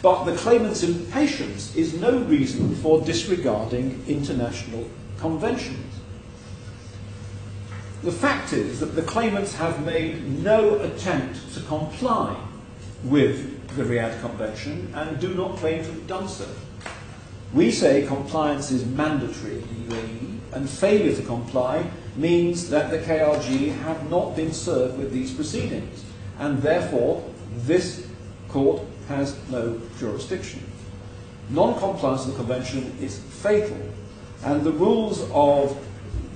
but the claimant's impatience is no reason for disregarding international conventions. The fact is that the claimants have made no attempt to comply with the Riyadh Convention and do not claim to have done so. We say compliance is mandatory in the UAE, and failure to comply means that the KRG have not been served with these proceedings, and therefore this court has no jurisdiction. Non-compliance with the convention is fatal, and the rules of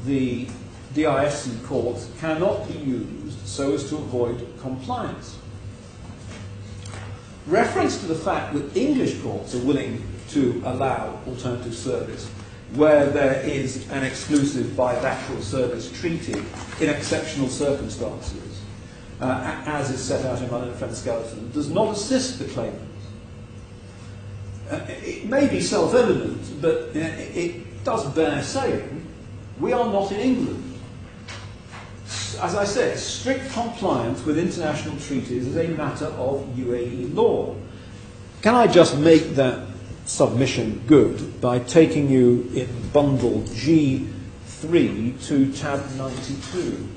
the DISC courts cannot be used so as to avoid compliance. Reference to the fact that English courts are willing to allow alternative service where there is an exclusive bilateral service treaty in exceptional circumstances, as is set out in my learned friend skeleton, does not assist the claimants. It may be self-evident, but it does bear saying, we are not in England. As I said, strict compliance with international treaties is a matter of UAE law. Can I just make that submission good by taking you in bundle G3 to tab 92?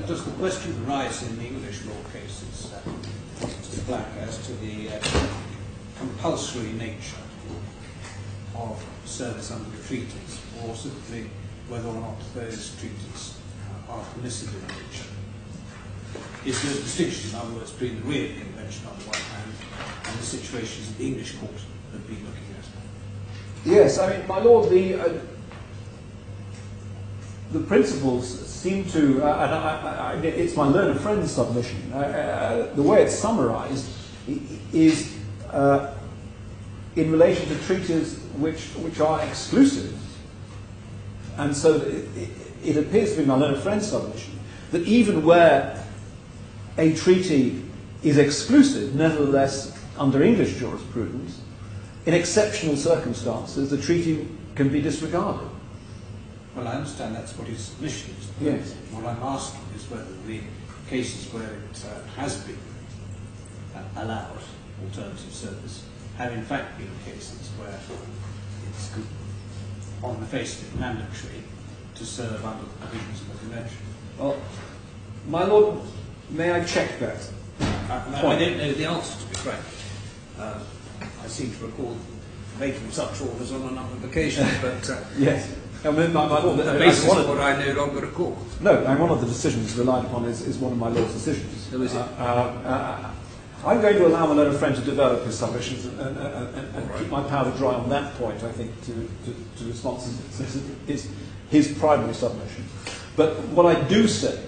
Does the question arise in the English law cases, Mr. Black, as to the compulsory nature of service under the treaties, or simply whether or not those treaties are permissive in nature? Is there a distinction, in other words, between the Riyadh Convention on the one hand and the situations that the English court have been looking at? Yes, I mean, my lord, the principles seem to, and it's my learned friend's submission, the way it's summarised is in relation to treaties which are exclusive. And so it appears to be my learned friend's submission that even where a treaty is exclusive, nevertheless, under English jurisprudence, in exceptional circumstances, the treaty can be disregarded. Well, I understand that's what his submission is. Yes. What I'm asking is whether the cases where it has been allowed alternative service have in fact been cases where it's on the face of it mandatory to serve under the provisions of the convention. Well, my lord, may I check that? I don't know the answer, to be frank. I seem to recall making such orders on a number of occasions, but yes. I mean, the basis of what I no longer recall. No, and one of the decisions relied upon is one of my lord's decisions. Who is it? I'm going to allow my learned friend to develop his submissions and keep my powder dry on that point, I think, to respond to his primary submission. But what I do say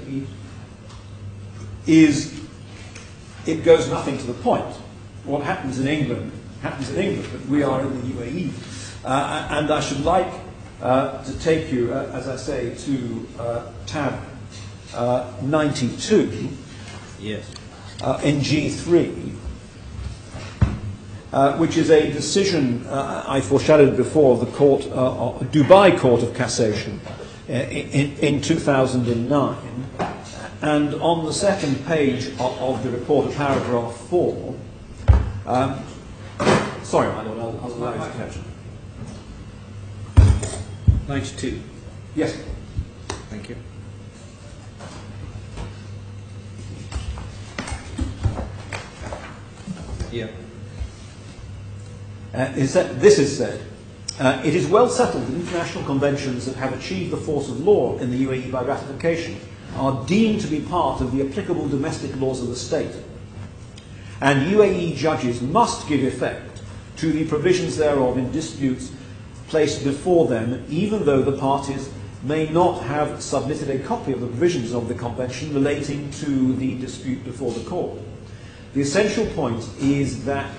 is it goes nothing to the point. What happens in England happens in England, but we are in the UAE. And I should like to take you, as I say, to tab 92. Yes. In G3, which is a decision I foreshadowed before of the court, Dubai Court of Cassation in 2009. And on the second page of the report, of paragraph 4, sorry, my lord, I'll allow you to catch it. 92. Yes. Thank you. Yeah. This is said, it is well settled that international conventions that have achieved the force of law in the UAE by ratification are deemed to be part of the applicable domestic laws of the state. And UAE judges must give effect to the provisions thereof in disputes placed before them, even though the parties may not have submitted a copy of the provisions of the convention relating to the dispute before the court. The essential point is that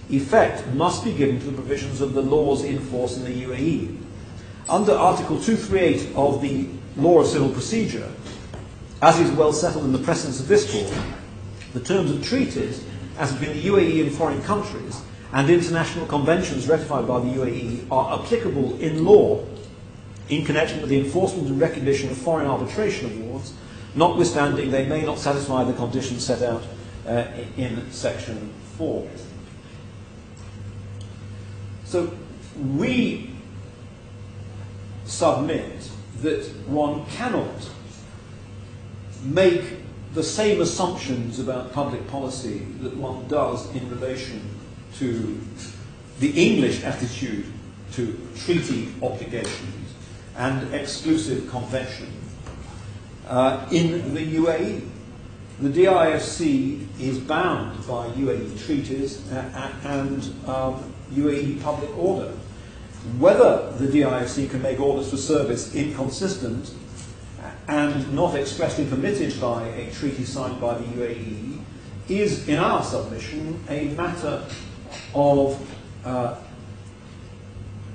effect must be given to the provisions of the laws in force in the UAE. Under Article 238 of the Law of Civil Procedure, as is well settled in the precedents of this court, the terms of treaties, as between the UAE and foreign countries, and international conventions ratified by the UAE are applicable in law in connection with the enforcement and recognition of foreign arbitration awards, notwithstanding they may not satisfy the conditions set out in section 4. So we submit that one cannot make the same assumptions about public policy that one does in relation to the English attitude to treaty obligations and exclusive convention in the UAE. The DIFC is bound by UAE treaties and UAE public order. Whether the DIFC can make orders for service inconsistent and not expressly permitted by a treaty signed by the UAE is, in our submission, a matter of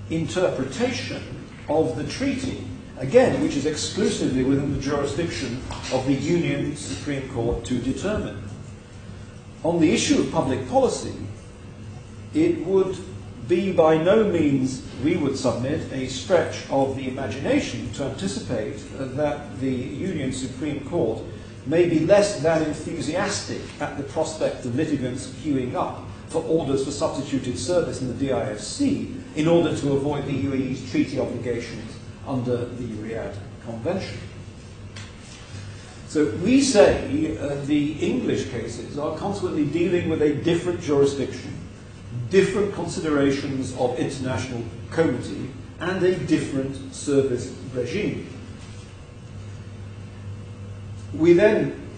interpretation of the treaty, again, which is exclusively within the jurisdiction of the Union Supreme Court to determine. On the issue of public policy, it would be by no means, we would submit, a stretch of the imagination to anticipate that the Union Supreme Court may be less than enthusiastic at the prospect of litigants queuing up for orders for substituted service in the DIFC in order to avoid the UAE's treaty obligations under the Riyadh Convention. So we say the English cases are consequently dealing with a different jurisdiction, different considerations of international comity, and a different service regime. We then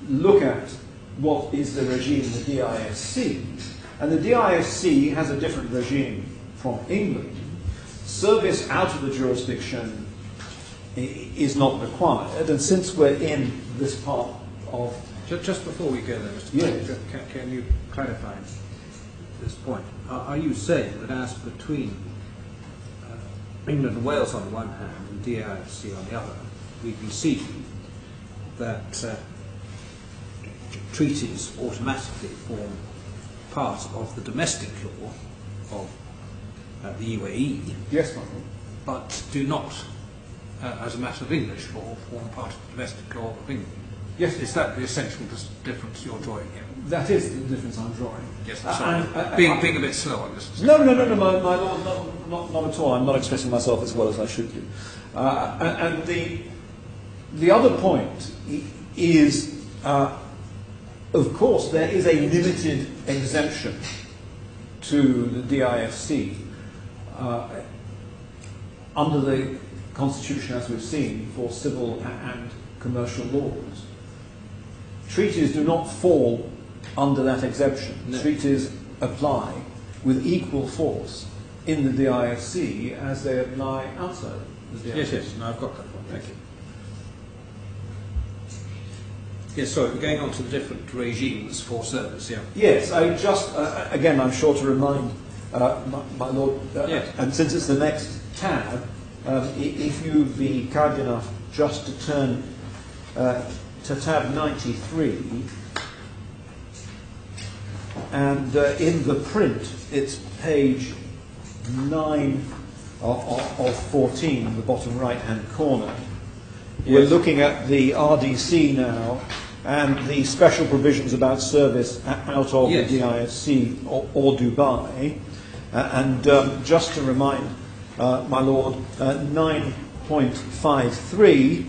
look at what is the regime in the DIFC, and the DIFC has a different regime from England. Service out of the jurisdiction is not required, and since we're in this part of... Just before we go there, Mr. Yes. Can you clarify this point? Are you saying that as between England and Wales on the one hand and DIFC on the other, we can see that treaties automatically form part of the domestic law of the UAE, Yes, my lord. but do not, as a matter of English law, form part of the domestic law of England? Yes, Is that the essential difference you're drawing here? that is the difference I'm drawing. Yes, I'm sorry. Being a bit slow on this. No, my lord, not at all. I'm not expressing myself as well as I should do. And the other point is, of course, there is a limited exemption to the DIFC under the Constitution, as we've seen, for civil and commercial laws. Treaties do not fall under that exemption. No. Treaties apply with equal force in the DIFC as they apply outside the DIFC. Yes, yes. No, I've got that one. Thank you. Yes, sorry, we're going on to the different regimes for service, yeah. Yes, I just, again, I'm sure to remind my Lord, Yes. and since it's the next tab, if you'd be kind enough just to turn to tab 93, and in the print, it's page 9 of 14, the bottom right-hand corner. We're looking at the RDC now, and the special provisions about service out of Yes. the DIFC or Dubai. And just to remind my Lord, 9.53,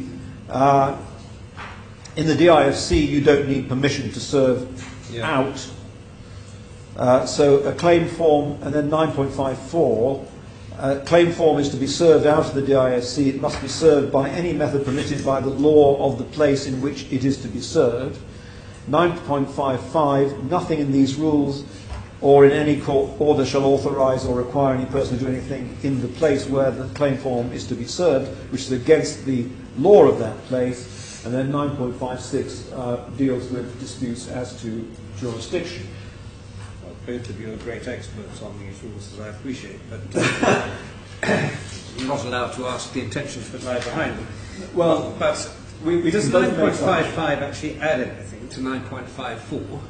in the DIFC you don't need permission to serve out. So a claim form, and then 9.54, claim form is to be served out of the DIFC. It must be served by any method permitted by the law of the place in which it is to be served. 9.55, nothing in these rules or in any court order shall authorise or require any person to do anything in the place where the claim form is to be served, which is against the law of that place. And then 9.56 deals with disputes as to jurisdiction. Both of you are great experts on these rules, as I appreciate, but you're not allowed to ask the intentions that lie behind them. Well, but we does can both make 9.55 actually add anything to 9.54?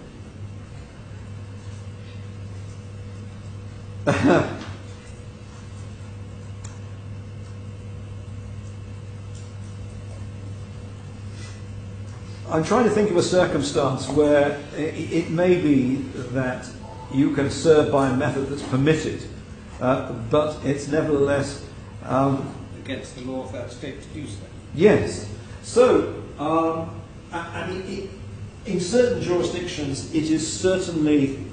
I'm trying to think of a circumstance where it may be that you can serve by a method that's permitted, but it's nevertheless Against the law of that state to do so. yes. So, in certain jurisdictions, it is certainly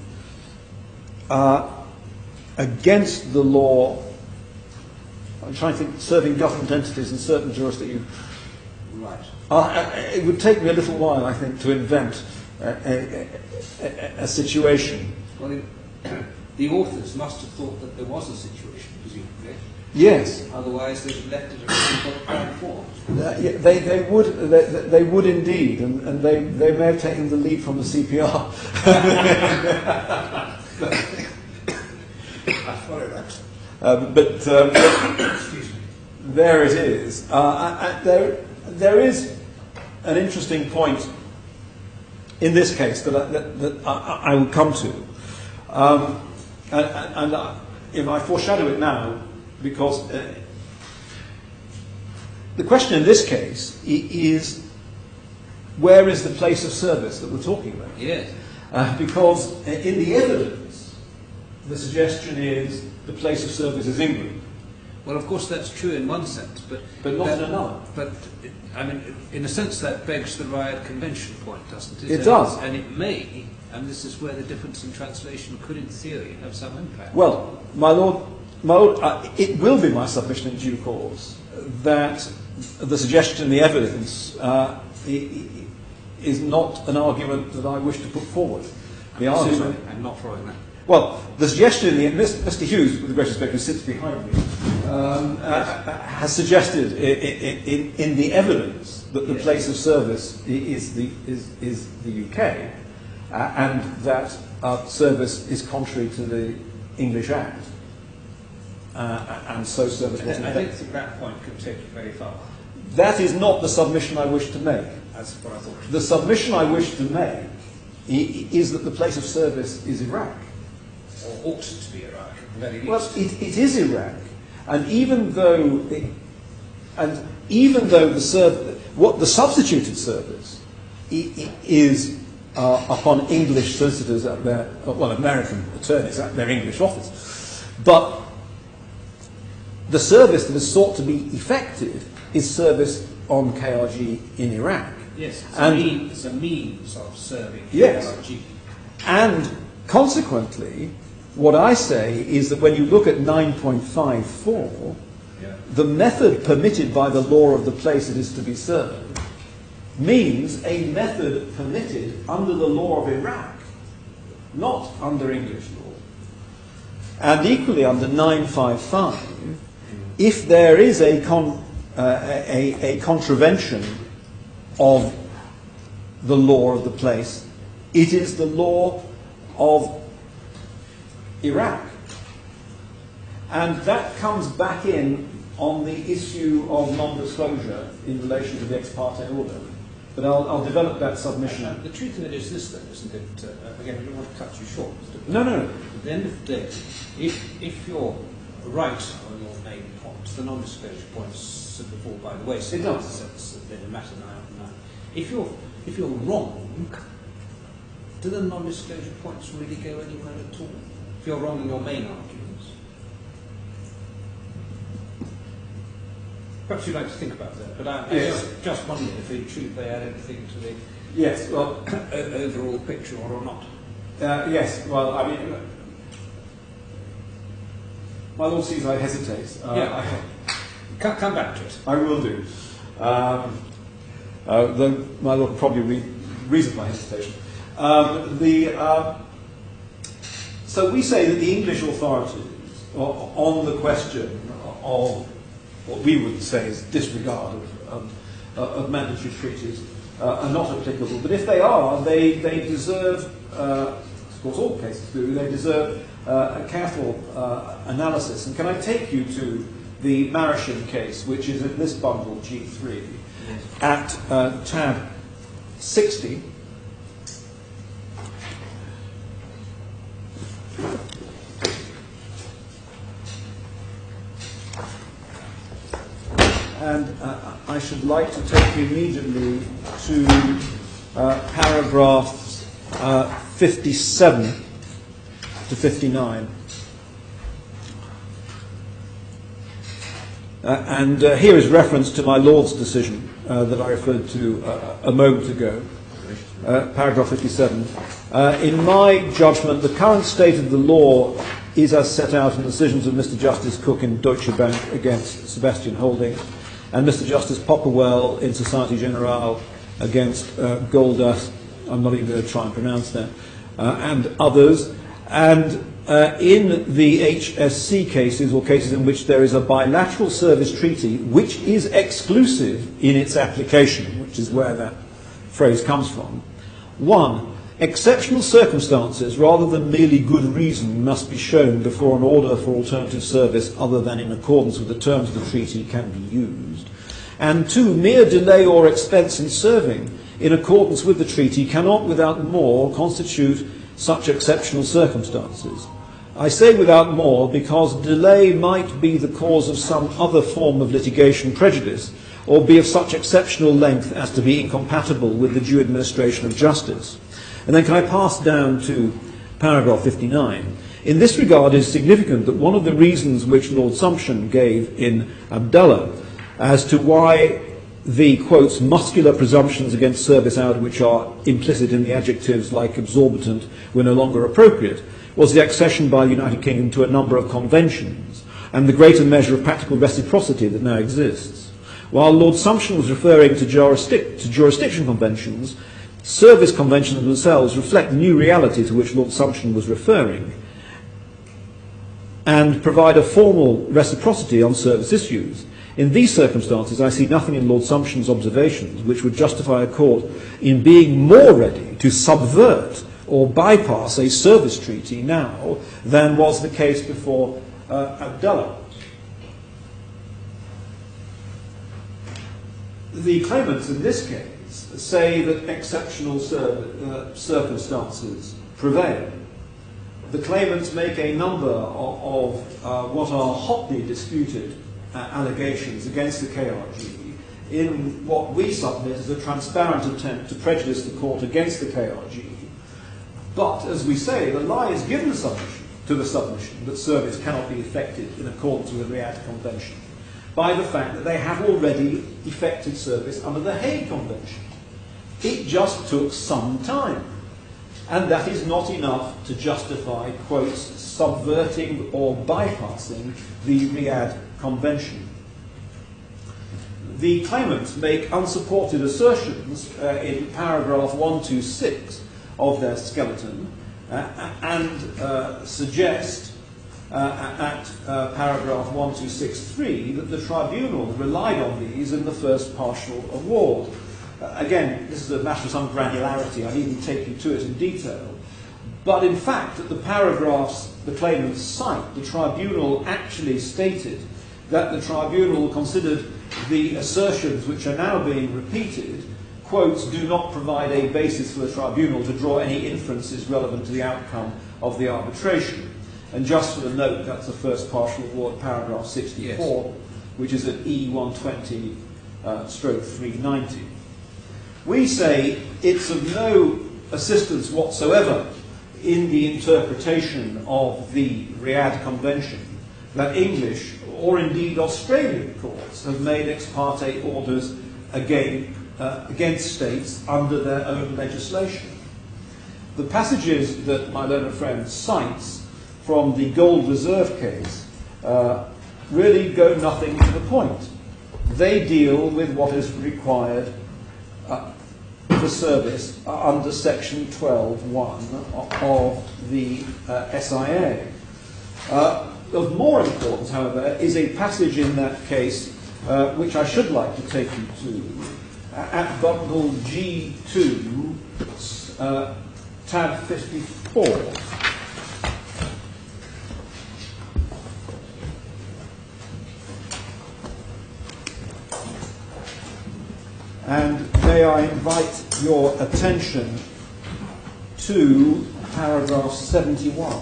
against the law. I'm trying to think, serving government entities in certain jurisdictions. Right. It would take me a little while, I think, to invent a situation. Well, the authors must have thought that there was a situation, presumably. Yes, Otherwise, they'd have left it at 9.54. they would indeed, and they may have taken the lead from the CPR. I follow that. Excuse me. There it is. There is an interesting point in this case that I will come to, and I foreshadow it now because the question in this case is, where is the place of service that we're talking about? Yes. Because in the evidence, the suggestion is the place of service is England. Well, of course, that's true in one sense, but not in another. But I mean, in a sense, that begs the Riot Convention point, doesn't it? It does. And it may, and this is where the difference in translation could, in theory, have some impact. Well, my Lord, it will be my submission in due course that the suggestion in the evidence is not an argument that I wish to put forward. The argument. I'm not following that. Well, the suggestion in the Mr. Hughes, with the great respect, who sits behind me, has suggested in the evidence that the place of service is the UK, and that service is contrary to the English Act, and so service wasn't. I don't think that point can take you very far. That is not the submission I wish to make. That's what I thought. The submission I wish to make is that the place of service is Iraq. Or ought to be Iraq, at the very least. Well, it is Iraq, and even though the substituted service is upon English solicitors at their American attorneys at their English office, but the service that is sought to be effective is service on KRG in Iraq. Yes, it's a means of serving Yes. KRG. And consequently, what I say is that when you look at 9.54, the method permitted by the law of the place it is to be served means a method permitted under the law of Iraq not under English law. And equally under 955, if there is a contravention of the law of the place, it is the law of Iraq. And that comes back in on the issue of non-disclosure in relation to the ex parte order. But I'll develop that submission. The truth of it is this, then, isn't it? Again, I don't want to cut you short, Mr. No. At the end of the day, if you're right on your main point, the non-disclosure points simply fall by the wayside. It does. It's been a matter now. If you're wrong, do the non-disclosure points really go anywhere at all? If you're wrong in your main arguments. Perhaps you'd like to think about that, but I just wonder if in truth they add anything to the Yes, well, overall picture or not. yes, well, I mean, my Lord sees I hesitate. Come back to it. I will do. Though my Lord will probably reason my hesitation. So we say that the English authorities, on the question of what we would say is disregard of mandatory treaties, are not applicable. But if they are, they deserve, of course all cases do, they deserve a careful analysis. And can I take you to the Marisham case, which is in this bundle, G3, at tab 60. And I should like to take you immediately to paragraphs 57 to 59. And here is reference to my Lord's decision that I referred to a moment ago, paragraph 57. In my judgment, the current state of the law is as set out in the decisions of Mr. Justice Cooke in Deutsche Bank against Sebastian Holding, and Mr. Justice Popperwell in Societe Generale against Goldas, I'm not even going to try and pronounce that, and others. And in the HSC cases, or cases in which there is a bilateral service treaty which is exclusive in its application, which is where that phrase comes from, 1. Exceptional circumstances, rather than merely good reason, must be shown before an order for alternative service other than in accordance with the terms of the treaty can be used. And 2, mere delay or expense in serving in accordance with the treaty cannot without more constitute such exceptional circumstances. I say without more because delay might be the cause of some other form of litigation prejudice, or be of such exceptional length as to be incompatible with the due administration of justice. And then can I pass down to paragraph 59? In this regard, it is significant that one of the reasons which Lord Sumption gave in Abdallah as to why the, quotes, muscular presumptions against service out which are implicit in the adjectives like exorbitant were no longer appropriate, was the accession by the United Kingdom to a number of conventions and the greater measure of practical reciprocity that now exists. While Lord Sumption was referring to jurisdiction conventions, service conventions themselves reflect the new reality to which Lord Sumption was referring and provide a formal reciprocity on service issues. In these circumstances, I see nothing in Lord Sumption's observations which would justify a court in being more ready to subvert or bypass a service treaty now than was the case before Abdallah. The claimants in this case say that exceptional circumstances prevail. The claimants make a number of what are hotly disputed allegations against the KRG in what we submit as a transparent attempt to prejudice the court against the KRG. But, as we say, the lie is given to the submission that service cannot be effected in accordance with the Riyadh Convention by the fact that they have already effected service under the Hague Convention. It just took some time. And that is not enough to justify, quotes, subverting or bypassing the Riyadh Convention. The claimants make unsupported assertions in paragraph 126 of their skeleton, and suggest at paragraph 1263 that the tribunal relied on these in the first partial award. Again, this is a matter of some granularity. I needn't take you to it in detail. But in fact, at the paragraphs the claimants cite, the tribunal actually stated that the tribunal considered the assertions which are now being repeated, quotes, do not provide a basis for the tribunal to draw any inferences relevant to the outcome of the arbitration. And just for the note, that's the first partial award, paragraph 64, yes, which is at E120 stroke 390. We say it's of no assistance whatsoever in the interpretation of the Riyadh Convention that English or indeed Australian courts have made ex parte orders against states under their own legislation. The passages that my learned friend cites from the Gold Reserve case really go nothing to the point. They deal with what is required for service under section 12.1 of the SIA. Of more importance, however, is a passage in that case which I should like to take you to at bundle G2, tab 54. And may I invite your attention to paragraph 71.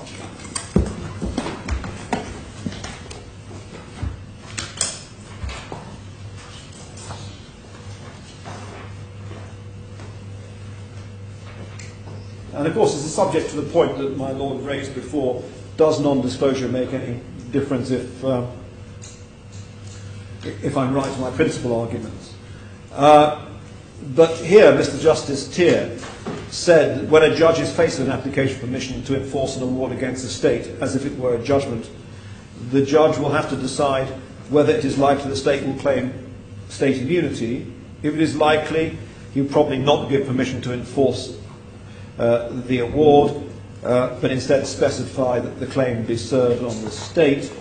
And of course, it's a subject to the point that my Lord raised before. Does non-disclosure make any difference if I'm right in my principal arguments? But here, Mr. Justice Tier said that when a judge is faced with an application for permission to enforce an award against a state, as if it were a judgment, the judge will have to decide whether it is likely the state will claim state immunity. If it is likely, he will probably not give permission to enforce the award, but instead specify that the claim be served on the state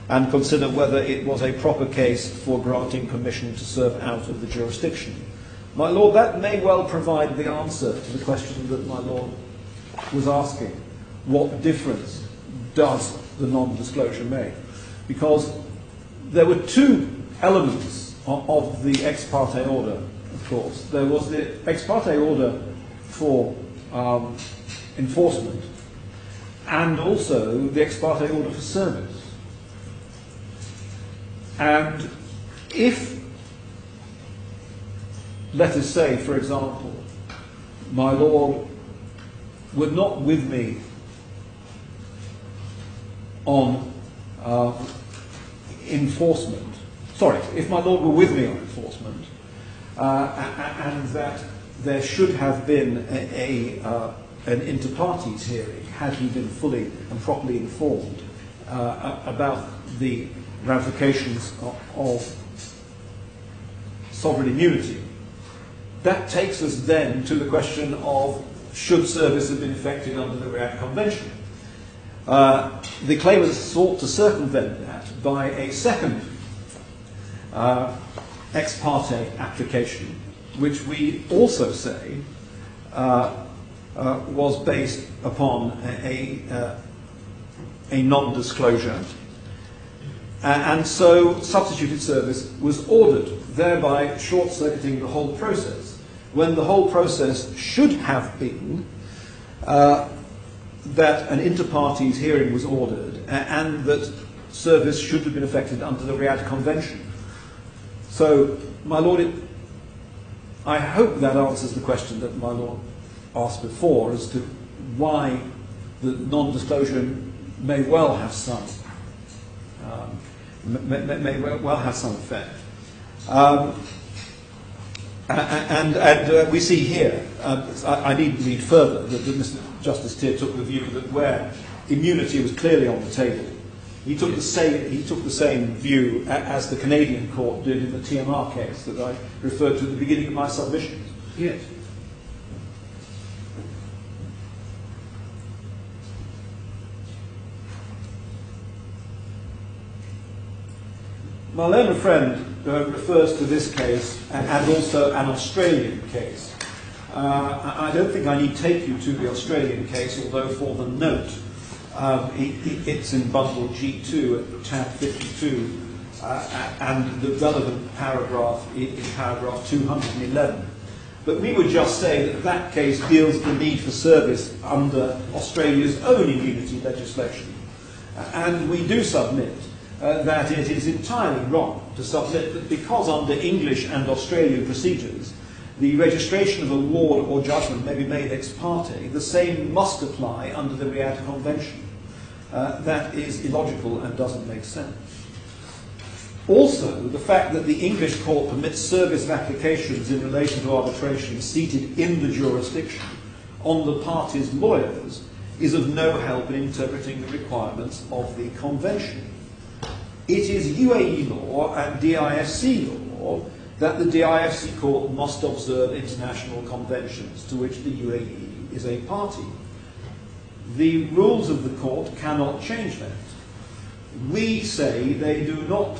and consider whether it was a proper case for granting permission to serve out of the jurisdiction. My Lord, that may well provide the answer to the question that my Lord was asking. What difference does the non-disclosure make? Because there were two elements of the ex parte order, of course. There was the ex parte order for enforcement and also the ex parte order for service. And if, let us say, for example, my Lord were not with me on enforcement, sorry, if my Lord were with me on enforcement, and that there should have been an inter partes hearing, had he been fully and properly informed about the ramifications of sovereign immunity. That takes us then to the question of should service have been effected under the Riyadh Convention. The claimants sought to circumvent that by a second ex parte application, which we also say was based upon a non-disclosure. And so substituted service was ordered, thereby short-circuiting the whole process, when the whole process should have been that an inter partes hearing was ordered and that service should have been effected under the Riyadh Convention. So, my Lord, I hope that answers the question that my Lord asked before as to why the non-disclosure may well have some may well have some effect. And we see here, I needn't read further, that Mr. Justice Tier took the view that where immunity was clearly on the table, he took the same view as the Canadian court did in the TMR case that I referred to at the beginning of my submissions. Yes. My learned friend refers to this case and also an Australian case. I don't think I need take you to the Australian case, although for the note, it's in bundle G2 at tab 52, and the relevant paragraph is paragraph 211. But we would just say that that case deals with the need for service under Australia's own immunity legislation. And we do submit that it is entirely wrong to submit that because under English and Australian procedures, the registration of a ward or judgment may be made ex parte, the same must apply under the Riyadh Convention. That is illogical and doesn't make sense. Also, the fact that the English court permits service of applications in relation to arbitration seated in the jurisdiction on the parties' lawyers is of no help in interpreting the requirements of the Convention. It is UAE law and DIFC law that the DIFC court must observe international conventions to which the UAE is a party. The rules of the court cannot change that. We say they do not,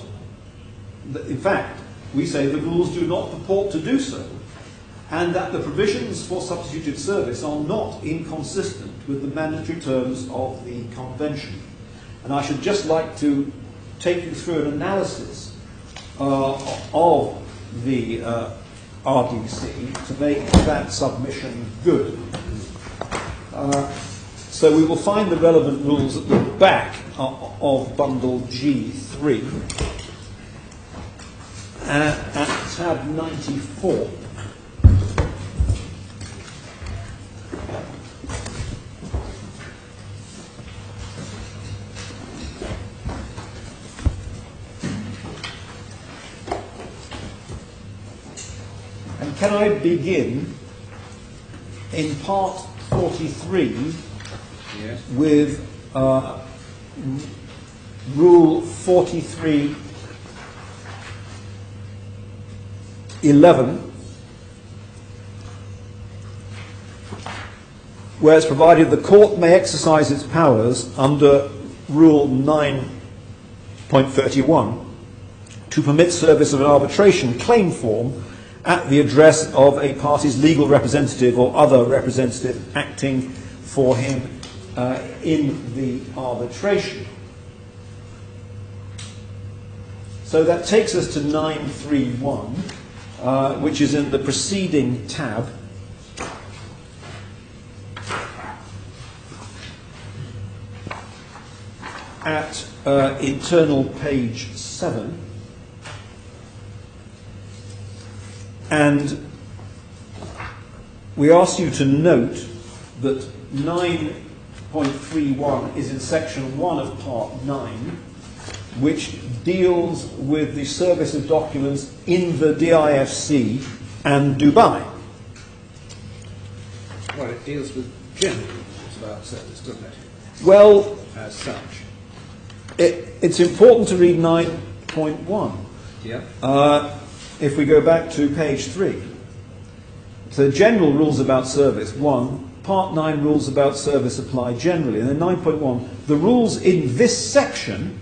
in fact, we say the rules do not purport to do so, and that the provisions for substituted service are not inconsistent with the mandatory terms of the Convention. And I should just like to take you through an analysis of the RDC to make that submission good. So we will find the relevant rules at the back of bundle G3 at tab 94. And can I begin in part 43 with rule 43.11, where it's provided the court may exercise its powers under rule 9.31 to permit service of an arbitration claim form at the address of a party's legal representative or other representative acting for him in the arbitration. So that takes us to 931, which is in the preceding tab. At internal page 7. And we ask you to note that 9.31 is in section 1 of part 9, which deals with the service of documents in the DIFC and Dubai. Well, it deals with general rules about service, doesn't it? Well, As such. it's important to read 9.1. Yeah. If we go back to page 3. So general rules about service, 1. Part 9 rules about service apply generally. And then 9.1, the rules in this section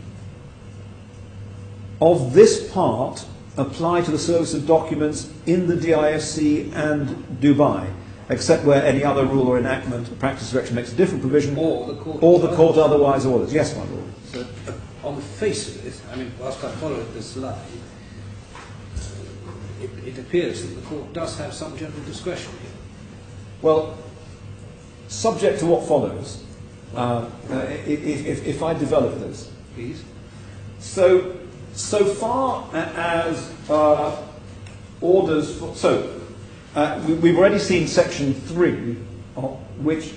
of this part apply to the service of documents in the DIFC and Dubai, except where any other rule or enactment or practice direction makes a different provision, Or the court otherwise orders. Yes, my lord. So, on the face of it, I mean, whilst I followed this line, it appears that the court does have some general discretion here. Well, subject to what follows, if I develop this. Please. So far as orders for... we've already seen section 3, which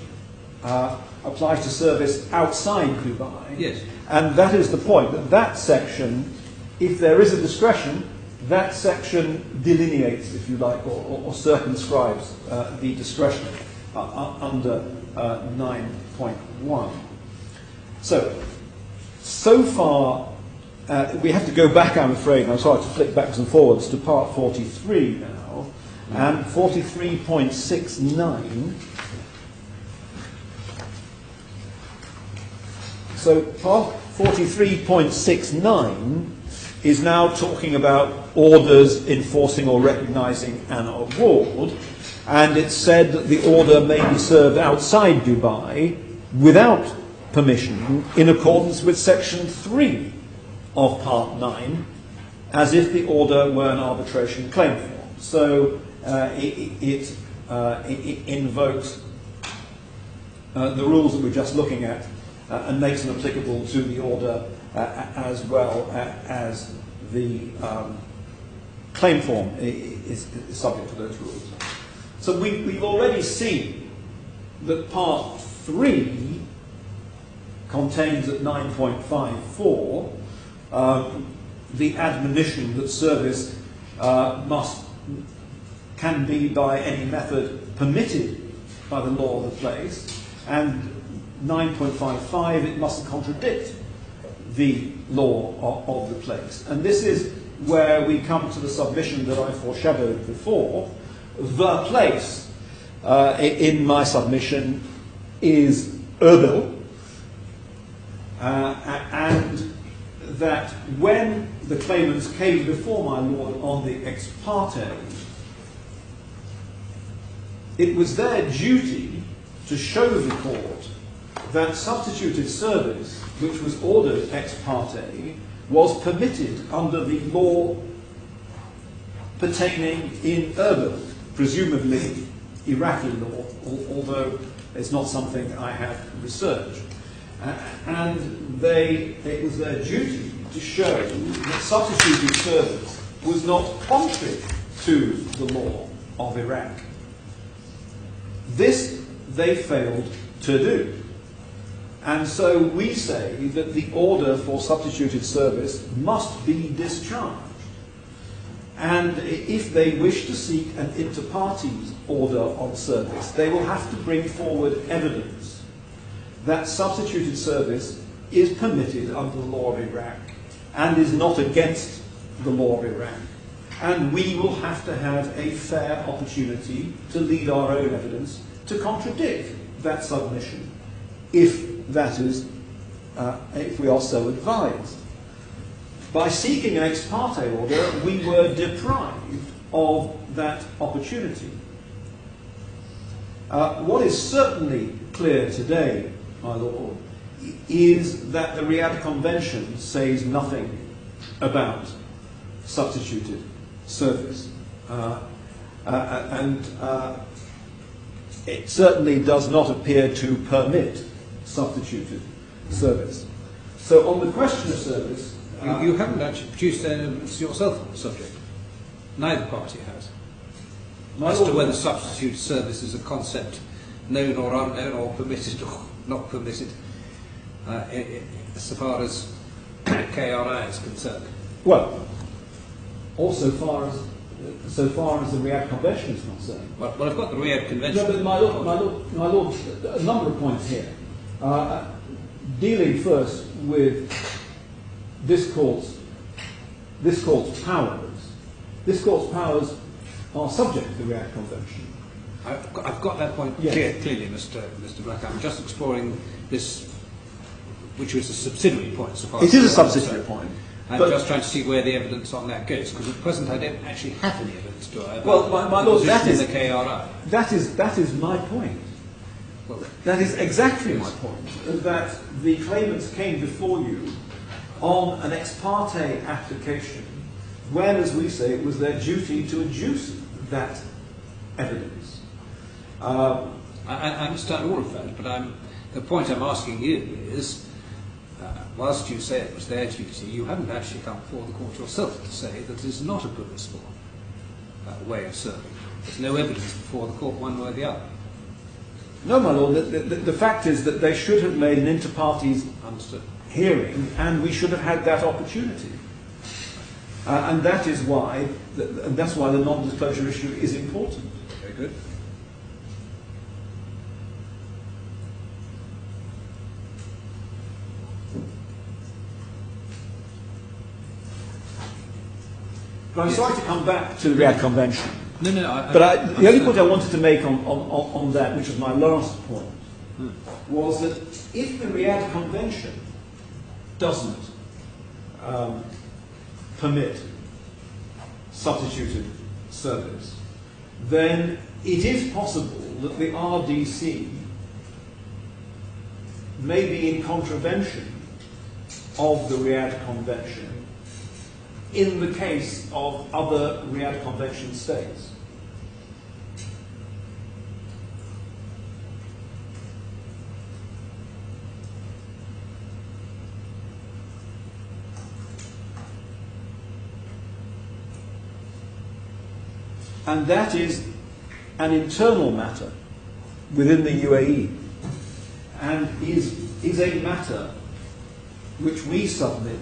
applies to service outside Dubai. Yes. And that is the point, that section, if there is a discretion, that section delineates, if you like, or circumscribes the discretion under 9.1. So far, we have to go back, I'm afraid, and I'm sorry to flick backwards and forwards to part 43 now, and 43.69. So part 43.69 is now talking about orders enforcing or recognising an award, and it said that the order may be served outside Dubai without permission in accordance with Section 3 of Part 9, as if the order were an arbitration claim form. So it invokes the rules that we're just looking at and makes them applicable to the order as well as the claim form is subject to those rules. So we've already seen that Part 3 contains at 9.54 the admonition that service can be by any method permitted by the law of the place, and 9.55 it mustn't contradict the law of the place. And this is where we come to the submission that I foreshadowed before. The place in my submission is Erbil, and that when the claimants came before my lord on the ex parte, it was their duty to show the court that substituted service, which was ordered ex parte, was permitted under the law pertaining in Erbil, presumably Iraqi law, although it's not something I have researched. And it was their duty to show that substituted service was not contrary to the law of Iraq. This they failed to do. And so we say that the order for substituted service must be discharged. And if they wish to seek an inter partes order on service, they will have to bring forward evidence that substituted service is permitted under the law of Iraq and is not against the law of Iraq. And we will have to have a fair opportunity to lead our own evidence to contradict that submission, if we are so advised. By seeking an ex parte order, we were deprived of that opportunity. What is certainly clear today, my lord, is that the Riyadh Convention says nothing about substituted service. And it certainly does not appear to permit substituted service. So on the question of service... You haven't actually produced evidence yourself on the subject. Neither party has. As to whether substitute service is a concept known or unknown, or permitted or not permitted, so far as KRI is concerned. Well, also so far as the Riyadh Convention is concerned. Well, I've got the Riyadh Convention. No, but my lord, a number of points here. Dealing first with this court's powers. This court's powers are subject to the Riyadh Convention. I've got that point clearly, Mr. Black. I'm just exploring this, which was a subsidiary point. So far it is a subsidiary point. I'm just trying to see where the evidence on that goes, because at present I don't actually have any evidence, do I? Well, my lord, that is the KRI. That is my point. Well, that is exactly my point. That the claimants came before you on an ex parte application, when, as we say, it was their duty to adduce that evidence. I understand all of that, but the point I'm asking you is, whilst you say it was their duty, you haven't actually come before the court yourself to say that it is not a permissible way of serving. There's no evidence before the court one way or the other. No, my lord, the fact is that they should have made an inter partes hearing, and we should have had that opportunity. And that is why, that's why the non-disclosure issue is important. Very good. But I'm sorry to come back to the Riyadh Convention. No. But the only point I wanted to make on that, which was my last point, was that if the Riyadh Convention doesn't permit substituted service, then it is possible that the RDC may be in contravention of the Riyadh Convention in the case of other Riyadh Convention states. And that is an internal matter within the UAE, and is a matter which we submit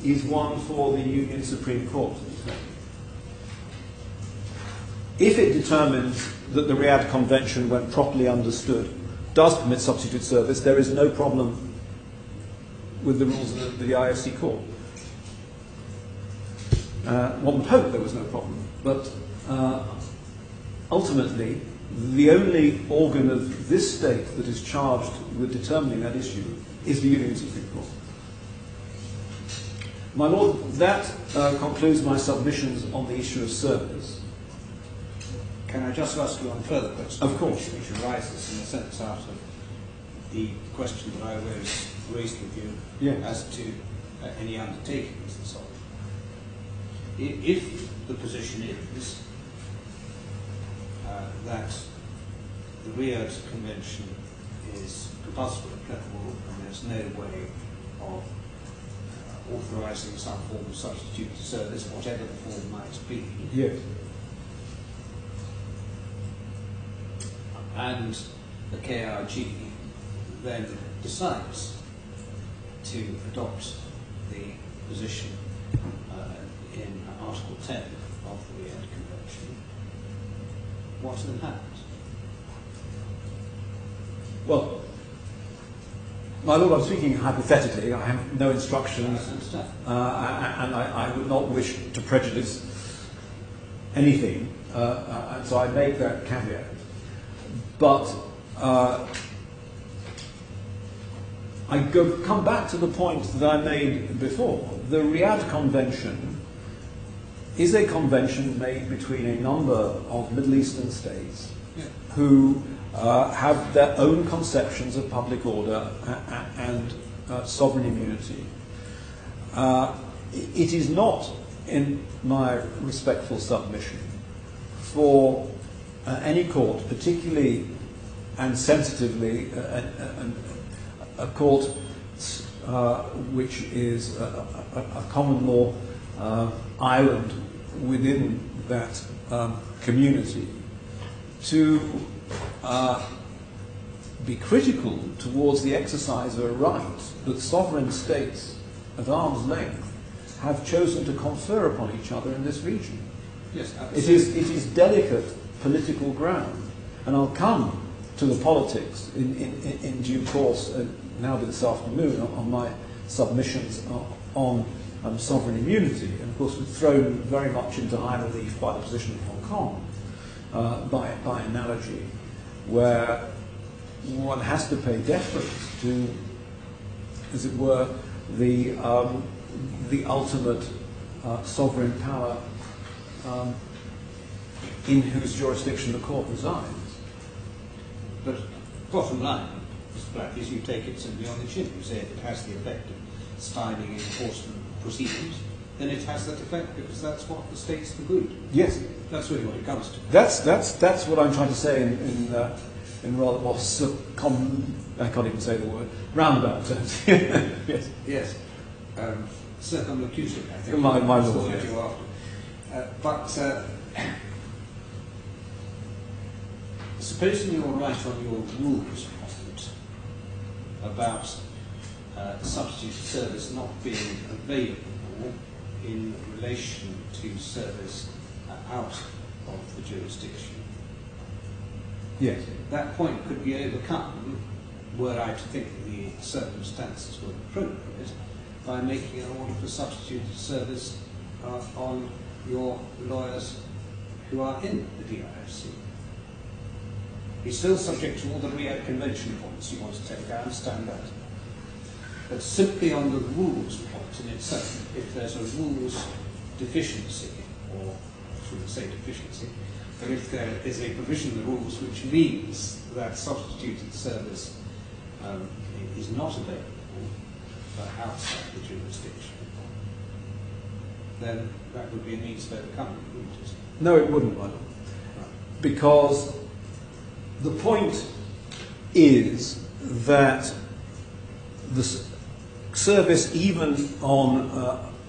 is one for the Union Supreme Court. If it determines that the Riyadh Convention, when properly understood, does permit substitute service, there is no problem with the rules of the IFC Court. One would hope there was no problem, but ultimately, the only organ of this state that is charged with determining that issue is the Union Supreme Court. My Lord, that concludes my submissions on the issue of service. Can I just ask you one further question? Of course. Which arises in a sense out of the question that I raised with you Yes. as to any undertakings and so on. If the position is that the Riyadh Convention is compulsory applicable and there's no way of authorising some form of substitute service, whatever the form might be, Yes. and the KRG then decides to adopt the position in Article 10 of the Riyadh Convention, what then happens? Well, my Lord, I'm speaking hypothetically. I have no instructions, I understand. and I would not wish to prejudice anything, and so I make that caveat. But come back to the point that I made before. The Riyadh Convention is a convention made between a number of Middle Eastern states who have their own conceptions of public order and sovereign immunity. It is not, in my respectful submission, for any court, particularly and sensitively, a court which is a common law island within that community, to be critical towards the exercise of a right that sovereign states at arm's length have chosen to confer upon each other in this region. Yes, It is delicate political ground, and I'll come to the politics in due course, now this afternoon, on my submissions on sovereign immunity. And of course, we're thrown very much into high relief by the position of Hong Kong, by analogy, where one has to pay deference to, as it were, the ultimate sovereign power in whose jurisdiction the court resides. but bottom line, Mr. Black, is you take it simply on the chin. You say if it has the effect of stymieing enforcement proceedings, then it has that effect because that's what the states agreed. Yes, That's really what it comes to. that's what I'm trying to say in rather common, I can't even say the word, roundabout terms. Yes. Yes. Circumlocution, I think. My That's the lord, word yes. you're after. But supposing you're right on your rules point about substitute service not being available in relation to service out of the jurisdiction, Yes. that point could be overcome were I to think the circumstances were appropriate by making an order for substituted service on your lawyers who are in the DIFC. He's still subject to all the Riyadh Convention points you want to take. I understand that. But simply on the rules point in itself, if there's a rules deficiency, or I shouldn't say deficiency, but if there is a provision in the rules which means that substituted service is not available outside the jurisdiction, then that would be a means of overcoming it, wouldn't it? No, it wouldn't, my lord. Because the point is that the service, even on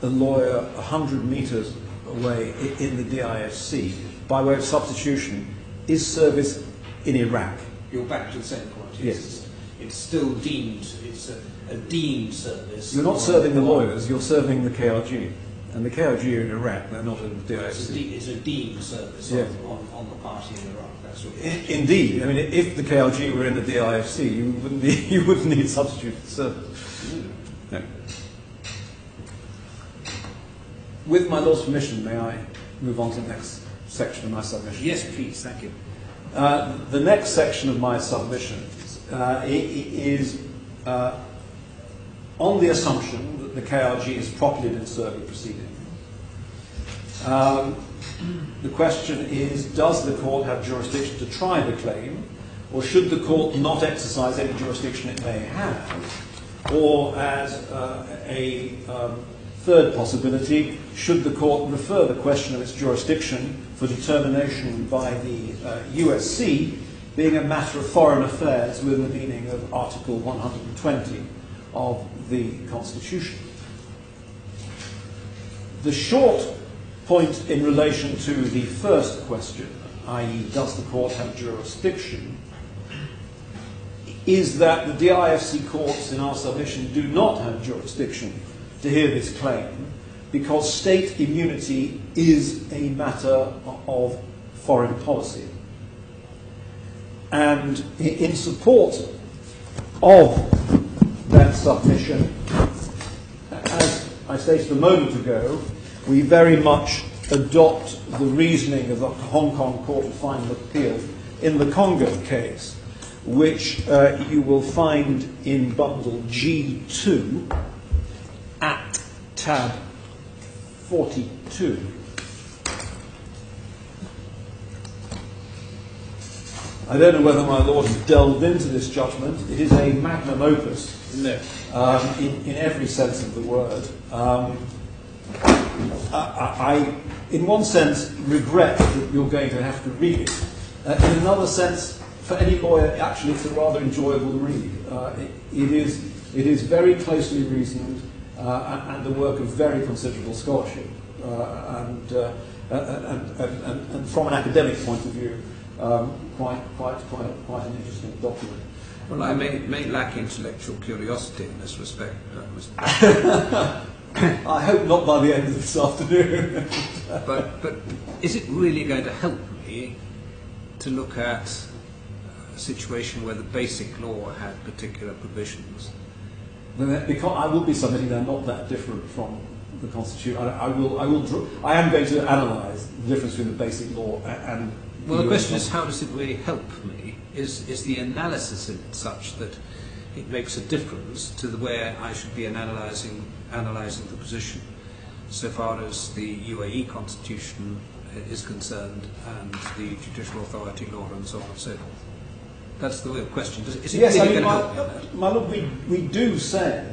a lawyer 100 metres away in the DIFC, by way of substitution, is service in Iraq. You're back to the same point. Yes. It's still deemed, it's a deemed service. You're not serving the lawyers, you're serving the KRG. And the KRG are in Iraq, they're not in the DIFC. It's a deemed service Yes. on the party in Iraq. That's what Indeed. I mean, if the KRG were in the DIFC, you wouldn't need substituted service. No. With my Lord's permission, may I move on to the next section of my submission? Yes, please. Thank you. The next section of my submission is on the assumption that the KRG has properly been served with proceeding. The question is, does the court have jurisdiction to try the claim, or should the court not exercise any jurisdiction it may have? Or, as a third possibility, should the court refer the question of its jurisdiction for determination by the USC, being a matter of foreign affairs within the meaning of Article 120 of the Constitution? The short point in relation to the first question, i.e., does the court have jurisdiction, is that the DIFC courts in our submission do not have jurisdiction to hear this claim, because state immunity is a matter of foreign policy. And in support of that submission, as I stated a moment ago, we very much adopt the reasoning of the Hong Kong Court of Final Appeal in the Congo case, which you will find in bundle G2 at tab 42. I don't know whether my Lord has delved into this judgment. It is a magnum opus, No. in every sense of the word. I, in one sense, regret that you're going to have to read it. In another sense, for any lawyer, actually, it's a rather enjoyable read. It is very closely reasoned and the work of very considerable scholarship. And from an academic point of view, quite an interesting document. Well, I may lack intellectual curiosity in this respect. I hope not by the end of this afternoon. but is it really going to help me to look at a situation where the basic law had particular provisions? Because I will be submitting they're not that different from the Constitution. I am going to analyse the difference between the basic law and. Well, the question is, how does it really help me? Is the analysis in it such that it makes a difference to the way I should be analysing the position, so far as the UAE Constitution is concerned and the judicial authority law and so on and so forth? That's the real question. Is it Yes, really I mean, going to help me? my Lord, we do say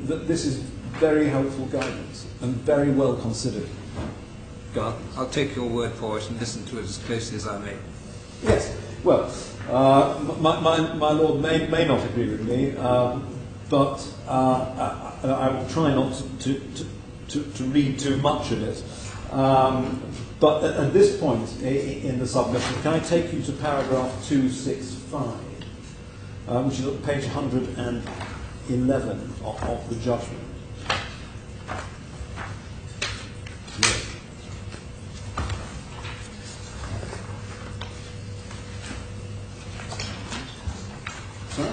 that this is very helpful guidance and very well considered. I'll take your word for it and listen to it as closely as I may. Yes. Well, my Lord may not agree with me, but I will try not to read too much of it. But at this point in the submission, can I take you to paragraph 265, which is at page 111 of the judgment? Sorry?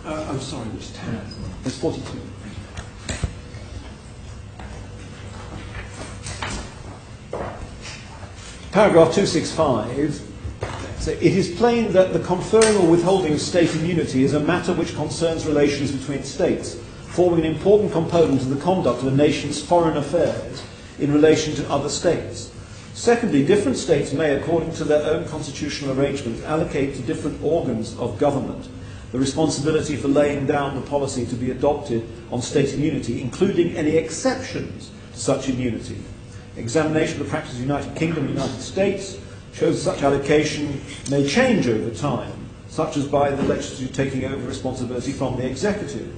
I'm sorry, which tab? It's 42. Paragraph 265 So it is plain that the conferring or withholding of state immunity is a matter which concerns relations between states, forming an important component of the conduct of a nation's foreign affairs in relation to other states. Secondly, different states may, according to their own constitutional arrangements, allocate to different organs of government the responsibility for laying down the policy to be adopted on state immunity, including any exceptions to such immunity. Examination of the practice of the United Kingdom and the United States shows such allocation may change over time, such as by the legislature taking over responsibility from the executive,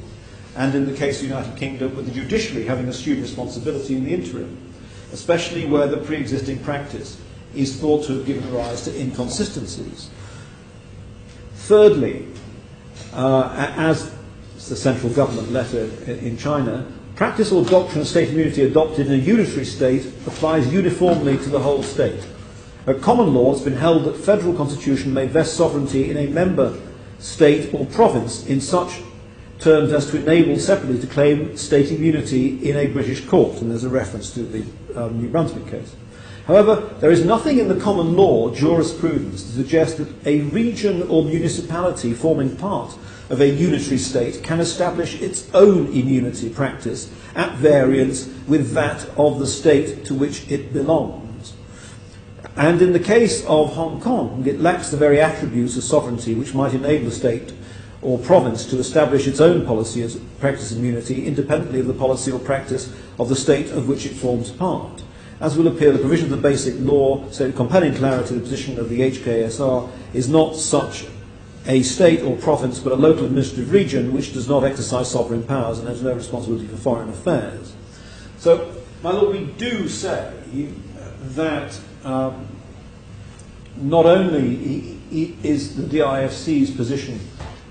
and in the case of the United Kingdom, with the judiciary having assumed responsibility in the interim, especially where the pre-existing practice is thought to have given rise to inconsistencies. Thirdly, as the central government letter in China, practice or doctrine of state immunity adopted in a unitary state applies uniformly to the whole state. At common law, it's been held that federal constitution may vest sovereignty in a member state or province in such terms as to enable separately to claim state immunity in a British court, and there's a reference to the New Brunswick case. However, there is nothing in the common law jurisprudence to suggest that a region or municipality forming part of a unitary state can establish its own immunity practice at variance with that of the state to which it belongs. And in the case of Hong Kong, it lacks the very attributes of sovereignty which might enable a state or province to establish its own policy as practice of immunity independently of the policy or practice of the state of which it forms part. As will appear, the provision of the basic law, so compelling clarity the position of the HKSR is not such a state or province but a local administrative region which does not exercise sovereign powers and has no responsibility for foreign affairs. So, my Lord, we do say that not only is the DIFC's position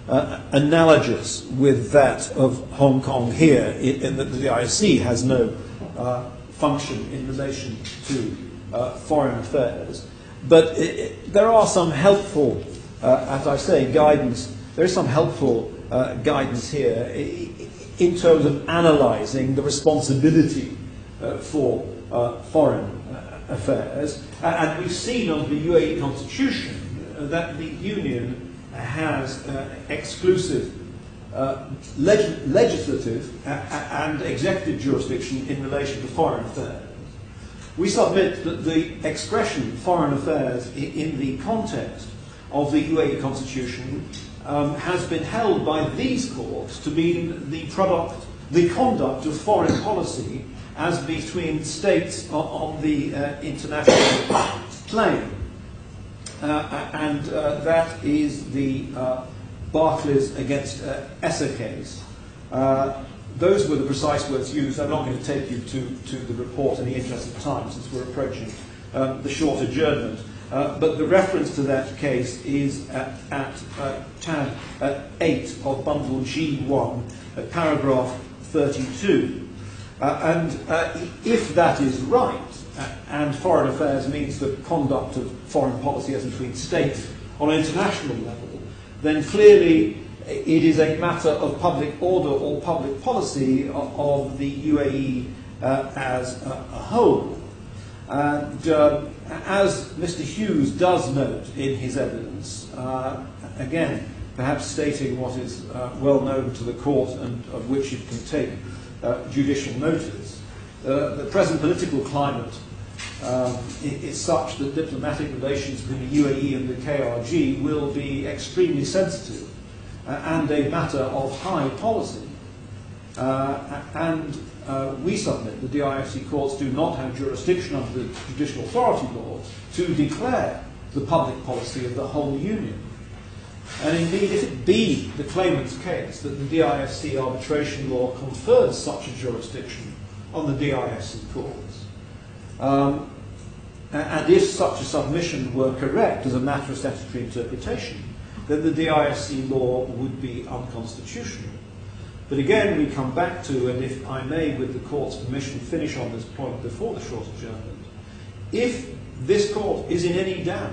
analogous with that of Hong Kong here, in that the DIFC has no function in relation to foreign affairs, but there are some helpful, as I say, guidance. There is some helpful guidance here in terms of analysing the responsibility for foreign affairs, and we've seen under the UAE constitution that the Union has exclusive legislative and executive jurisdiction in relation to foreign affairs. We submit that the expression foreign affairs in the context of the UAE constitution has been held by these courts to mean the conduct of foreign policy as between states on the international plane. And that is the Barclays against Esser case. Those were the precise words used. I'm not going to take you to the report in the interest of time since we're approaching the short adjournment. But the reference to that case is at tab 8 of bundle G1, at paragraph 32. And if that is right, and foreign affairs means the conduct of foreign policy as between states on an international level, then clearly it is a matter of public order or public policy of the UAE as a whole. And as Mr. Hughes does note in his evidence, again, perhaps stating what is well known to the court and of which it can take judicial notice, the present political climate is such that diplomatic relations between the UAE and the KRG will be extremely sensitive and a matter of high policy. And we submit the DIFC courts do not have jurisdiction under the judicial authority law to declare the public policy of the whole Union. And indeed, if it be the claimant's case that the DIFC arbitration law confers such a jurisdiction on the DIFC courts, and if such a submission were correct as a matter of statutory interpretation, then the DIFC law would be unconstitutional. But again, we come back to, and if I may, with the court's permission, finish on this point before the short adjournment. If this court is in any doubt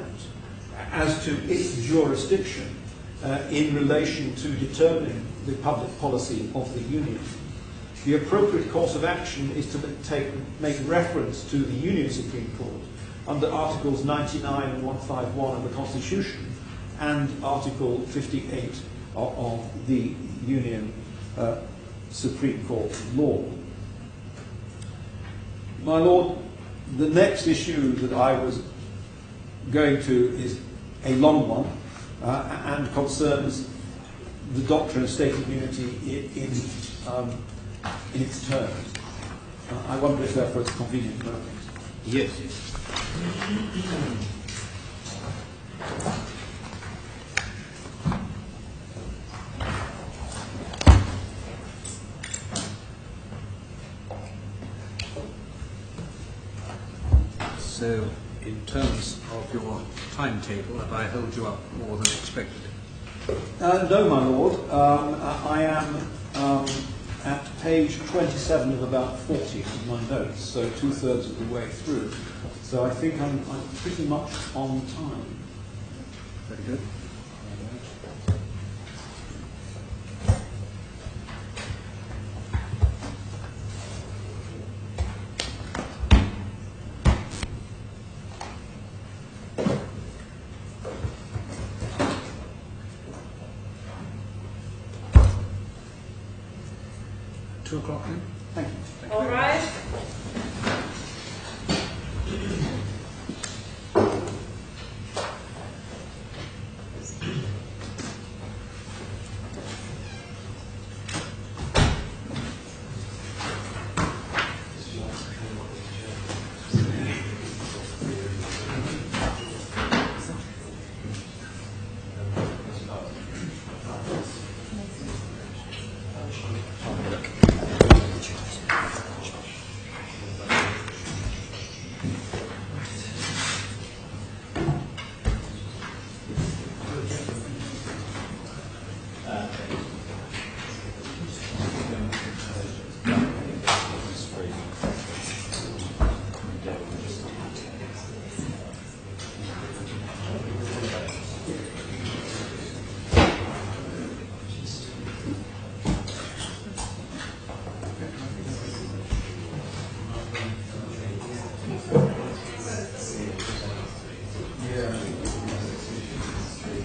as to its jurisdiction in relation to determining the public policy of the Union, the appropriate course of action is to make reference to the Union Supreme Court, under Articles 99 and 151 of the Constitution and Article 58 of the Union Supreme Court law. My Lord, the next issue that I was going to is a long one and concerns the doctrine of state immunity in its terms. I wonder if therefore it's a convenient moment. Yes. So, in terms of your timetable, have I held you up more than expected? No, my Lord. I am at page 27 of about 40 of my notes, so 2/3 of the way through. So I think I'm pretty much on time. Very good. Two o'clock then? Thank you. All rise.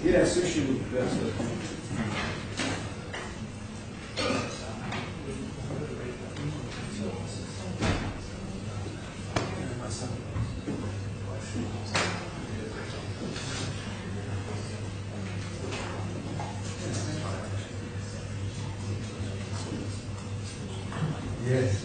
Yes, issue. Yes.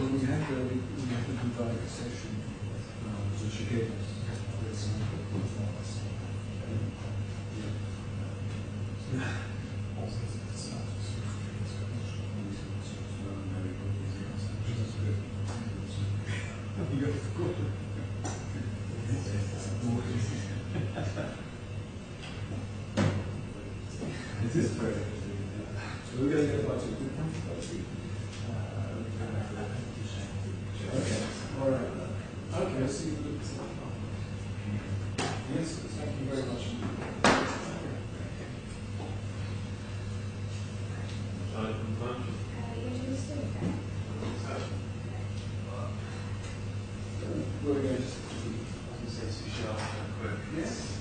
Well, we had the divided session, so she gave us some performance. It is very good. So we're going to get about it. Okay, all right. Okay, see you. Yes, thank you very much. You introduced it again. we're going to say to Shell quick. Yes.